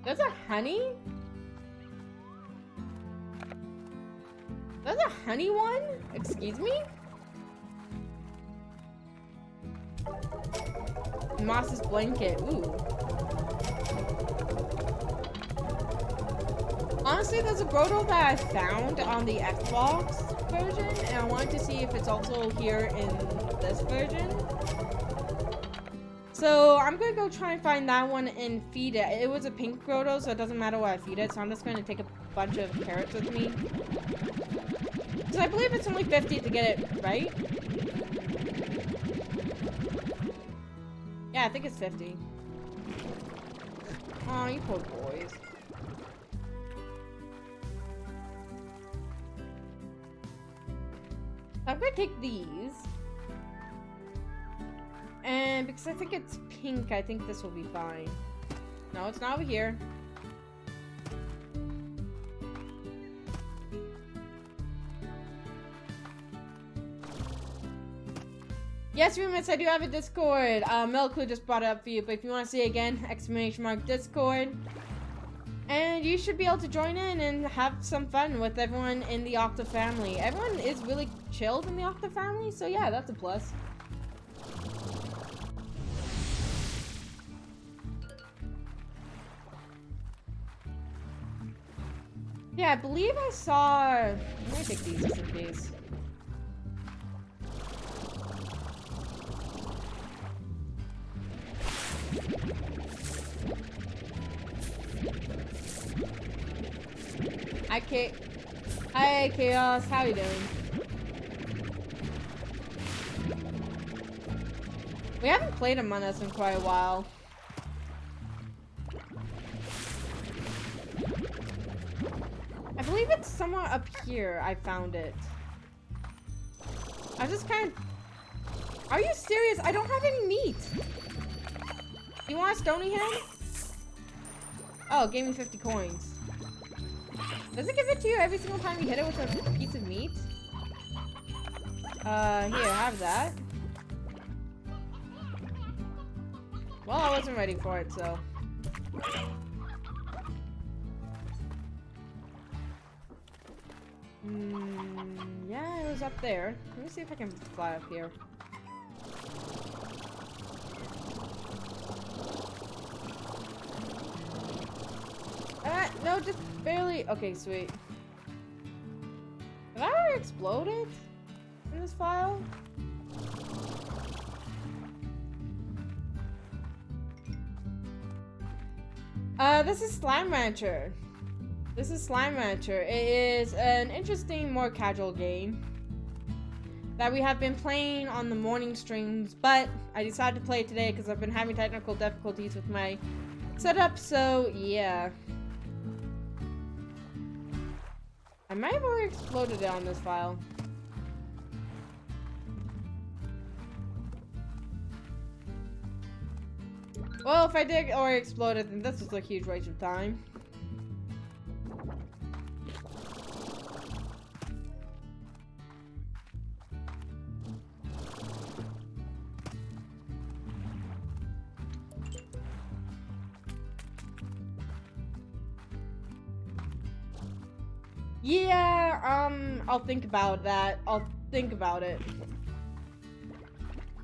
There's a honey? There's a honey one? Excuse me? Moss's blanket. Ooh. Honestly, there's a Brodo that I found on the Xbox version, and I wanted to see if it's also here in this version. So I'm gonna go try and find that one and feed it. It was a pink Brodo, so it doesn't matter what I feed it, so I'm just gonna take a bunch of carrots with me. So I believe it's only 50 to get it right. Yeah, I think it's 50. Aw, you poor boys. I'm gonna take these. And because I think it's pink, I think this will be fine. No, it's not over here. Yes, roommates, I do have a Discord. Milkwood just brought it up for you, but if you want to see it again, !Discord. And you should be able to join in and have some fun with everyone in the Octa family. Everyone is really chilled in the Octa family, so yeah, that's a plus. Yeah, I believe I saw... Let me take these just in case. Hi, Chaos. How you doing? We haven't played Among Us in quite a while. I believe it's somewhere up here. I found it. I just kind of... Are you serious? I don't have any meat. You want a stony hen? Oh, it gave me 50 coins. Does it give it to you every single time you hit it with a piece of meat? Here, have that. Well, I wasn't ready for it, so... Yeah, it was up there. Let me see if I can fly up here. No, just barely. Okay, sweet. Have I already exploded in this file? This is Slime Rancher. This is Slime Rancher. It is an interesting, more casual game that we have been playing on the morning streams, but I decided to play it today because I've been having technical difficulties with my setup, so yeah. I might have already exploded it on this file. Well, if I did already explode it, then this was a huge waste of time. Yeah, I'll think about that. I'll think about it.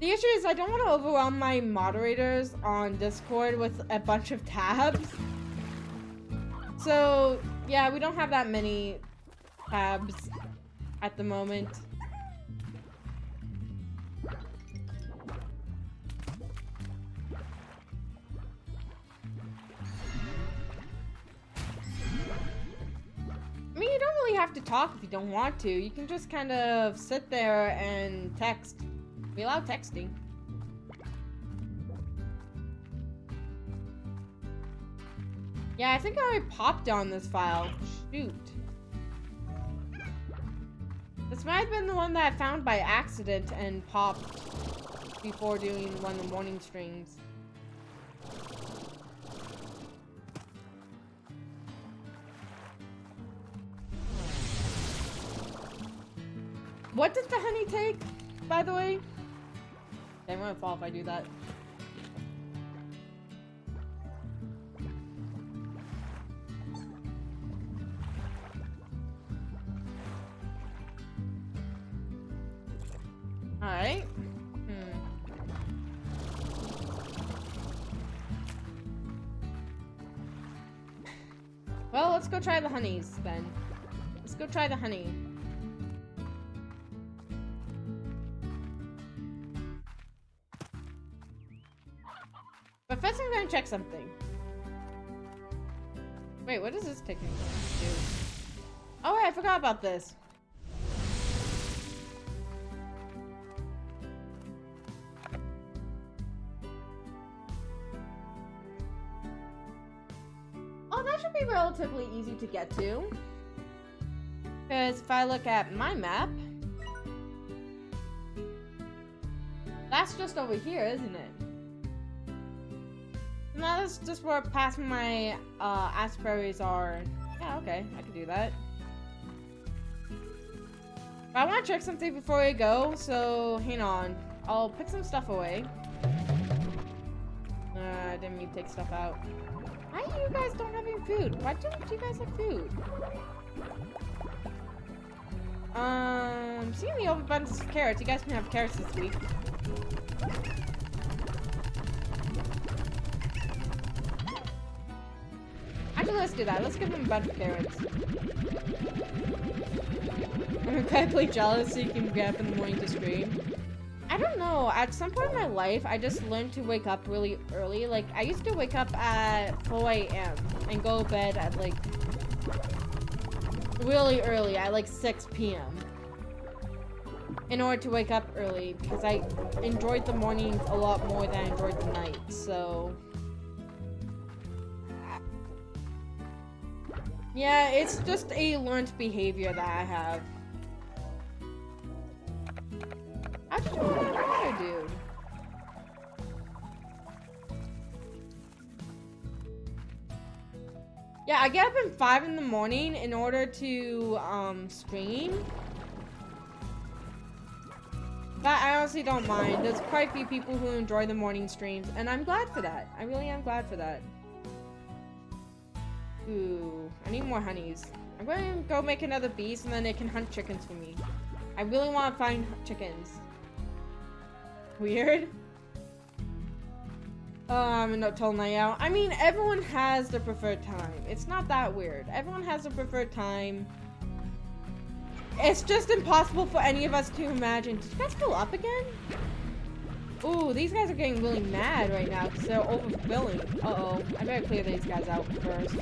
The issue is I don't want to overwhelm my moderators on Discord with a bunch of tabs. So, yeah, we don't have that many tabs at the moment. I mean, you don't really have to talk if you don't want to. You can just kind of sit there and text. We allow texting. Yeah, I think I already popped on this file. Shoot. This might have been the one that I found by accident and popped before doing one of the morning streams. What does the honey take, by the way? I'm gonna fall if I do that. Alright. Well, let's go try the honeys then. Let's go try the honey. But first I'm gonna check something. Wait, what does this take me to do? Oh wait, I forgot about this. Oh, that should be relatively easy to get to. Because if I look at my map, That's just over here, isn't it? No, that's just where past my aspberries are. Yeah, okay, I can do that. But I want to check something before we go, so hang on. I'll pick some stuff away. I didn't mean to take stuff out. Why you guys don't have any food? Why don't you guys have food? Seeing the overabundance of carrots, you guys can have carrots this week. Actually, let's do that. Let's give them a bunch of carrots. I'm incredibly jealous so you can get up in the morning to stream. I don't know. At some point in my life, I just learned to wake up really early. Like, I used to wake up at 4 a.m. and go to bed at, like, really early, at, like, 6 p.m. in order to wake up early, because I enjoyed the mornings a lot more than I enjoyed the nights, so... yeah, it's just a learned behavior that I have. How did you want that water, dude? Yeah, I get up at 5 in the morning in order to, stream. But I honestly don't mind. There's quite a few people who enjoy the morning streams, and I'm glad for that. I really am glad for that. Ooh, I need more honeys. I'm going to go make another beast, and then it can hunt chickens for me. I really want to find chickens. Weird. I'm not told night out. I mean, everyone has their preferred time. It's not that weird. Everyone has their preferred time. It's just impossible for any of us to imagine. Did you guys fill up again? Ooh, these guys are getting really mad right now because they're overfilling. Uh-oh. I better clear these guys out first.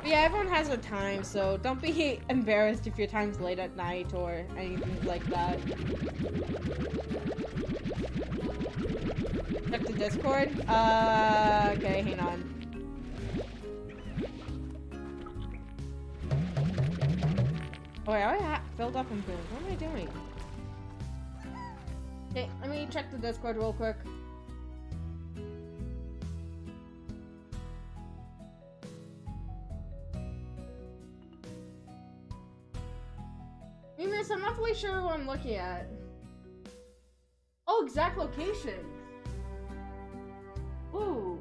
But yeah, everyone has a time, so don't be embarrassed if your time's late at night or anything like that. Check the Discord? Okay, hang on. Oh wait, I already filled up on food. What am I doing? Okay, let me check the Discord real quick. Miss, I'm not really sure what I'm looking at. Oh, exact location. Ooh.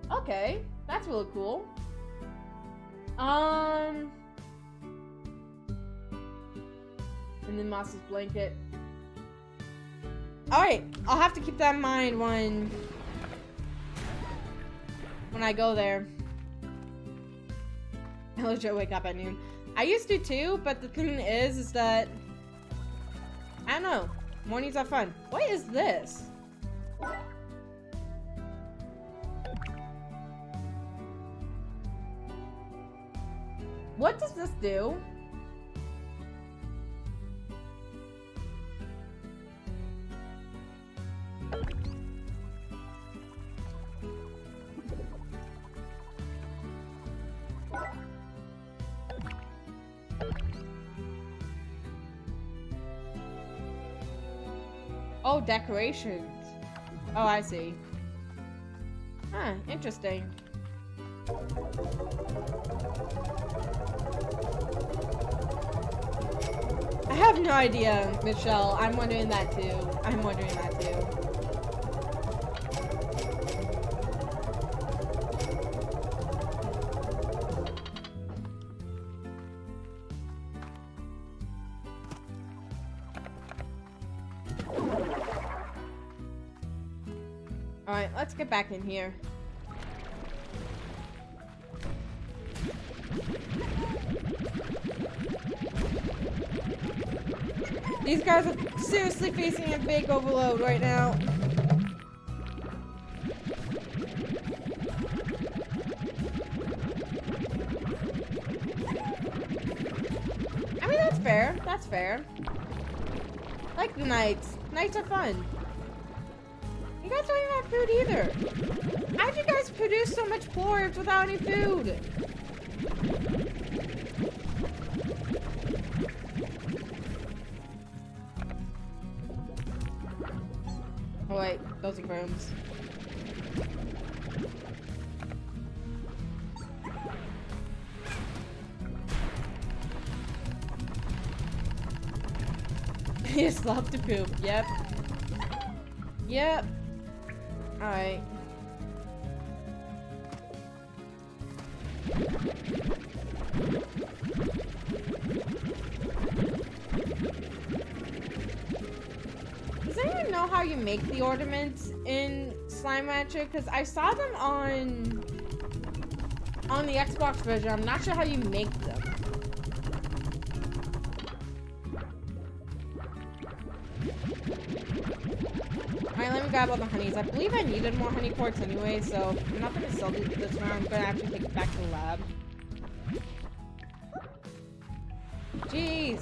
Okay, that's really cool. And then Moss's blanket. Alright, I'll have to keep that in mind when I go there. I legit wake up at noon. I used to too, but the thing is that I don't know. Mornings are fun. What is this? What does this do? Oh, decorations. Oh, I see. Huh, interesting. I have no idea, Michelle. I'm wondering that too. I'm wondering that too. Alright, let's get back in here. These guys are seriously facing a big overload right now. I mean, that's fair. That's fair. I like the nights. Nights are fun. You guys don't even have food either. How'd you guys produce so much porridge without any food? Oh wait, those are brooms. He just love to poop. Yep. Yep. Alright. Does anyone know how you make the ornaments in Slime Rancher? Because I saw them on the Xbox version. I'm not sure how you make them. Alright, let me grab all the honeys. I believe I needed more honey quartz anyway, so I'm not going to sell this round. I'm going to actually take it back to the lab. Jeez.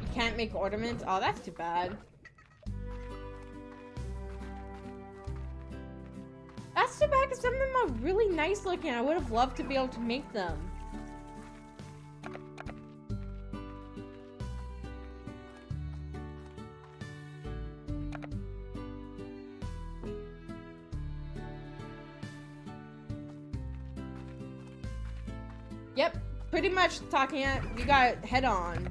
You can't make ornaments? Oh, that's too bad. That's too bad because some of them are really nice looking. I would have loved to be able to make them. Yep, pretty much talking at you got head on.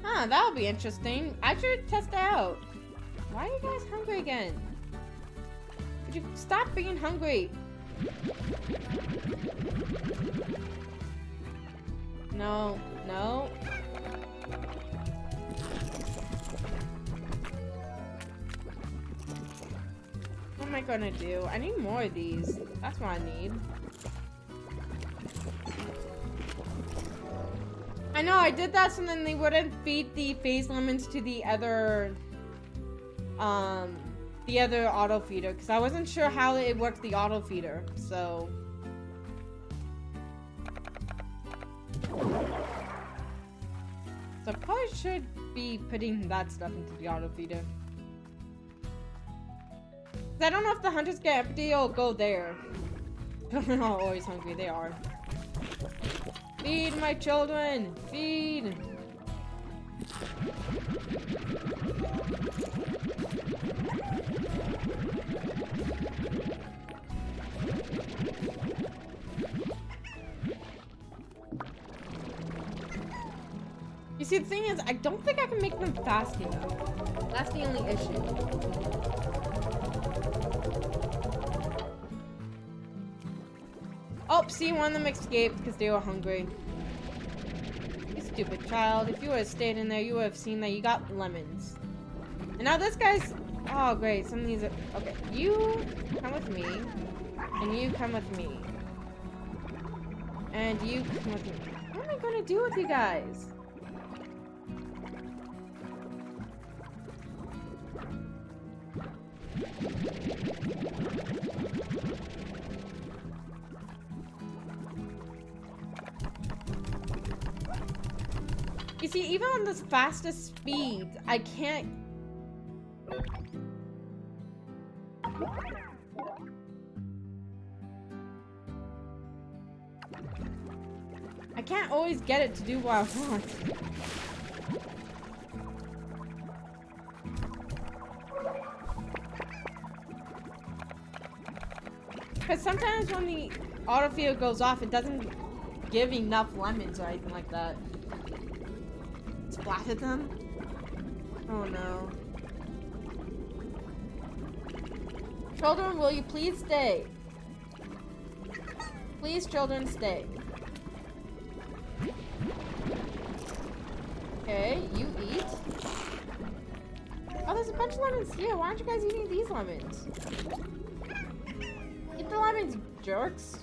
Huh, that'll be interesting. I should test it out. Why are you guys hungry again? Would you stop being hungry? No, no. What am I gonna do? I need more of these. That's what I need. I know, I did that so then they wouldn't feed the phase lemons to the other auto feeder, because I wasn't sure how it worked the auto feeder, so I probably should be putting that stuff into the auto feeder. I don't know if the hunters get empty or go there. They're not always hungry, they are. Feed my children! Feed! You see, the thing is, I don't think I can make them fast enough. That's the only issue. Oh, see, one of them escaped because they were hungry. You stupid child. If you would have stayed in there, you would have seen that you got lemons. And now this guy's... Oh, great. Some of these are... Okay, you come with me. And you come with me. And you come with me. What am I going to do with you guys? You see, even on the fastest speeds, I can't... I can't always get it to do what I want. Because sometimes when the autofield goes off, it doesn't give enough lemons or anything like that. Splatted them? Oh no. Children, will you please stay? Please, children, stay. Okay, you eat. Oh, there's a bunch of lemons here. Why aren't you guys eating these lemons? Eat the lemons, jerks.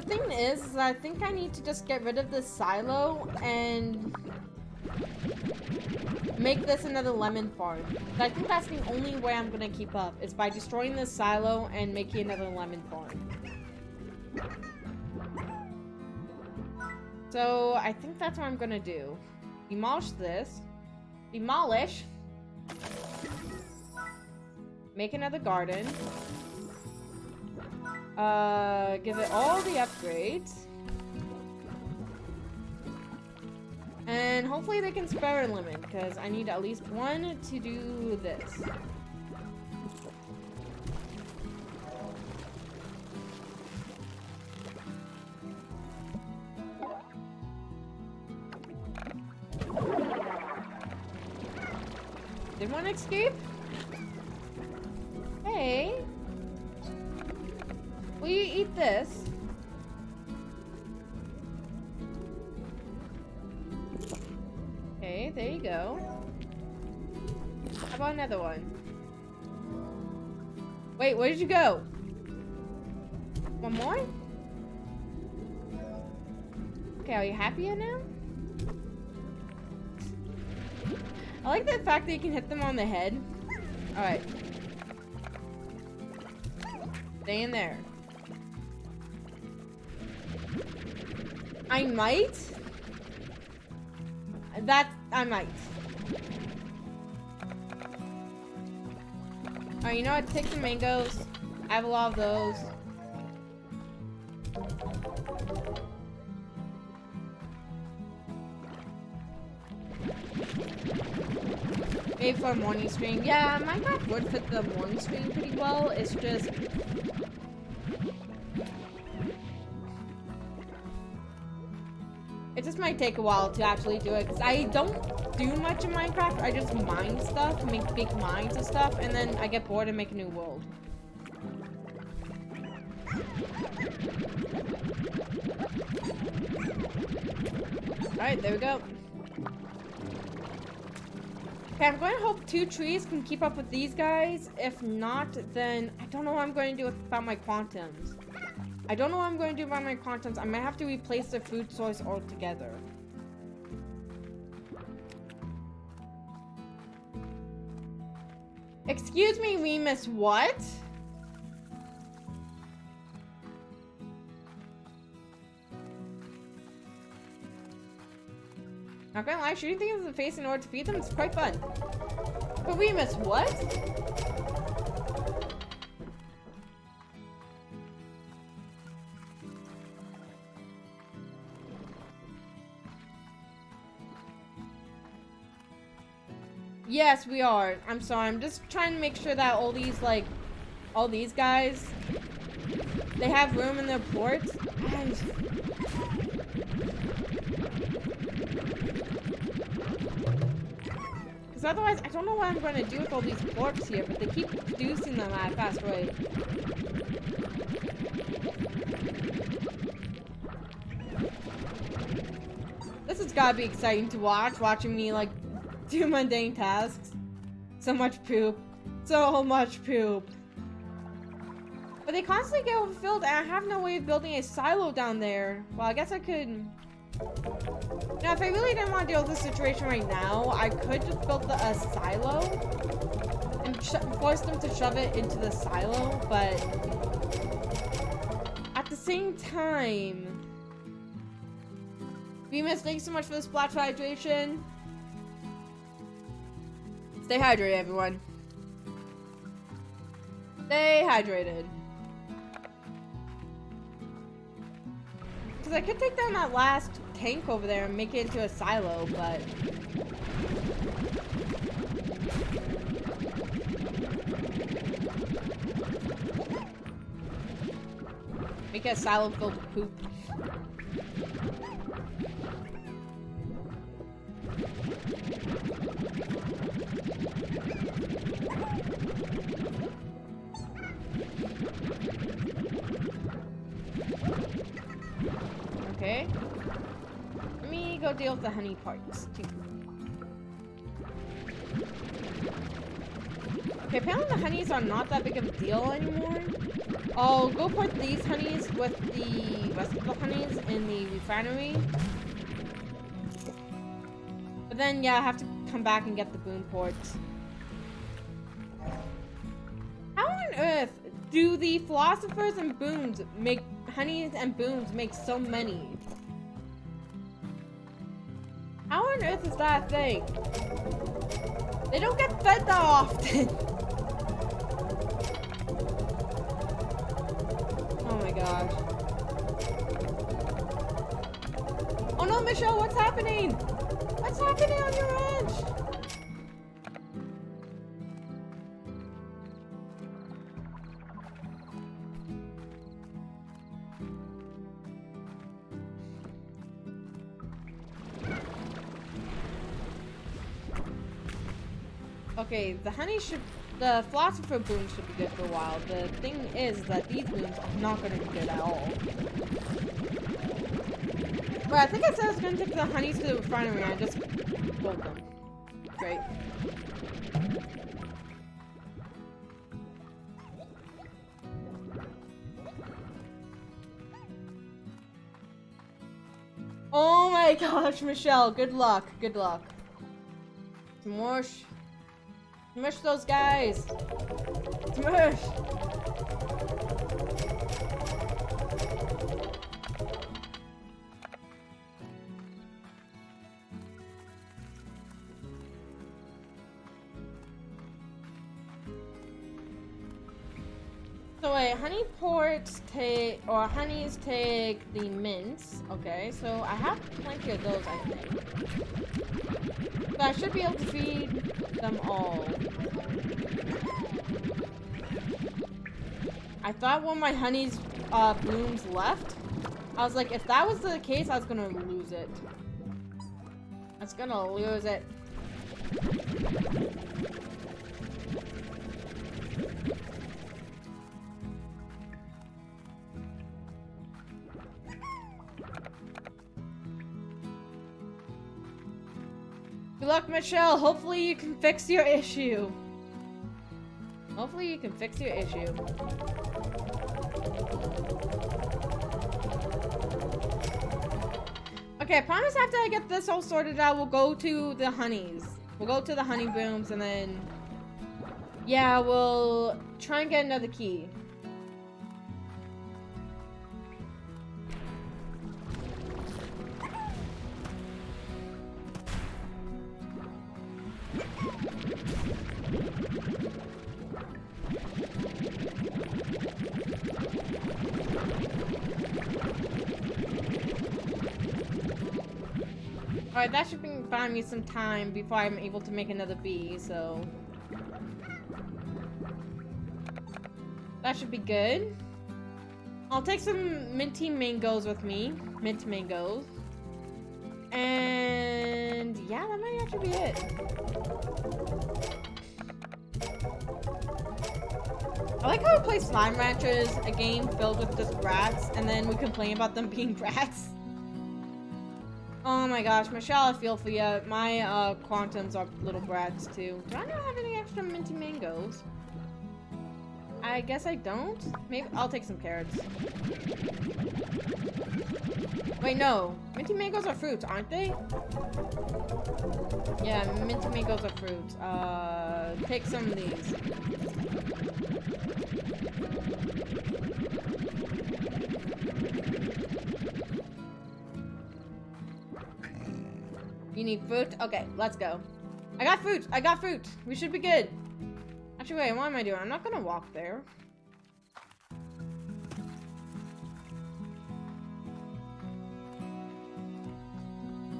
thing is I think I need to just get rid of this silo and make this another lemon farm. But I think that's the only way I'm gonna keep up, is by destroying this silo and making another lemon farm. So I think that's what I'm gonna do. Demolish this. Demolish. Make another garden. Give it all the upgrades. And hopefully they can spare a lemon, because I need at least one to do this. Did one escape? Hey. Will you eat this? Okay, there you go. How about another one? Wait, where did you go? One more? Okay, are you happier now? I like the fact that you can hit them on the head. Alright. Stay in there. I might? I might. Alright, you know what? Take the mangoes. I have a lot of those. Maybe for a morning stream. Yeah, Minecraft would fit the morning stream pretty well. It's just... it just might take a while to actually do it, because I don't do much in Minecraft. I just mine stuff, make big mines and stuff, and then I get bored and make a new world. Alright, there we go. Okay, I'm going to hope 2 trees can keep up with these guys. If not, then I don't know what I'm going to do about my quantums. I don't know what I'm going to do about my quantums. I might have to replace the food source altogether. Excuse me, Remus, what? Not gonna lie, shooting things in the face in order to feed them is quite fun. But Remus, what? Yes, we are. I'm sorry. I'm just trying to make sure that all these, like, all these guys, they have room in their ports. Because otherwise, I don't know what I'm going to do with all these ports here, but they keep producing them at a fast rate. This has got to be exciting to watch, watching me, like, do mundane tasks. So much poop. So much poop. But they constantly get overfilled, and I have no way of building a silo down there. Well, I guess I could... Now, if I really didn't want to deal with this situation right now, I could just build a silo and force them to shove it into the silo, but at the same time... Remus, thank you so much for the Splat hydration. Stay hydrated, everyone. Stay hydrated. Because I could take down that last tank over there and make it into a silo, but... make a silo filled with poop. Okay. Let me go deal with the honey parts too. Okay, apparently the honeys are not that big of a deal anymore. I'll go put these honeys with the rest of the honeys in the refinery. But then, yeah, I have to come back and get the boom ports. How on earth do the philosophers and booms make honeys and booms make so many? How on earth is that a thing? They don't get fed that often. Oh my gosh. Oh no, Michelle, what's happening? What's happening on your ranch? Okay, the philosopher boom should be good for a while. The thing is that these booms are not going to be good at all. Well, I think I said I was going to take the honeys to the refinery and I just pulled them. Great. Oh my gosh, Michelle, good luck, good luck. Smush. Smush those guys. Smush. So wait, honey ports take, or honeys take the mints. Okay, so I have plenty of those, I think. So I should be able to feed them all. I thought one of my honey's blooms left. I was like, if that was the case, I was gonna lose it. I was gonna lose it. Good luck, Michelle. Hopefully you can fix your issue. Hopefully you can fix your issue. Okay, I promise after I get this all sorted out, we'll go to the honeys. We'll go to the honey booms and then... yeah, we'll try and get another key. Alright, that should buy me some time before I'm able to make another bee, so... that should be good. I'll take some minty mangoes with me. Mint mangoes. And... yeah, that might actually be it. I like how we play Slime Ranchers, a game filled with just rats, and then we complain about them being rats. Oh my gosh, Michelle, I feel for you. My quantums are little brats too. Do I not have any extra minty mangoes? I guess I don't. Maybe I'll take some carrots. Wait, no. Minty mangoes are fruits, aren't they? Yeah, minty mangoes are fruits. Take some of these. You need fruit? Okay, let's go. I got fruit! I got fruit! We should be good. Actually, wait, what am I doing? I'm not gonna walk there.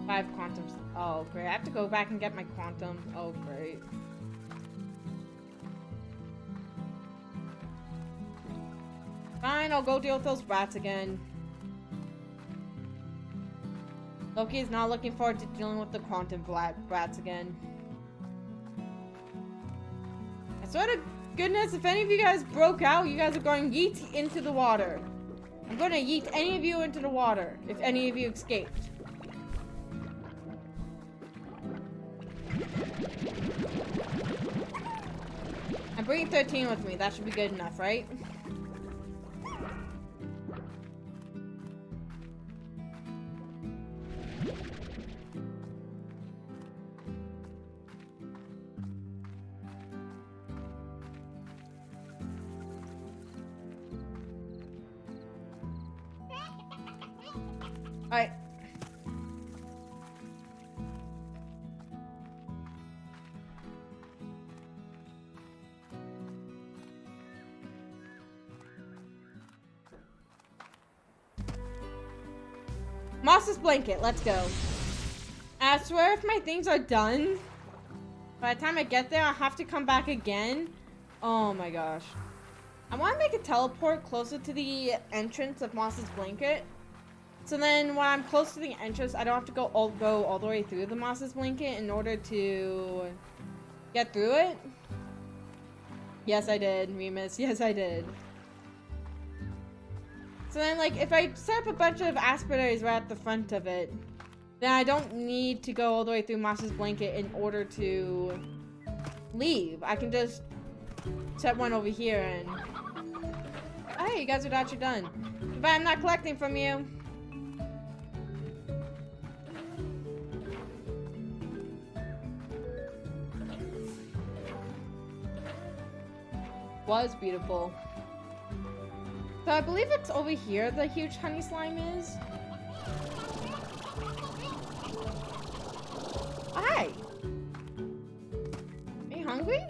Five quantums. Oh, great. I have to go back and get my quantums. Oh, great. Fine, I'll go deal with those rats again. Loki is not looking forward to dealing with the quantum rats again. I swear to goodness, if any of you guys broke out, you guys are going yeet into the water. I'm going to yeet any of you into the water, if any of you escaped. I'm bringing 13 with me. That should be good enough, right? Alright. Moss's blanket, let's go. I swear if my things are done, by the time I get there, I have to come back again. Oh my gosh. I want to make a teleport closer to the entrance of Moss's blanket. So then when I'm close to the entrance, I don't have to go all the way through the Moss's blanket in order to get through it. Yes, I did, Remus. Yes, I did. So then, like, if I set up a bunch of aspirates right at the front of it, then I don't need to go all the way through Moss's blanket in order to leave. I can just set one over here and... Hey, you guys are actually done. But I'm not collecting from you. Was beautiful. So I believe it's over here the huge honey slime is. Hi! Are you hungry?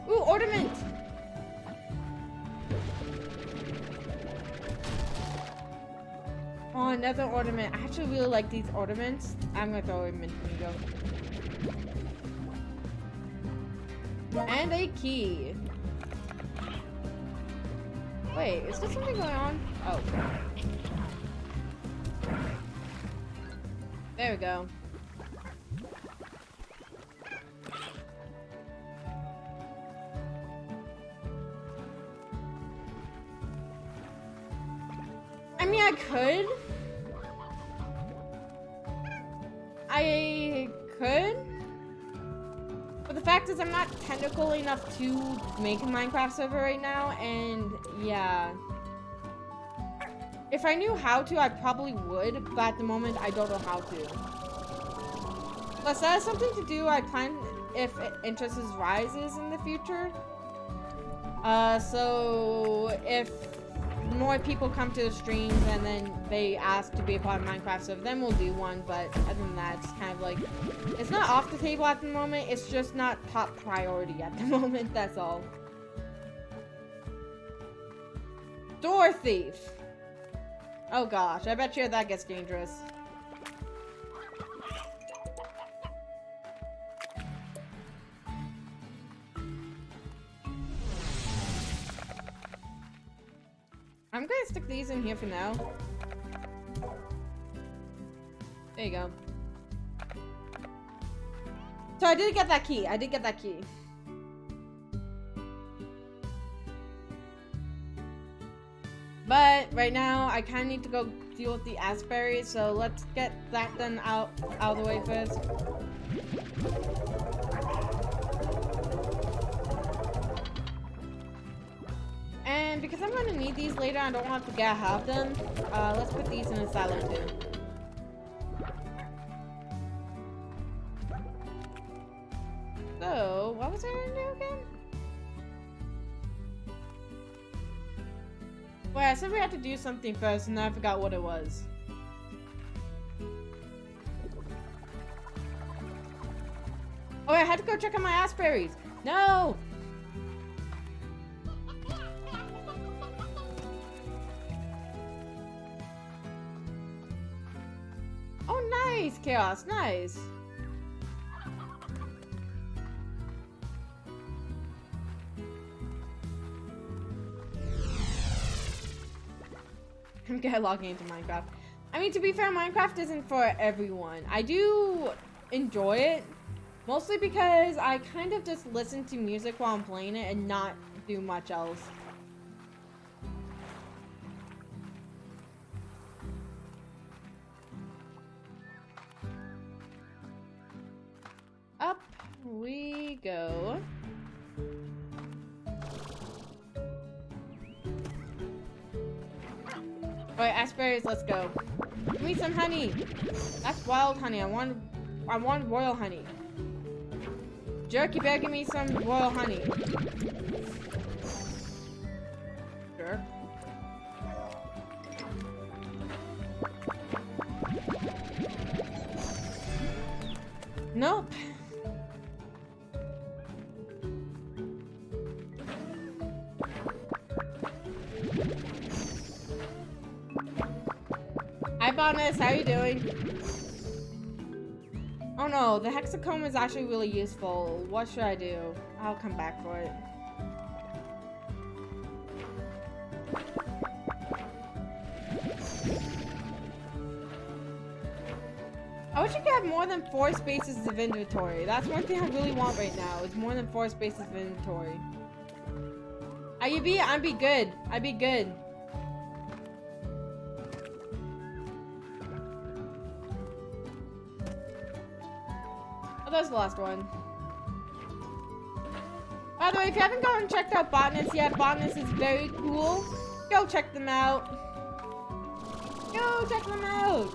Ooh, ornament! Oh, another ornament. I actually really like these ornaments. I'm gonna throw them in when you go. And a key. Wait, is there something going on? Oh. There we go. I mean, I could. But the fact is I'm not technical enough to make a Minecraft server right now, and yeah. If I knew how to, I probably would, but at the moment I don't know how to. Plus, that is something to do I plan if interest rises in the future. So if more people come to the streams and then they ask to be a part of Minecraft server, then we'll do one. But other than that, it's kind of like, it's not off the table at the moment, it's just not top priority at the moment, that's all. Door thief! Oh gosh, I bet you that gets dangerous. I'm gonna stick these in here for now. There you go. So I did get that key. I did get that key. But right now, I kind of need to go deal with the aspberries, so let's get that done out of the way first. And because I'm going to need these later, I don't want to forget I have them. Let's put these in a silo too. So, what was I going to do again? Wait, I said we had to do something first, and then I forgot what it was. Oh, I had to go check on my aspberries. No! Oh, nice, Chaos, nice. I'm gonna logging into Minecraft. I mean, to be fair, Minecraft isn't for everyone. I do enjoy it, Mostly because I kind of just listen to music while I'm playing it and not do much else. Up we go. Alright, Asperries, let's go. Give me some honey. That's wild honey. I want royal honey. Jerk, you better give me some royal honey. Jerk. Nope. Hi, Bonus. How you doing? Oh no, the hexacomb is actually really useful. What should I do? I'll come back for it. I wish you could have more than 4 spaces of inventory. That's one thing I really want right now. It's more than 4 spaces of inventory. How you be? I'd be good. I'd be good. Oh, that was the last one. By the way, if you haven't gone and checked out Botanist yet, Botanist is very cool. Go check them out. Go check them out.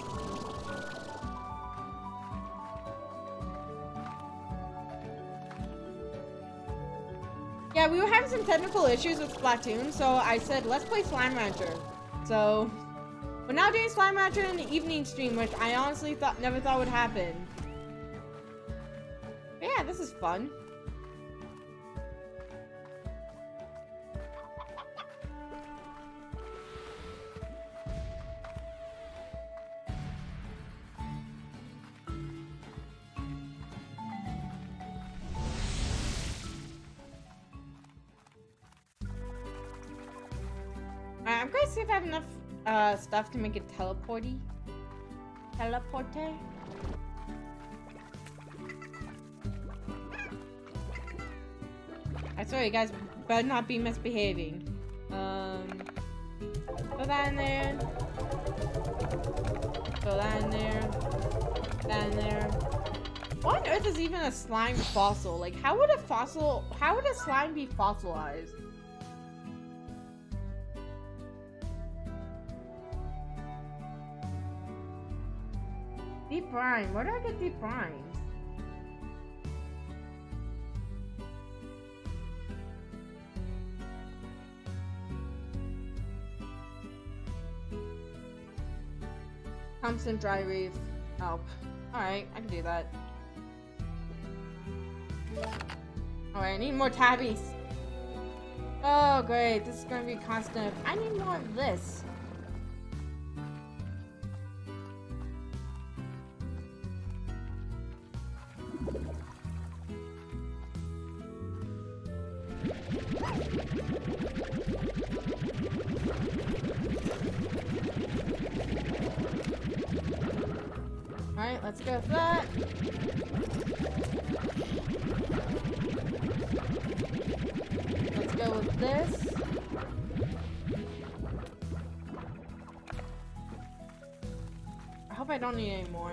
Yeah, we were having some technical issues with Splatoon, so I said, let's play Slime Rancher. So, we're now doing Slime Rancher in the evening stream, which I honestly never thought would happen. But yeah, this is fun. I'm going to see if I have enough stuff to make it teleporty. Teleporte? I swear you guys better not be misbehaving. Throw that in there. Throw that in there. That in there. What on earth is even a slime fossil? Like, how would a slime be fossilized? Deep brine. Where do I get deep brine? Thompson dry reef. Oh. Alright, I can do that. Alright, I need more tabbies. Oh, great. This is going to be constant. I need more of this. Alright, let's go for that. Let's go with this. I hope I don't need any more.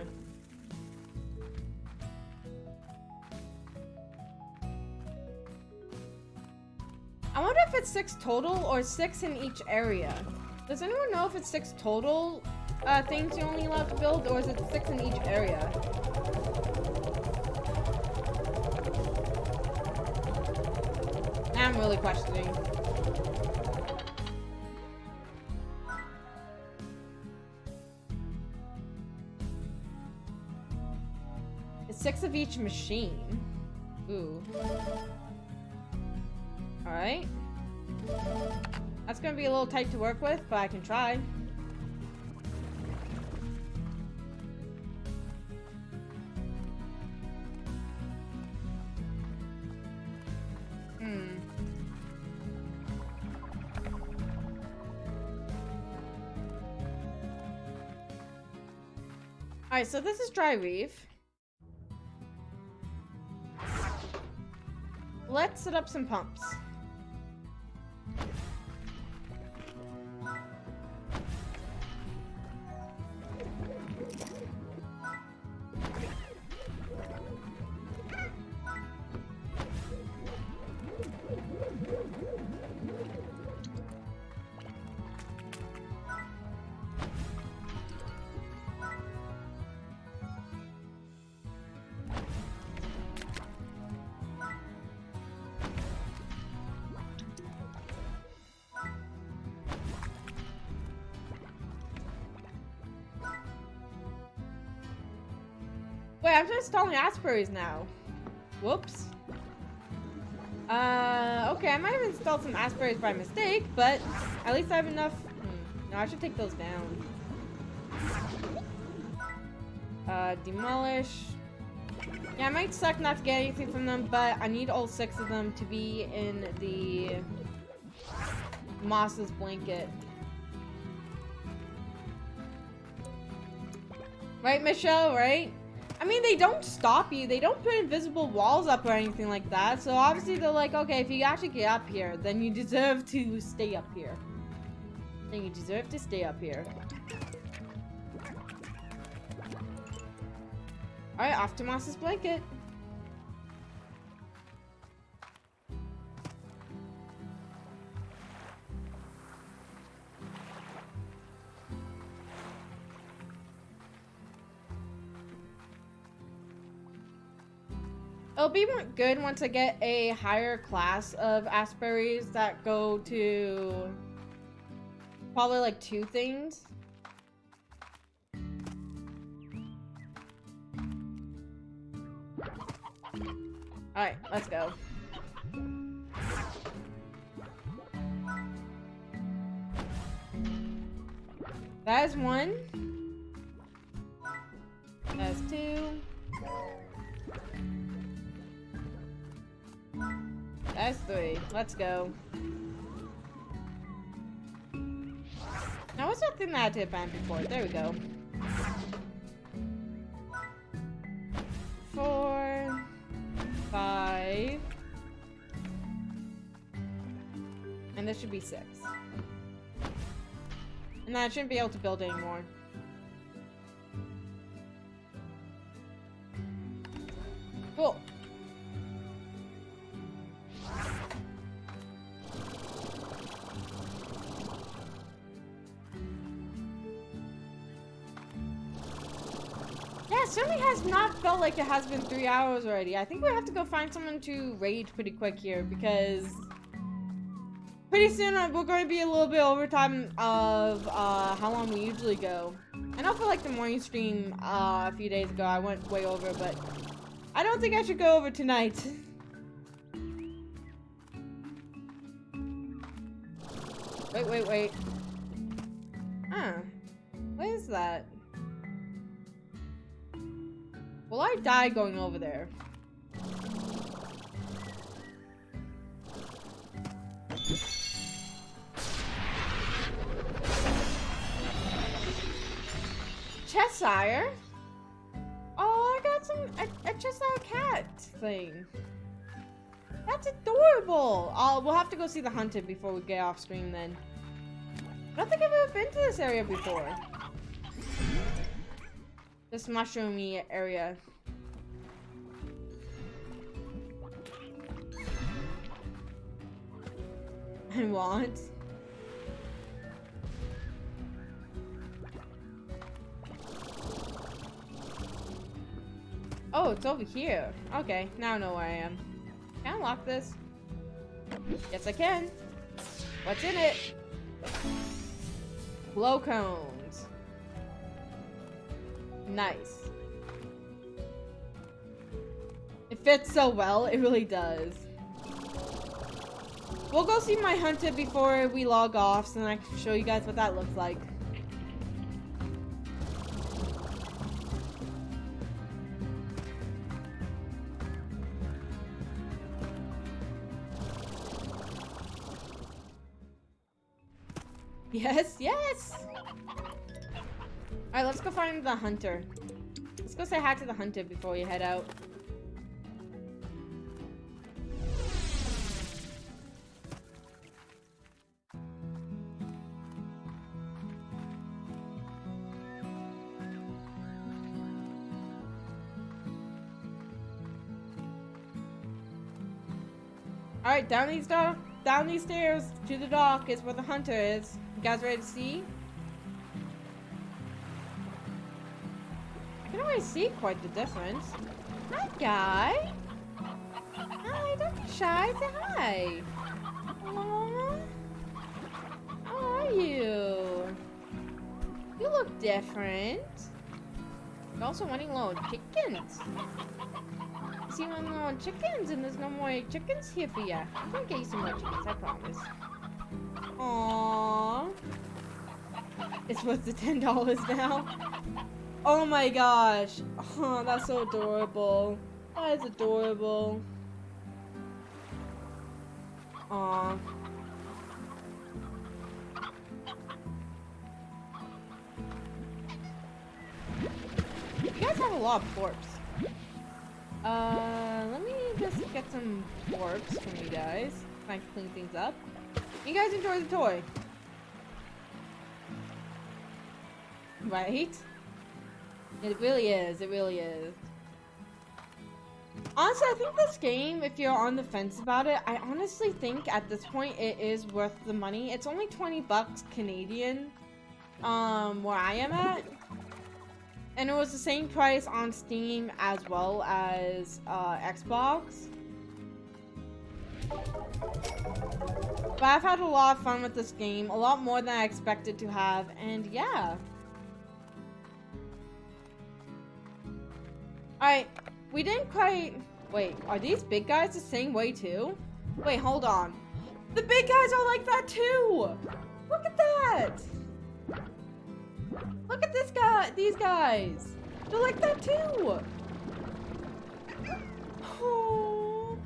I wonder if it's 6 total or 6 in each area. Does anyone know if it's 6 total things you're only allowed to build, or is it 6 in each area? I'm really questioning. It's 6 of each machine. Ooh. Alright. That's gonna be a little tight to work with, but I can try. Alright, so this is dry reef. Let's set up some pumps. Wait, I'm just installing Asperries now. Whoops. Okay, I might have installed some Asperries by mistake, but at least I have enough. No, I should take those down. Demolish. Yeah, it might suck not to get anything from them, but I need all 6 of them to be in the Moss's blanket. Right, Michelle, right? I mean, they don't stop you. They don't put invisible walls up or anything like that. So obviously they're like, okay, if you actually get up here, then you deserve to stay up here. Then you deserve to stay up here. Alright, off to Moss's blanket. It'll be good once I get a higher class of Asperries that go to probably like 2 things. Alright, let's go. That is 1. That's 2. That's 3. Let's go. Now, what's that thing that I had to ban before? There we go. 4, 5, and this should be 6. And then I shouldn't be able to build anymore. Cool. Yeah, it certainly has not felt like it has been 3 hours already. I think we have to go find someone to raid pretty quick here because pretty soon we're going to be a little bit over time of how long we usually go. I know for like the morning stream a few days ago I went way over, but I don't think I should go over tonight. Wait. Huh. What is that? Will I die going over there? Cheshire? Oh, I got a Cheshire cat thing. That's adorable. We'll have to go see the hunted before we get off stream then. I don't think I've ever been to this area before. This mushroomy area. I want. Oh, it's over here. Okay, now I know where I am. Can I unlock this? Yes, I can. What's in it? Glow cones. Nice. It fits so well, it really does. We'll go see my hunted before we log off so then I can show you guys what that looks like. Yes, yes! Alright, let's go find the hunter. Let's go say hi to the hunter before we head out. Alright, down these stairs to the dock is where the hunter is. You guys ready to see? I can already see quite the difference. Hi, guy. Hi, don't be shy. Say hi. Aww. How are you? You look different. You're also running low on chickens. See, running low on chickens, and there's no more chickens here for ya. I'm gonna get you some more chickens, I promise. Aww. It's worth the $10 now. Oh my gosh. Oh, that's so adorable. That is adorable. Aww. You guys have a lot of corpse. Let me just get some corpse from you guys. So I can clean things up. You guys enjoy the toy. Right? It really is. It really is. Honestly, I think this game, if you're on the fence about it, I honestly think at this point it is worth the money. It's only 20 bucks Canadian, where I am at. And it was the same price on Steam as well as Xbox. But I've had a lot of fun with this game, a lot more than I expected to have, and yeah. Alright, we didn't quite... Wait, are these big guys the same way too? Wait, hold on. The big guys are like that too! Look at that! Look at this guy, these guys! They're like that too! Oh.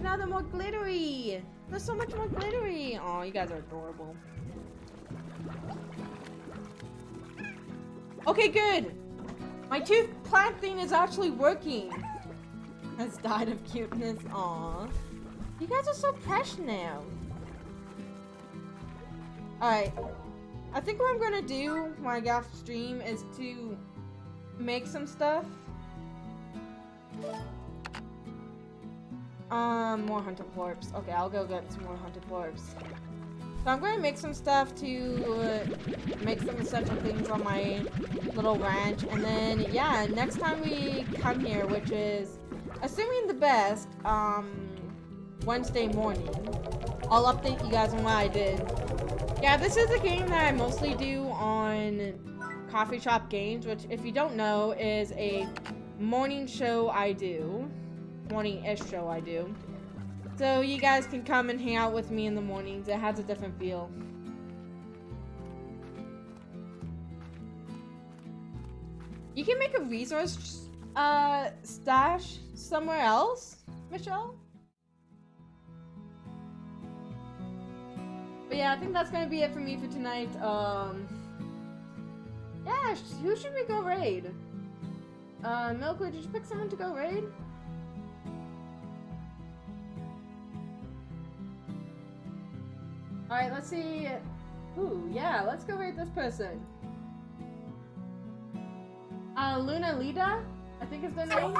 Now they're more glittery! They're so much more glittery! Oh, you guys are adorable. Okay, good! My tooth plant thing is actually working! Has died of cuteness, aw. You guys are so precious now. Alright. I think what I'm gonna do when I get off stream is to make some stuff. More hunter corpse. Okay, I'll go get some more hunter corpse. So I'm gonna make some stuff to make some essential things on my little ranch, and then yeah, next time we come here, which is assuming the best, Wednesday morning, I'll update you guys on what I did. Yeah, this is a game that I mostly do on Coffee Shop Games, which, if you don't know, is a morning show I do. Morning-ish show I do. So you guys can come and hang out with me in the mornings. It has a different feel. You can make a resource stash somewhere else, Michelle? But yeah, I think that's gonna be it for me for tonight. Yeah, who should we go raid? Milkwood, did you pick someone to go raid? Alright, let's see. Ooh, yeah, let's go raid this person. Luna Lida? I think is their name.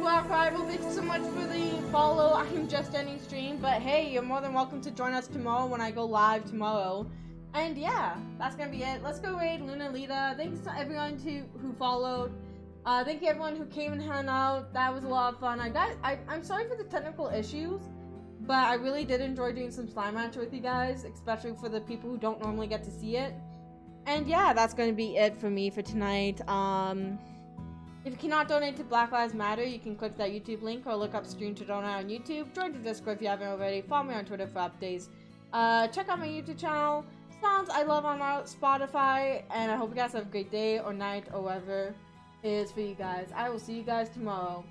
Black Rival, thank you so much for the follow. I'm just ending stream, but hey, you're more than welcome to join us tomorrow when I go live tomorrow. And yeah, that's gonna be it. Let's go raid Luna Lida. Thanks to everyone who followed. Thank you everyone who came and hung out. That was a lot of fun. I'm sorry for the technical issues, but I really did enjoy doing some slime match with you guys, especially for the people who don't normally get to see it. And yeah, that's gonna be it for me for tonight. If you cannot donate to Black Lives Matter, you can click that YouTube link or look up Stream to Donate on YouTube. Join the Discord if you haven't already. Follow me on Twitter for updates. Check out my YouTube channel. Sounds I love on Spotify. And I hope you guys have a great day or night or whatever it is for you guys. I will see you guys tomorrow.